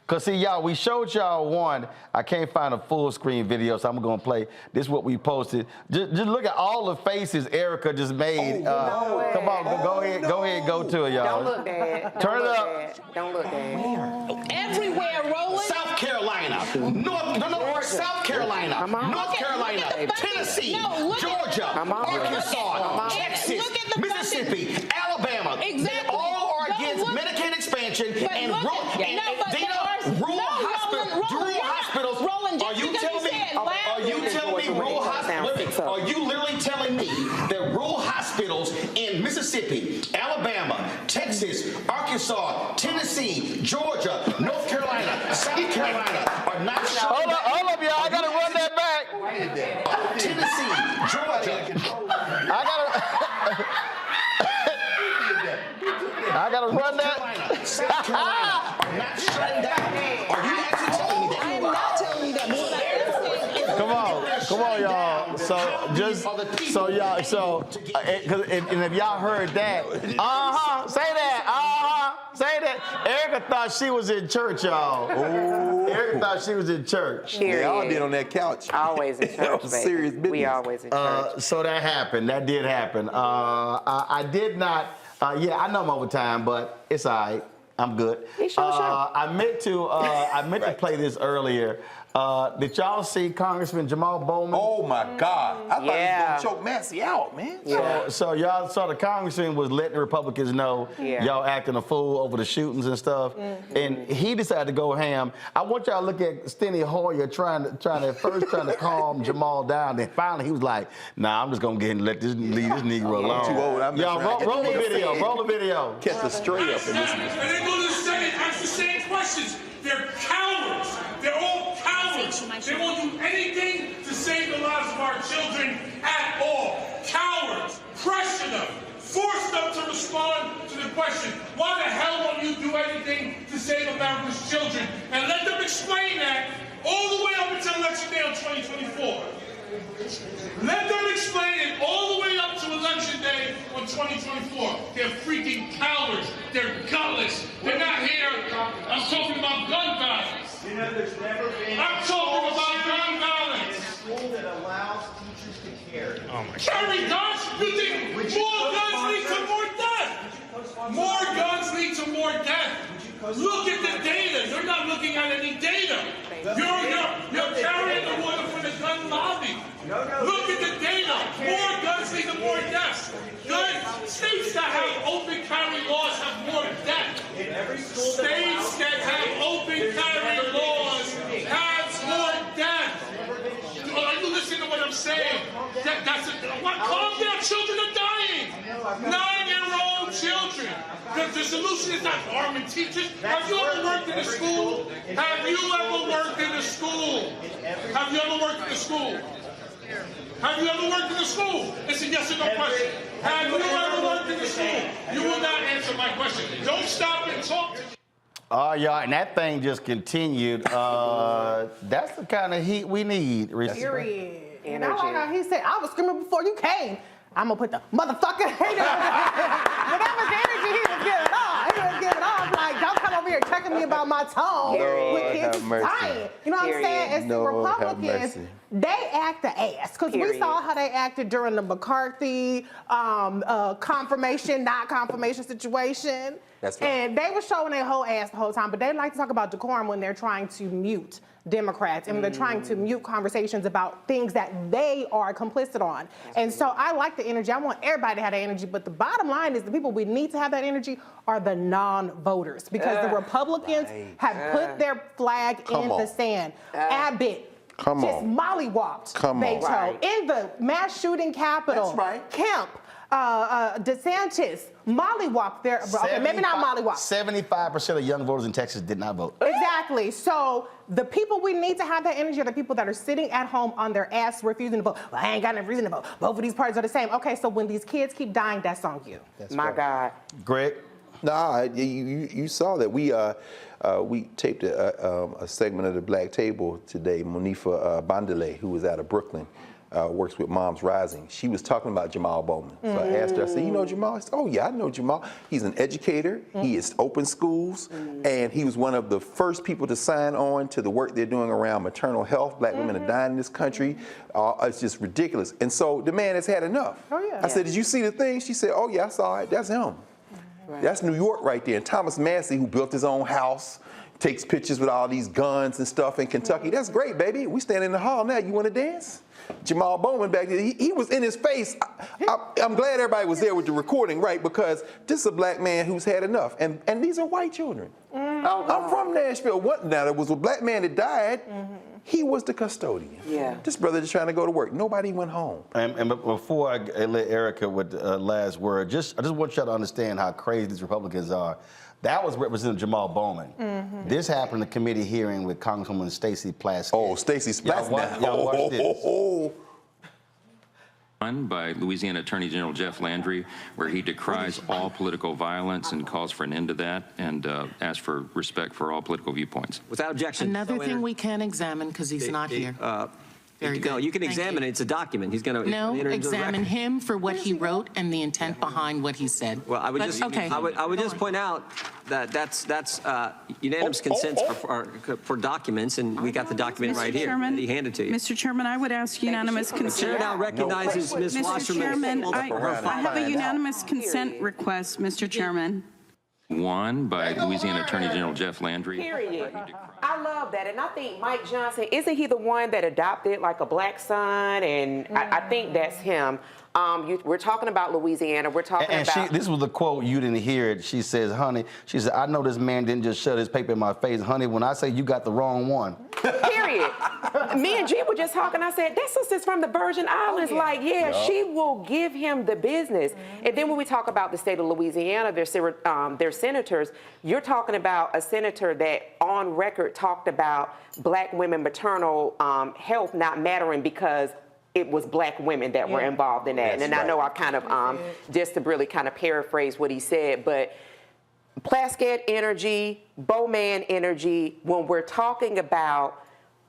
Because, see, y'all, we showed y'all one. I can't find a full screen video, so I'm going to play. This is what we posted. Just look at all the faces Erica just made. Come on, go ahead, go to it, y'all. Don't look, Dad. Turn it up. Don't look, Dad. Everywhere, Roland. South Carolina, South Carolina, North Carolina, Tennessee, Georgia, Arkansas, Texas, Mississippi, Alabama. Exactly. They all are against medicated mentioned, and rural hospitals. Roland, Are you telling me rural hospitals? Are you literally telling me that rural hospitals in Mississippi, Alabama, Texas, Arkansas, Tennessee, Georgia, North Carolina, South Carolina are not shut down? Hold up, y'all. I gotta run that back. Tennessee, Georgia. I gotta run that. South Carolina are not shut down. Are you actually telling me that? I am not telling you that. Come on, y'all. And if y'all heard that, say that, say that. Erica thought she was in church, y'all. Erica thought she was in church. They all did on that couch. Always in church, baby. Serious business. We always in church. So that happened. That did happen. I did not. I know I'm over time, but it's all right. I'm good. I meant to play this earlier. Did y'all see Congressman Jamaal Bowman? Oh my God! I thought he was gonna choke Massie out, man. So y'all saw the congressman was letting the Republicans know y'all acting a fool over the shootings and stuff, and he decided to go ham. I want y'all to look at Steny Hoyer trying to calm Jamaal down. Then finally he was like, "Nah, I'm just gonna get and leave this Negro alone." I'm too old. Y'all roll the video. Roll the video. Catch the straight up in this. And they go to the Senate, ask the same questions. They're cowards. They're all cowards. They won't do anything to save the lives of our children at all. Cowards. Pressure them. Force them to respond to the question, why the hell won't you do anything to save America's children? And let them explain that all the way up until election day on 2024. Let them explain it all the way up to election day on 2024. They're freaking cowards. They're gutless. They're not here. I'm talking about gun violence. You know, there's never been. I'm talking about gun violence. A school that allows teachers to carry. Oh my God. Carry guns? You think more guns lead to more death? More guns lead to more death. Look at the data. You're not looking at any data. You're carrying the water for the gun lobby. Look at the data. More guns lead to more deaths. States that have open carry laws have more deaths. States that have open carry laws have more deaths. Are you listening to what I'm saying? Calm down. Children are dying. 9-year-old children. The solution is not arming teachers. Have you ever worked in a school? Have you ever worked in a school? Have you ever worked in a school? Have you ever worked in a school? It's a yes or no question. Have you ever worked in a school? You will not answer my question. Don't stop and talk. Yeah, and that thing just continued. That's the kind of heat we need. Period. And I like how he said, I was screaming before you came. I'm going to put the motherfucker hater. But that was the energy he was giving off. He was giving off like, don't come over here checking me about my tone with kids dying. You know what I'm saying? It's the Republicans. They act the ass, because we saw how they acted during the McCarthy confirmation, not confirmation situation. That's right. And they were showing their whole ass the whole time, but they like to talk about decorum when they're trying to mute Democrats and they're trying to mute conversations about things that they are complicit on. And so I like the energy. I want everybody to have that energy, but the bottom line is the people we need to have that energy are the non-voters, because the Republicans have put their flag in the sand. Abbott just mollywopped Beto in the mass shooting capital. That's right. Kemp, DeSantis, mollywopped their, okay, maybe not mollywopped. 75% of young voters in Texas did not vote. Exactly. So the people we need to have that energy are the people that are sitting at home on their ass refusing to vote. Well, I ain't got no reason to vote. Both of these parties are the same. Okay, so when these kids keep dying, that's on you. That's my God. Greg? Nah, you saw that. We taped a segment of the Black Table today. Monifa Bandele, who was out of Brooklyn, works with Moms Rising. She was talking about Jamaal Bowman. So I asked her, I said, you know Jamaal? I said, oh yeah, I know Jamaal. He's an educator. He has opened schools. And he was one of the first people to sign on to the work they're doing around maternal health. Black women are dying in this country. It's just ridiculous. And so the man has had enough. I said, did you see the thing? She said, oh yeah, I saw it. That's him. That's New York right there. And Thomas Massie, who built his own house, takes pictures with all these guns and stuff in Kentucky. That's great, baby. We stand in the hall now. You want to dance? Jamaal Bowman back there, he was in his face. I'm glad everybody was there with the recording, right? Because this is a black man who's had enough. And these are white children. I'm from Nashville. Now, there was a black man that died. He was the custodian. Yeah. This brother just trying to go to work. Nobody went home. And before I let Erica with the last word, I just want y'all to understand how crazy these Republicans are. That was Representative Jamaal Bowman. This happened in a committee hearing with Congresswoman Stacey Plaskett. Oh, Stacey Plaskett. Y'all watch this. By Louisiana Attorney General Jeff Landry, where he decries all political violence and calls for an end to that and asks for respect for all political viewpoints. Without objection. Another thing we can examine because he's not here. Very good. No, you can examine it. It's a document. He's going to examine him for what he wrote and the intent behind what he said. Well, I would just point out that that's unanimous consent for documents, and we got the document right here that he handed to you. Mr. Chairman, I would ask unanimous consent. The chair now recognizes Ms. Wasserman. Mr. Chairman, I have a unanimous consent request, Mr. Chairman. One by Louisiana Attorney General Jeff Landry. Period. I love that. And I think Mike Johnson, isn't he the one that adopted like a black son? And I think that's him. We're talking about Louisiana. We're talking about... this was the quote, you didn't hear it. She says, honey, she said, I know this man didn't just shove his paper in my face. Honey, when I say you got the wrong one. Period. Me and G were just talking. I said, that sister's from the Virgin Islands. She will give him the business. And then when we talk about the state of Louisiana, their senators, you're talking about a senator that on record talked about black women maternal health not mattering because it was black women that were involved in that. And I know I kind of, just to really kind of paraphrase what he said, but Plaskett energy, Bowman energy, when we're talking about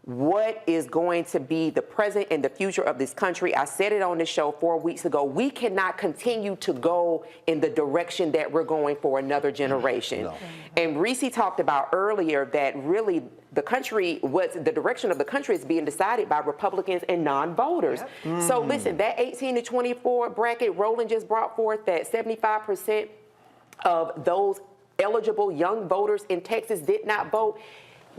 what is going to be the present and the future of this country, I said it on the show 4 weeks ago, we cannot continue to go in the direction that we're going for another generation. No. And Reese talked about earlier that really the direction of the country is being decided by Republicans and non-voters. So listen, that 18 to 24 bracket, Roland just brought forth that 75% of those eligible young voters in Texas did not vote.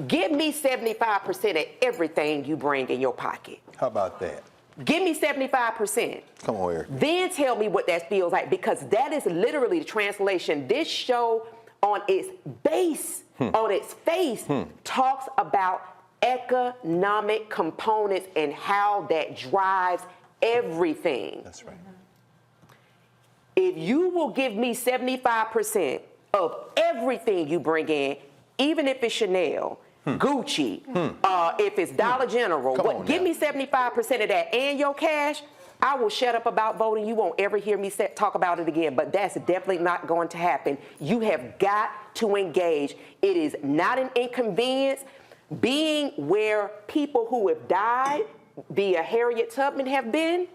Give me 75% of everything you bring in your pocket. How about that? Give me 75%. Come on here. Then tell me what that feels like, because that is literally the translation. This show on its base, on its face, talks about economic components and how that drives everything. That's right. If you will give me 75% of everything you bring in, even if it's Chanel, Gucci, if it's Dollar General, give me 75% of that and your cash, I will shut up about voting. You won't ever hear me talk about it again, but that's definitely not going to happen. You have got to engage. It is not an inconvenience. Being where people who have died via Harriet Tubman have been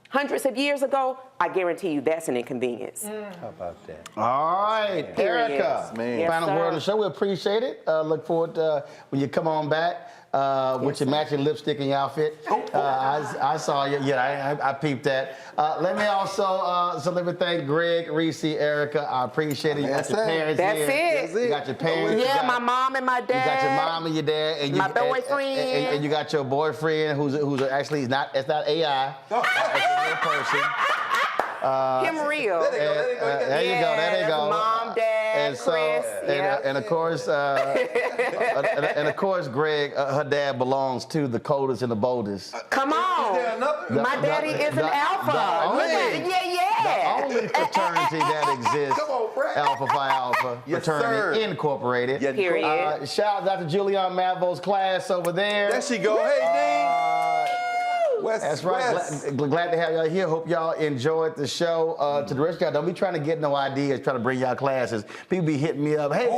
hundreds of years ago, I guarantee you that's an inconvenience. How about that? All right, Erica, final word on the show. We appreciate it. Look forward to when you come on back with your matching lipstick and your outfit. I saw you. Yeah, I peeped that. Let me also, let me thank Greg, Reese, Erica. I appreciate it. You got your parents here. That's it. You got your parents. Yeah, my mom and my dad. You got your mom and your dad. And my boyfriend. And you got your boyfriend who's actually, it's not AI. It's a real person. Him real. There you go. Mom, dad, Chris. And of course, Greg, her dad belongs to the coldest and the boldest. Come on. My daddy is an alpha. The only fraternity that exists, Alpha Phi Alpha Fraternity Incorporated. Period. Shout out to Julian Mavo's class over there. There she go. Hey, Dean. That's right. Glad to have y'all here. Hope y'all enjoyed the show. To the rest of y'all, don't be trying to get no ideas, trying to bring y'all classes. People be hitting me up. Hey,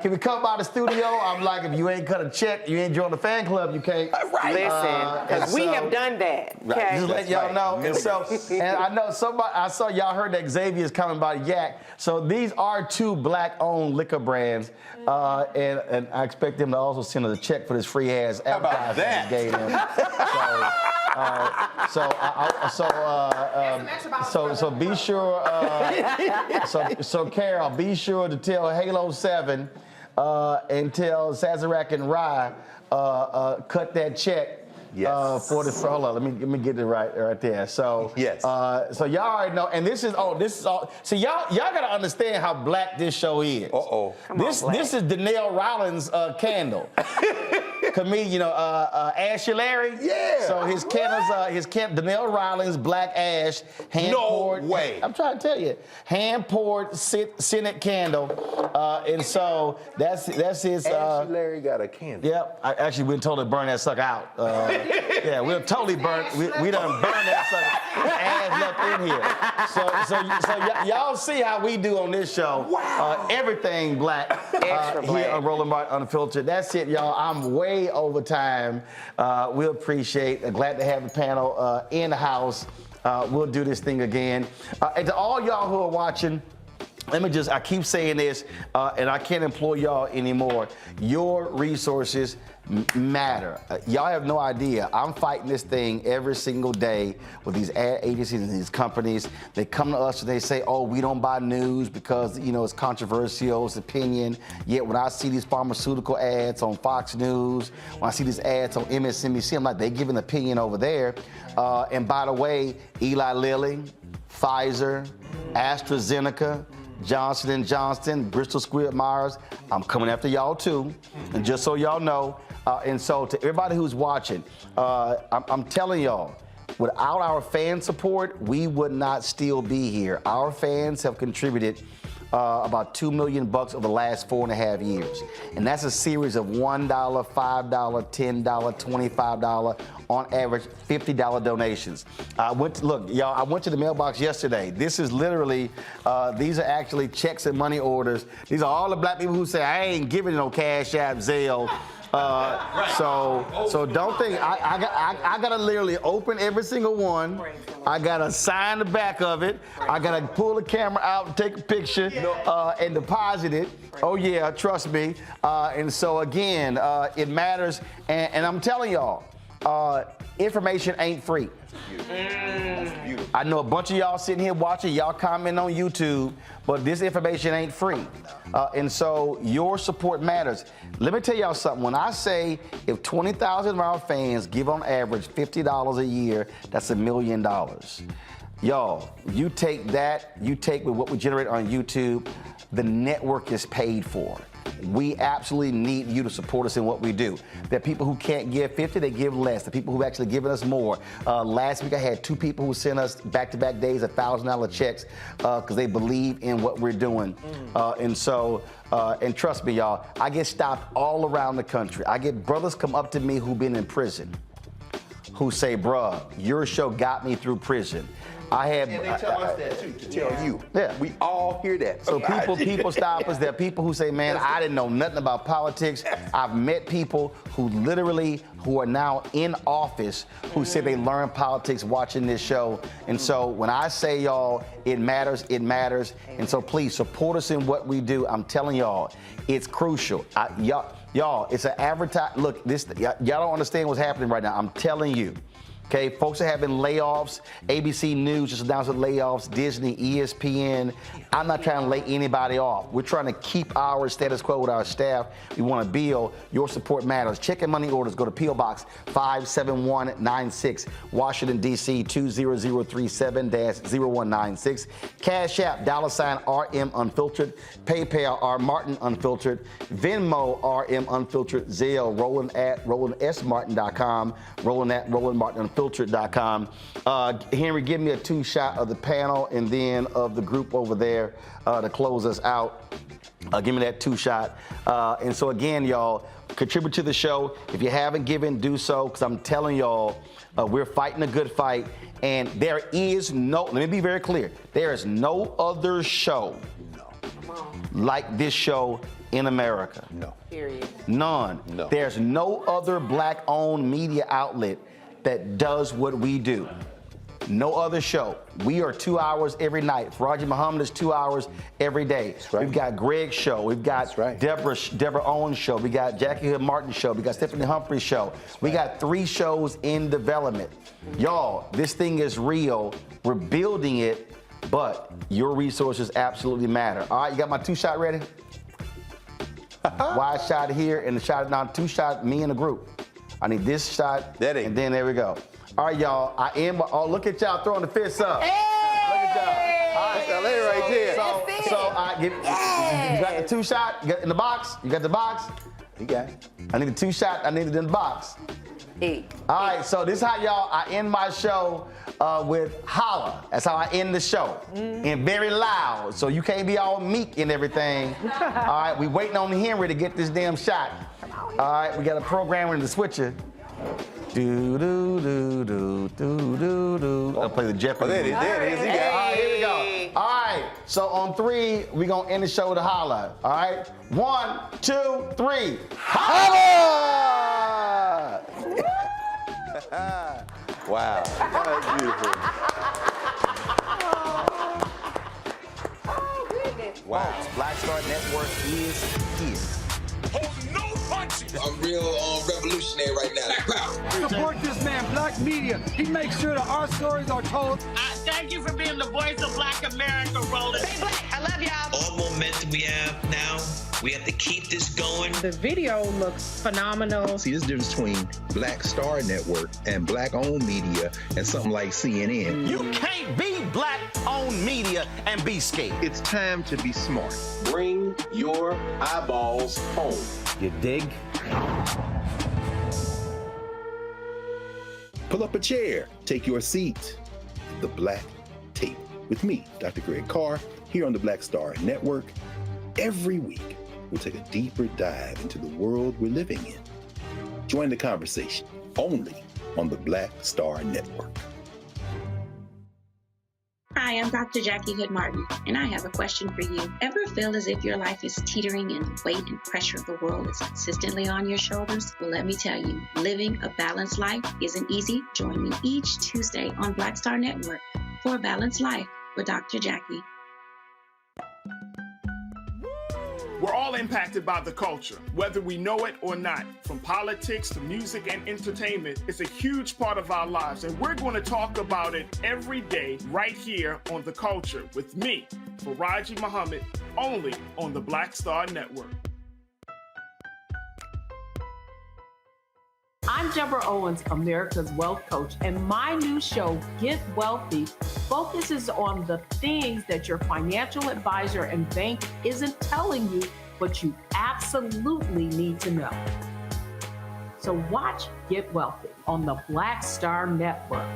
can we come by the studio? I'm like, if you ain't cut a check, you ain't joined the fan club, you can't. Listen, because we have done that. Okay? Just let y'all know. And I know I saw y'all heard that Xavier's coming by Yak. So these are 2 black-owned liquor brands. And I expect them to also send us a check for this free ass advertising that gave them. So be sure. So Carol, be sure to tell Halo 7 and tell Sazerac and Rye cut that check. Yes. For the hold on, let me get it right there. So yes. So y'all already know, and this is all. So y'all gotta understand how black this show is. This is Donnell Rollins' candle. Comedian, Ashy Larry. Yeah. So his candles, Donnell Rollins black ash hand poured. No way. I'm trying to tell you, hand poured Senate candle, and so that's his. Ashy Larry got a candle. Yep. Actually, we totally burn that sucker out. Yeah, we'll totally burn. We done burned that sucker. Ass left in here. So y'all see how we do on this show. Wow. Everything black. Extra black. Here on Roland Martin Unfiltered. That's it, y'all. I'm way over time. We appreciate. Glad to have the panel in the house. We'll do this thing again. And to all y'all who are watching, I keep saying this, and I can't employ y'all anymore. Your resources matter. Y'all have no idea. I'm fighting this thing every single day with these ad agencies and these companies. They come to us and they say, oh, we don't buy news because, it's controversial, it's opinion. Yet when I see these pharmaceutical ads on Fox News, when I see these ads on MSNBC, I'm like, they give an opinion over there. And by the way, Eli Lilly, Pfizer, AstraZeneca, Johnson & Johnson, Bristol Squibb Myers, I'm coming after y'all too. And just so y'all know, and so to everybody who's watching, I'm telling y'all, without our fan support, we would not still be here. Our fans have contributed about $2 million over the last 4.5 years. And that's a series of $1, $5, $10, $25, on average $50 donations. I went to the mailbox yesterday. This is literally, these are actually checks and money orders. These are all the black people who say, I ain't giving no Cash App, Zelle. So don't think, I gotta literally open every single one. I gotta sign the back of it. I gotta pull the camera out and take a picture and deposit it. Oh yeah, trust me. And so again, it matters. And I'm telling y'all, information ain't free. I know a bunch of y'all sitting here watching, y'all comment on YouTube, but this information ain't free. And so your support matters. Let me tell y'all something. When I say if 20,000 of our fans give on average $50 a year, that's $1 million. Y'all, you take that, you take with what we generate on YouTube, the network is paid for. We absolutely need you to support us in what we do. There are people who can't give 50, they give less. The people who actually given us more. Last week I had 2 people who sent us back-to-back days $1,000 checks because they believe in what we're doing. And so, and trust me, y'all, I get stopped all around the country. I get brothers come up to me who've been in prison who say, bruh, your show got me through prison. And they tell us that too, to tell you. Yeah. We all hear that. So people stop us. There are people who say, man, I didn't know nothing about politics. I've met people who are now in office who say they learned politics watching this show. And so when I say, y'all, it matters, it matters. And so please support us in what we do. I'm telling y'all, it's crucial. Y'all, it's an advertise. Look, y'all don't understand what's happening right now. I'm telling you. Okay, folks are having layoffs. ABC News just announced layoffs. Disney, ESPN. I'm not trying to lay anybody off. We're trying to keep our status quo with our staff. We want to build. Your support matters. Check and money orders. Go to P.O. Box 57196, Washington, D.C. 20037-0196. Cash App, $RM Unfiltered. PayPal, R Martin Unfiltered. Venmo, RM Unfiltered. Zelle, Roland at RolandSMartin.com. Roland at RolandMartinUnfiltered.com. Henry, give me a 2-shot of the panel and then of the group over there to close us out. Give me that 2-shot. And so again, y'all, contribute to the show. If you haven't given, do so, because I'm telling y'all, we're fighting a good fight. And there is let me be very clear, there is no other show like this show in America. No. Period. None. No. There's no other black-owned media outlet that does what we do. No other show. We are 2 hours every night. Roger Muhammad is 2 hours every day. That's right. We've got Greg's show. We've got Deborah Owens' show. We got Jackie Hood Martin's show. We got Stephanie Humphrey's show. We got 3 shows in development. Y'all, this thing is real. We're building it, but your resources absolutely matter. All right, you got my 2-shot ready? wide shot here, and the shot now 2 shot me in the group. I need this shot, and then there we go. All right, y'all. Look at y'all throwing the fists up. Hey! Look at y'all. All right, right there. You got the 2 shot. You got in the box. You got the box. You got it. I need the 2 shot. I need it in the box. All right, so this is how I end my show with holla. That's how I end the show. And very loud, so you can't be all meek and everything. All right, we waiting on Henry to get this damn shot. All right, we got a programmer in the switcher. Do do do do do do do. I'll play the Jeopardy. There it is. All right, here we go. All right, so on 3, we're gonna end the show with a holla. All right, 1, 2, 3. Holla! Wow, that was beautiful. Wow, Black Star Network is here. No punches. I'm real revolutionary right now. Support this man, Black Media. He makes sure that our stories are told. Thank you for being the voice of Black America, Roland. Stay black. I love y'all. All momentum we have now, we have to keep this going. The video looks phenomenal. See, there's a difference between Black Star Network and Black-owned media and something like CNN. You can't be Black-owned media and be scared. It's time to be smart. Bring your eyeballs home. You dig? Pull up a chair. Take your seat. The Black Tape with me, Dr. Greg Carr, here on the Black Star Network. Every week, we'll take a deeper dive into the world we're living in. Join the conversation only on the Black Star Network. Hi, I'm Dr. Jackie Hood Martin, and I have a question for you. Ever feel as if your life is teetering and the weight and pressure of the world is consistently on your shoulders? Well, let me tell you, living a balanced life isn't easy. Join me each Tuesday on Black Star Network for A Balanced Life with Dr. Jackie. We're all impacted by the culture, whether we know it or not. From politics to music and entertainment, it's a huge part of our lives, and we're going to talk about it every day right here on The Culture with me, Faraji Muhammad, only on the Black Star Network. I'm Deborah Owens, America's Wealth Coach, and my new show, Get Wealthy, focuses on the things that your financial advisor and bank isn't telling you, but you absolutely need to know. So watch Get Wealthy on the Black Star Network.